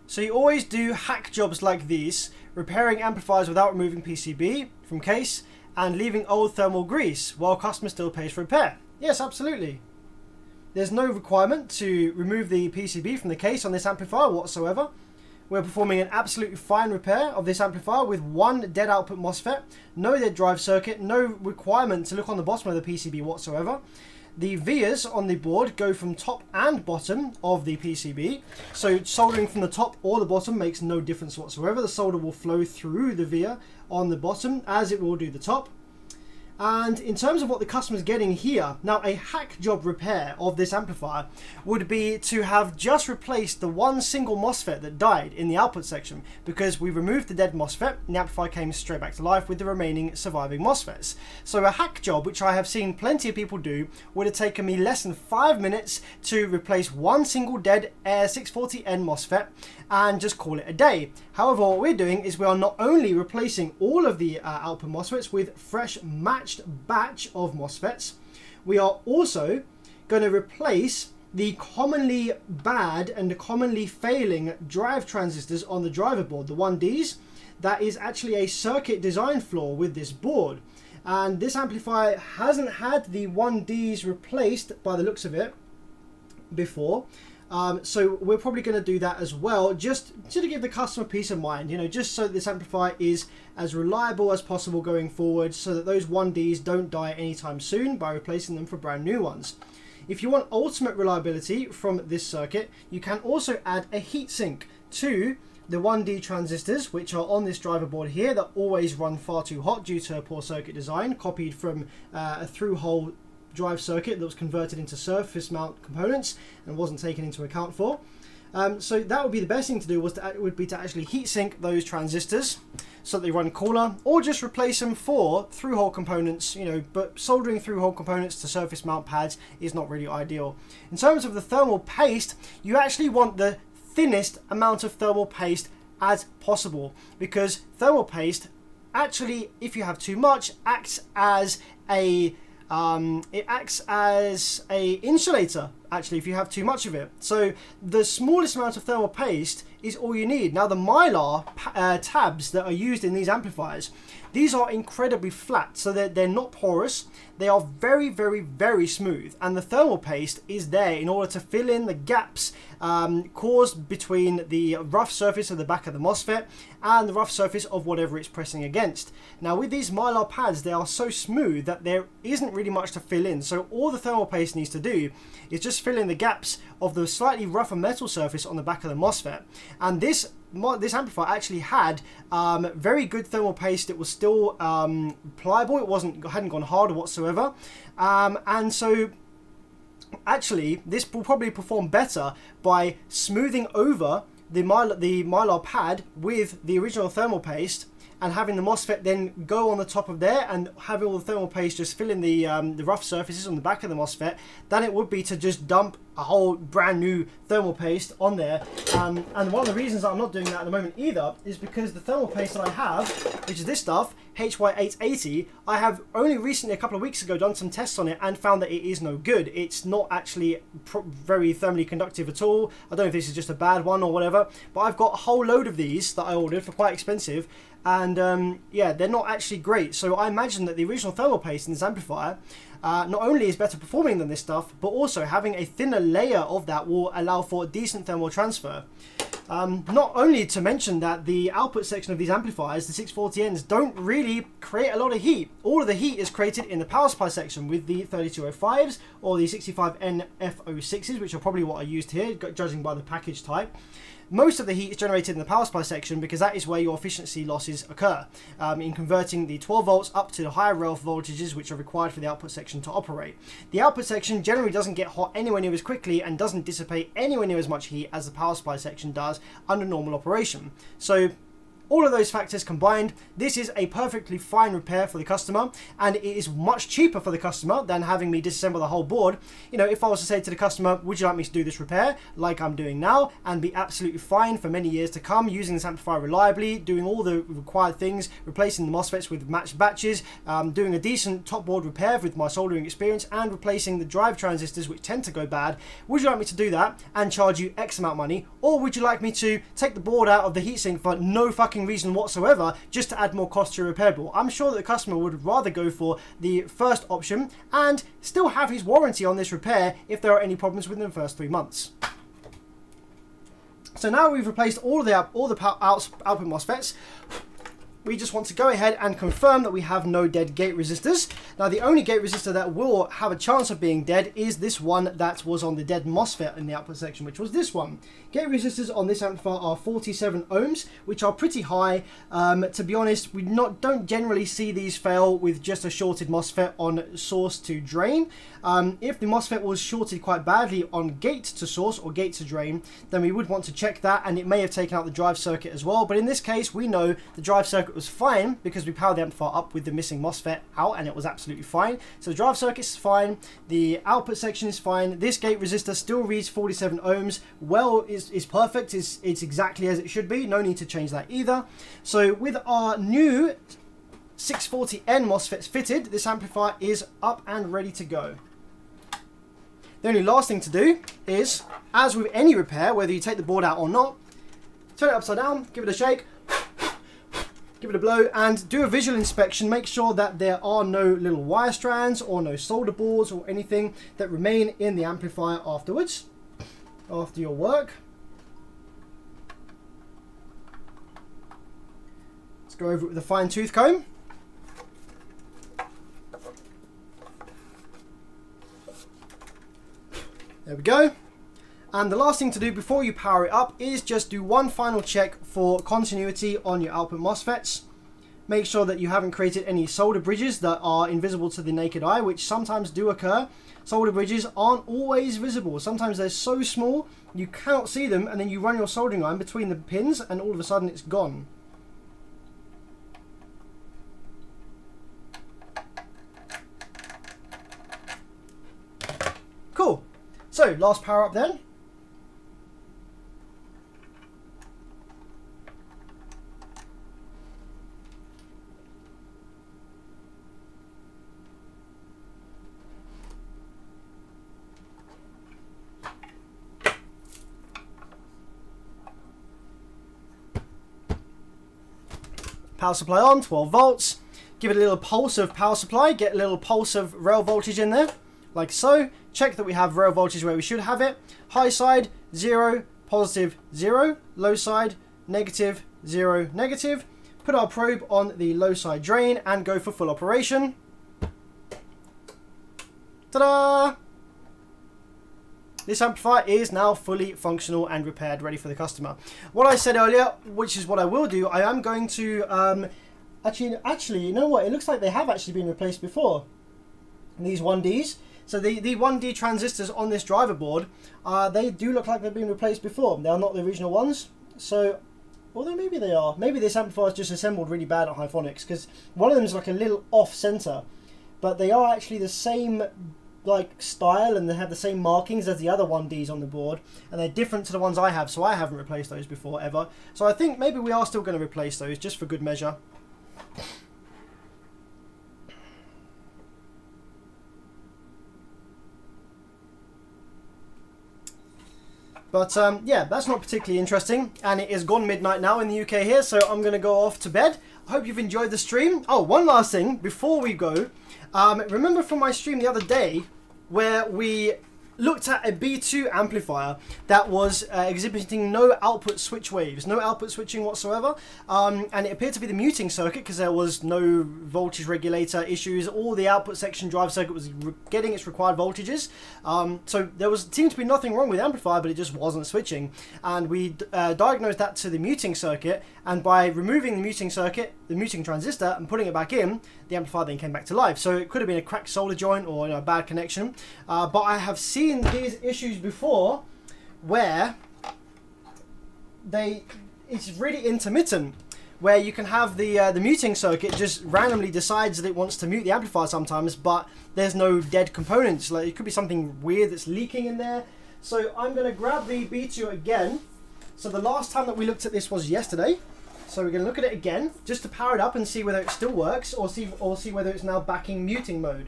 So you always do hack jobs like these, repairing amplifiers without removing PCB from case and leaving old thermal grease while customer still pays for repair. Yes, absolutely. There's no requirement to remove the PCB from the case on this amplifier whatsoever. We're performing an absolutely fine repair of this amplifier with one dead output MOSFET, no dead drive circuit, no requirement to look on the bottom of the PCB whatsoever. The vias on the board go from top and bottom of the PCB, so soldering from the top or the bottom makes no difference whatsoever. The solder will flow through the via on the bottom as it will do the top. And in terms of what the customer's getting here, now a hack job repair of this amplifier would be to have just replaced the one single MOSFET that died in the output section, because we removed the dead MOSFET and the amplifier came straight back to life with the remaining surviving MOSFETs. So a hack job, which I have seen plenty of people do, would have taken me less than 5 minutes to replace one single dead 640N MOSFET and just call it a day. However, what we're doing is we are not only replacing all of the output MOSFETs with fresh matched batch of MOSFETs, we are also going to replace the commonly bad and commonly failing drive transistors on the driver board, the 1Ds. That is actually a circuit design flaw with this board. And this amplifier hasn't had the 1Ds replaced by the looks of it before. So we're probably going to do that as well, just to give the customer peace of mind, you know, just so that this amplifier is as reliable as possible going forward, so that those 1Ds don't die anytime soon by replacing them for brand new ones. If you want ultimate reliability from this circuit, you can also add a heatsink to the 1D transistors, which are on this driver board here, that always run far too hot due to poor circuit design, copied from a through-hole drive circuit that was converted into surface mount components and wasn't taken into account for. So that would be the best thing to do, would be to actually heatsink those transistors so that they run cooler, or just replace them for through-hole components, you know, but soldering through-hole components to surface mount pads is not really ideal. In terms of the thermal paste, you actually want the thinnest amount of thermal paste as possible, because thermal paste actually, if you have too much, acts as a insulator, actually, if you have too much of it. So the smallest amount of thermal paste is all you need. Now the Mylar tabs that are used in these amplifiers, these are incredibly flat, so they're not porous. They are very, very, very smooth, and the thermal paste is there in order to fill in the gaps caused between the rough surface of the back of the MOSFET and the rough surface of whatever it's pressing against. Now with these Mylar pads, they are so smooth that there isn't really much to fill in, so all the thermal paste needs to do is just fill in the gaps of the slightly rougher metal surface on the back of the MOSFET. And this amplifier actually had very good thermal paste. It was still pliable, it hadn't gone hard whatsoever, and so actually this will probably perform better by smoothing over the Mylar pad with the original thermal paste and having the MOSFET then go on the top of there and having all the thermal paste just fill in the rough surfaces on the back of the MOSFET than it would be to just dump a whole brand new thermal paste on there. And one of the reasons that I'm not doing that at the moment either is because the thermal paste that I have, which is this stuff, HY880, I have only recently, a couple of weeks ago, done some tests on it and found that it is no good. It's not actually very thermally conductive at all. I don't know if this is just a bad one or whatever, but I've got a whole load of these that I ordered for quite expensive, and yeah, they're not actually great. So I imagine that the original thermal paste in this amplifier not only is better performing than this stuff, but also having a thinner layer of that will allow for decent thermal transfer. Not only to mention that the output section of these amplifiers, the 640Ns, don't really create a lot of heat. All of the heat is created in the power supply section with the 3205s or the 65NF06s, which are probably what I used here, judging by the package type. Most of the heat is generated in the power supply section because that is where your efficiency losses occur in converting the 12 volts up to the higher rail voltages which are required for the output section to operate. The output section generally doesn't get hot anywhere near as quickly and doesn't dissipate anywhere near as much heat as the power supply section does under normal operation. So all of those factors combined, this is a perfectly fine repair for the customer, and it is much cheaper for the customer than having me disassemble the whole board. You know, if I was to say to the customer, would you like me to do this repair like I'm doing now and be absolutely fine for many years to come, using this amplifier reliably, doing all the required things, replacing the MOSFETs with matched batches, doing a decent top board repair with my soldering experience, and replacing the drive transistors which tend to go bad, would you like me to do that and charge you X amount of money, or would you like me to take the board out of the heatsink for no fucking reason whatsoever just to add more cost to your repair bill? I'm sure that the customer would rather go for the first option and still have his warranty on this repair if there are any problems within the first 3 months. So now we've replaced all the output MOSFETs, we just want to go ahead and confirm that we have no dead gate resistors. Now the only gate resistor that will have a chance of being dead is this one that was on the dead MOSFET in the output section, which was this one. Gate resistors on this amplifier are 47 ohms, which are pretty high. To be honest, we don't generally see these fail with just a shorted MOSFET on source to drain. If the MOSFET was shorted quite badly on gate to source or gate to drain, then we would want to check that, and it may have taken out the drive circuit as well. But in this case, we know the drive circuit was fine because we powered the amplifier up with the missing MOSFET out, and it was absolutely fine. So the drive circuit is fine, the output section is fine, this gate resistor still reads 47 ohms, well is perfect, it's exactly as it should be, no need to change that either. So with our new 640N MOSFETs fitted, this amplifier is up and ready to go. The only last thing to do is, as with any repair, whether you take the board out or not, turn it upside down, give it a shake, give it a blow, and do a visual inspection. Make sure that there are no little wire strands or no solder boards or anything that remain in the amplifier afterwards, after your work. Let's go over it with a fine tooth comb. There we go. And the last thing to do before you power it up is just do one final check for continuity on your output MOSFETs. Make sure that you haven't created any solder bridges that are invisible to the naked eye, which sometimes do occur. Solder bridges aren't always visible. Sometimes they're so small you cannot see them, and then you run your soldering iron between the pins and all of a sudden it's gone. Cool. So, last power up then. Power supply on, 12 volts. Give it a little pulse of power supply, get a little pulse of rail voltage in there, like so. Check that we have rail voltage where we should have it. High side, 0, positive, 0. Low side, negative, 0, negative. Put our probe on the low side drain and go for full operation. Ta-da! This amplifier is now fully functional and repaired, ready for the customer. What I said earlier, which is what I will do, I am going to... Actually, you know what? It looks like they have actually been replaced before. These 1Ds. So the 1D transistors on this driver board, they do look like they've been replaced before. They are not the original ones. So Although maybe they are. Maybe this amplifier is just assembled really bad at Hyphonics, because one of them is like a little off center, but they are actually the same like style and they have the same markings as the other 1Ds on the board, and they're different to the ones I have, so I haven't replaced those before ever. So I think maybe we are still going to replace those just for good measure. But yeah, that's not particularly interesting, and it is gone midnight now in the UK here, so I'm going to go off to bed. I hope you've enjoyed the stream. Oh, one last thing before we go. Remember from my stream the other day where we looked at a B2 amplifier that was exhibiting no output switch waves, no output switching whatsoever, and it appeared to be the muting circuit because there was no voltage regulator issues. All the output section drive circuit was getting its required voltages, so there seemed to be nothing wrong with the amplifier, but it just wasn't switching. And we diagnosed that to the muting circuit, and by removing the muting circuit, the muting transistor, and putting it back in, the amplifier then came back to life. So it could have been a cracked solder joint or a bad connection, but I have seen these issues before where it's really intermittent, where you can have the muting circuit just randomly decides that it wants to mute the amplifier sometimes, but there's no dead components. Like, it could be something weird that's leaking in there. So I'm going to grab the B2 again. So the last time that we looked at this was yesterday. So we're going to look at it again just to power it up and see whether it still works, or see whether it's now back in muting mode.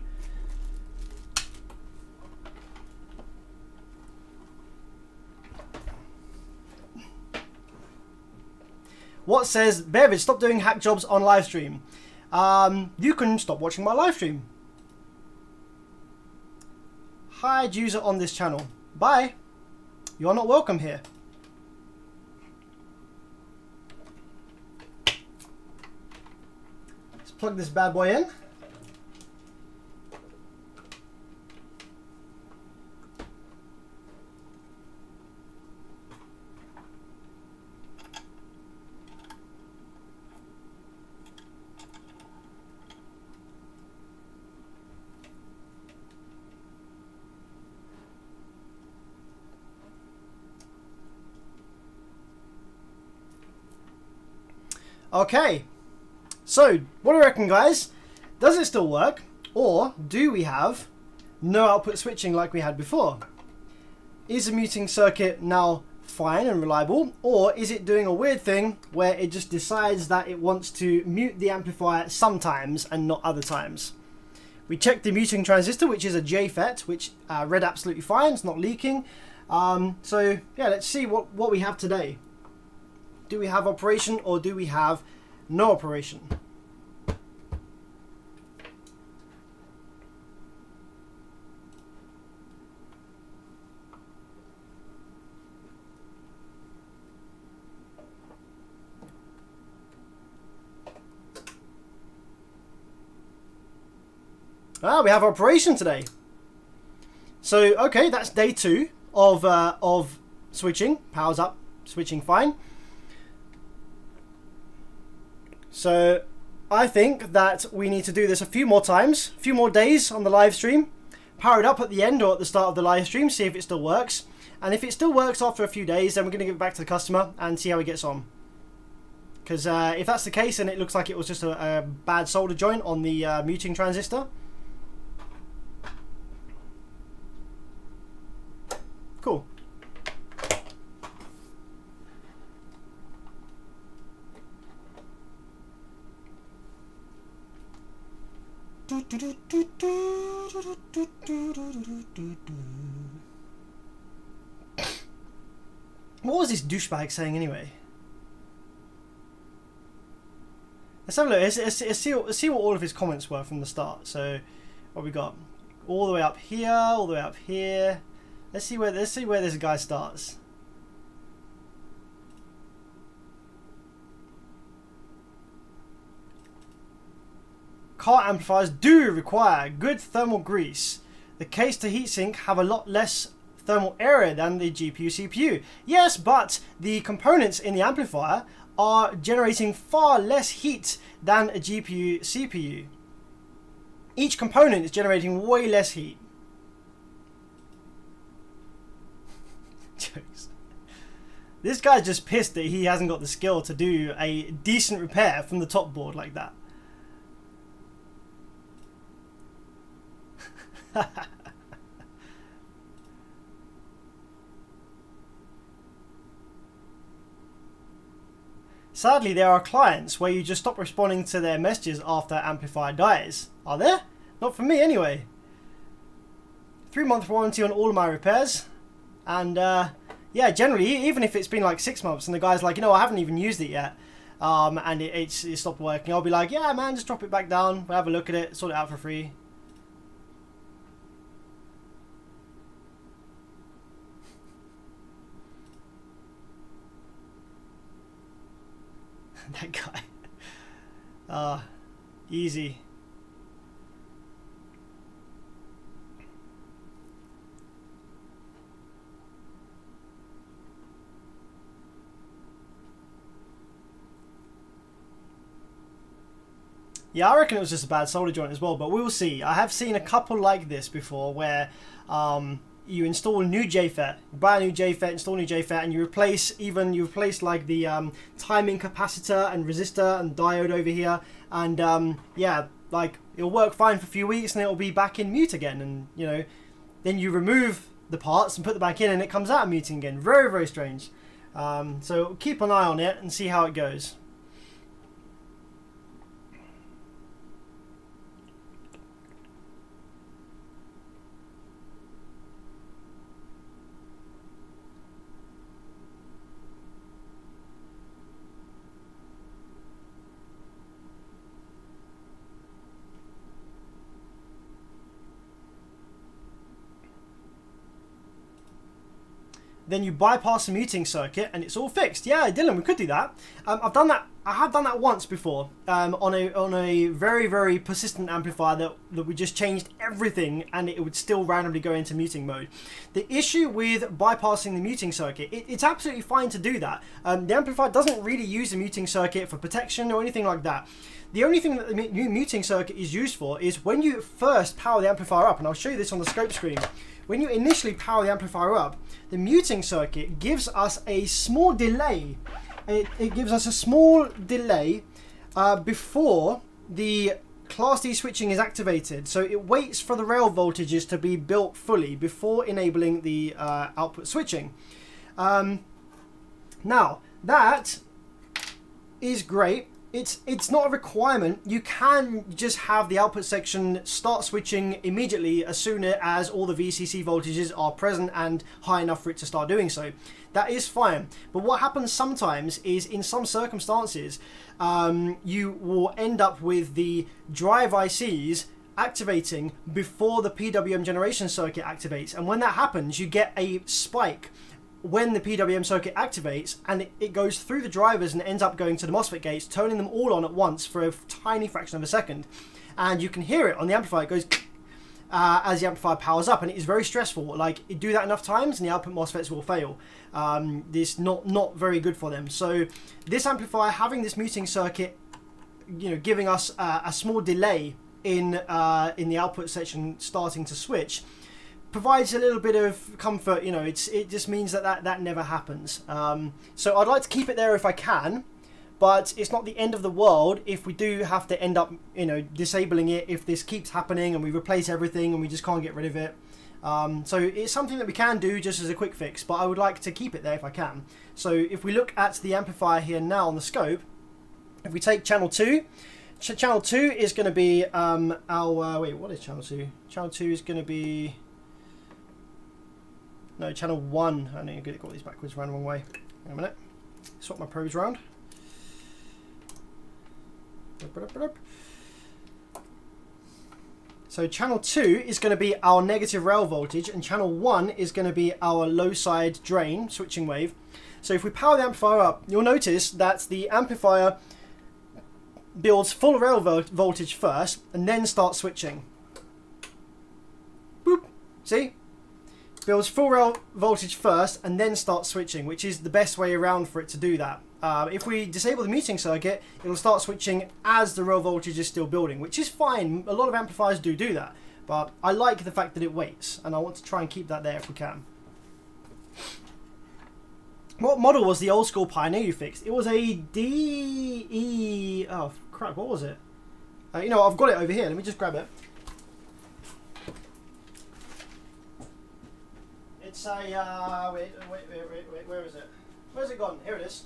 What says, Bevid, stop doing hack jobs on live stream. You can stop watching my live stream. Hide user on this channel. Bye. You're not welcome here. Let's plug this bad boy in. Okay, so what do you reckon, guys? Does it still work, or do we have no output switching like we had before? Is the muting circuit now fine and reliable, or is it doing a weird thing where it just decides that it wants to mute the amplifier sometimes and not other times? We checked the muting transistor, which is a JFET, which read absolutely fine, it's not leaking. So yeah, let's see what we have today. Do we have operation, or do we have no operation? We have operation today. So okay, that's day 2 of switching. Powers up, switching fine. So I think that we need to do this a few more times, a few more days on the live stream. Power it up at the end or at the start of the live stream, see if it still works. And if it still works after a few days, then we're going to give it back to the customer and see how he gets on. Because if that's the case, then it looks like it was just a bad solder joint on the muting transistor. Cool. What was this douchebag saying anyway? Let's have a look. Let's see what all of his comments were from the start. So, what we got? All the way up here, all the way up here. Let's see where this guy starts. Car amplifiers do require good thermal grease. The case to heatsink have a lot less thermal area than the GPU CPU. Yes, but the components in the amplifier are generating far less heat than a GPU CPU. Each component is generating way less heat. Jokes. This guy's just pissed that he hasn't got the skill to do a decent repair from the top board like that. Sadly, there are clients where you just stop responding to their messages after amplifier dies. Are there? Not for me anyway. 3-month warranty on all of my repairs. And yeah, generally, even if it's been like 6 months and the guy's like, you know, I haven't even used it yet, and it stopped working, I'll be like, yeah, man, just drop it back down. We'll have a look at it, sort it out for free. That guy. Easy. Yeah, I reckon it was just a bad solder joint as well, but we'll see. I have seen a couple like this before where you install a new JFET, buy a new JFET, install a new JFET, and you replace like the timing capacitor and resistor and diode over here, and yeah, like it'll work fine for a few weeks and it'll be back in mute again, and you know, then you remove the parts and put them back in and it comes out of muting again. Very, very strange. So keep an eye on it and see how it goes. Then you bypass the muting circuit and it's all fixed. Yeah, Dylan, we could do that. I've done that. I have done that once before on a very, very persistent amplifier that we just changed everything and it would still randomly go into muting mode. The issue with bypassing the muting circuit, it's absolutely fine to do that. The amplifier doesn't really use the muting circuit for protection or anything like that. The only thing that the muting circuit is used for is when you first power the amplifier up, and I'll show you this on the scope screen. When you initially power the amplifier up, the muting circuit gives us a small delay. It gives us a small delay before the Class D switching is activated. So it waits for the rail voltages to be built fully before enabling the output switching. Now, that is great. It's not a requirement. You can just have the output section start switching immediately as soon as all the VCC voltages are present and high enough for it to start doing so. That is fine. But what happens sometimes is, in some circumstances, you will end up with the drive ICs activating before the PWM generation circuit activates. And when that happens, you get a spike when the PWM circuit activates, and it goes through the drivers and ends up going to the MOSFET gates, turning them all on at once for a tiny fraction of a second. And you can hear it on the amplifier. It goes as the amplifier powers up, and it is very stressful. Like, you do that enough times and the output MOSFETs will fail. This not very good for them. So this amplifier having this muting circuit, you know, giving us a small delay in the output section starting to switch, provides a little bit of comfort. You know, it just means that never happens. So I'd like to keep it there if I can, but it's not the end of the world if we do have to end up, you know, disabling it if this keeps happening and we replace everything and we just can't get rid of it. So it's something that we can do just as a quick fix, but I would like to keep it there if I can. So if we look at the amplifier here now on the scope, if we take channel 2, channel 2 is going to be our wait, what is channel 2? Channel 2 is going to be, no, channel 1. I need to get all these backwards, ran the wrong way. Hang on a minute. Swap my probes around. So channel 2 is going to be our negative rail voltage, and channel 1 is going to be our low side drain switching wave. So if we power the amplifier up, you'll notice that the amplifier builds full rail voltage first and then starts switching. Boop. See? Builds full rail voltage first and then starts switching, which is the best way around for it to do that. If we disable the muting circuit, it'll start switching as the rail voltage is still building, which is fine. A lot of amplifiers do that, but I like the fact that it waits, and I want to try and keep that there if we can. What model was the old school Pioneer you fixed? It was a DE... Oh, crap, what was it? You know, I've got it over here. Let me just grab it. It's a... wait, where is it? Where's it gone? Here it is.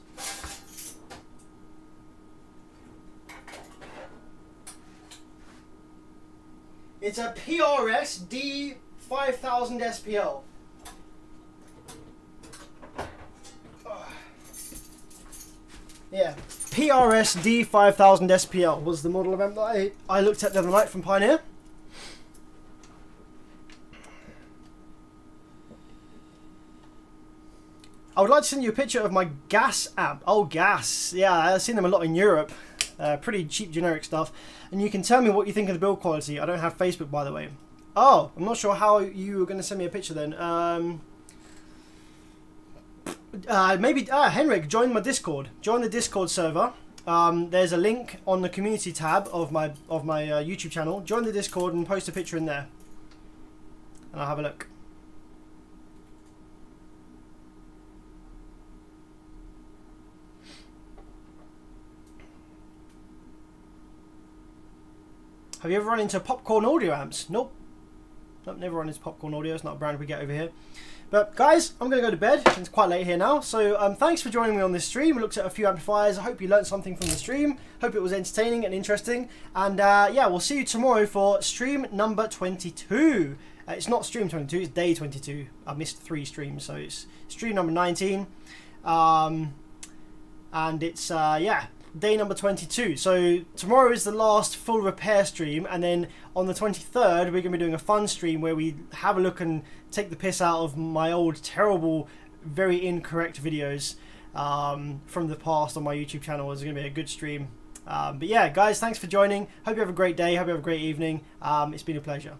It's a PRS D5000 SPL. Yeah, PRS D5000 SPL was the model of amp that I looked at the other night from Pioneer. I would like to send you a picture of my gas amp. Oh, gas. Yeah, I've seen them a lot in Europe. Pretty cheap generic stuff. And you can tell me what you think of the build quality. I don't have Facebook, by the way. Oh, I'm not sure how you were going to send me a picture then. Maybe Henrik, join my Discord. Join the Discord server. There's a link on the community tab of my YouTube channel. Join the Discord and post a picture in there, and I'll have a look. Have you ever run into Popcorn Audio amps? Nope. Nope, never run into Popcorn Audio. It's not a brand we get over here. But guys, I'm going to go to bed. It's quite late here now. So thanks for joining me on this stream. We looked at a few amplifiers. I hope you learned something from the stream. Hope it was entertaining and interesting. And yeah, we'll see you tomorrow for stream number 22. It's not stream 22, it's day 22. I missed 3 streams, so it's stream number 19. And it's, yeah, day number 22. So tomorrow is the last full repair stream, and then on the 23rd we're going to be doing a fun stream where we have a look and take the piss out of my old terrible, very incorrect videos from the past on my YouTube channel. It's going to be a good stream. But yeah, guys, thanks for joining. Hope you have a great day. Hope you have a great evening. It's been a pleasure.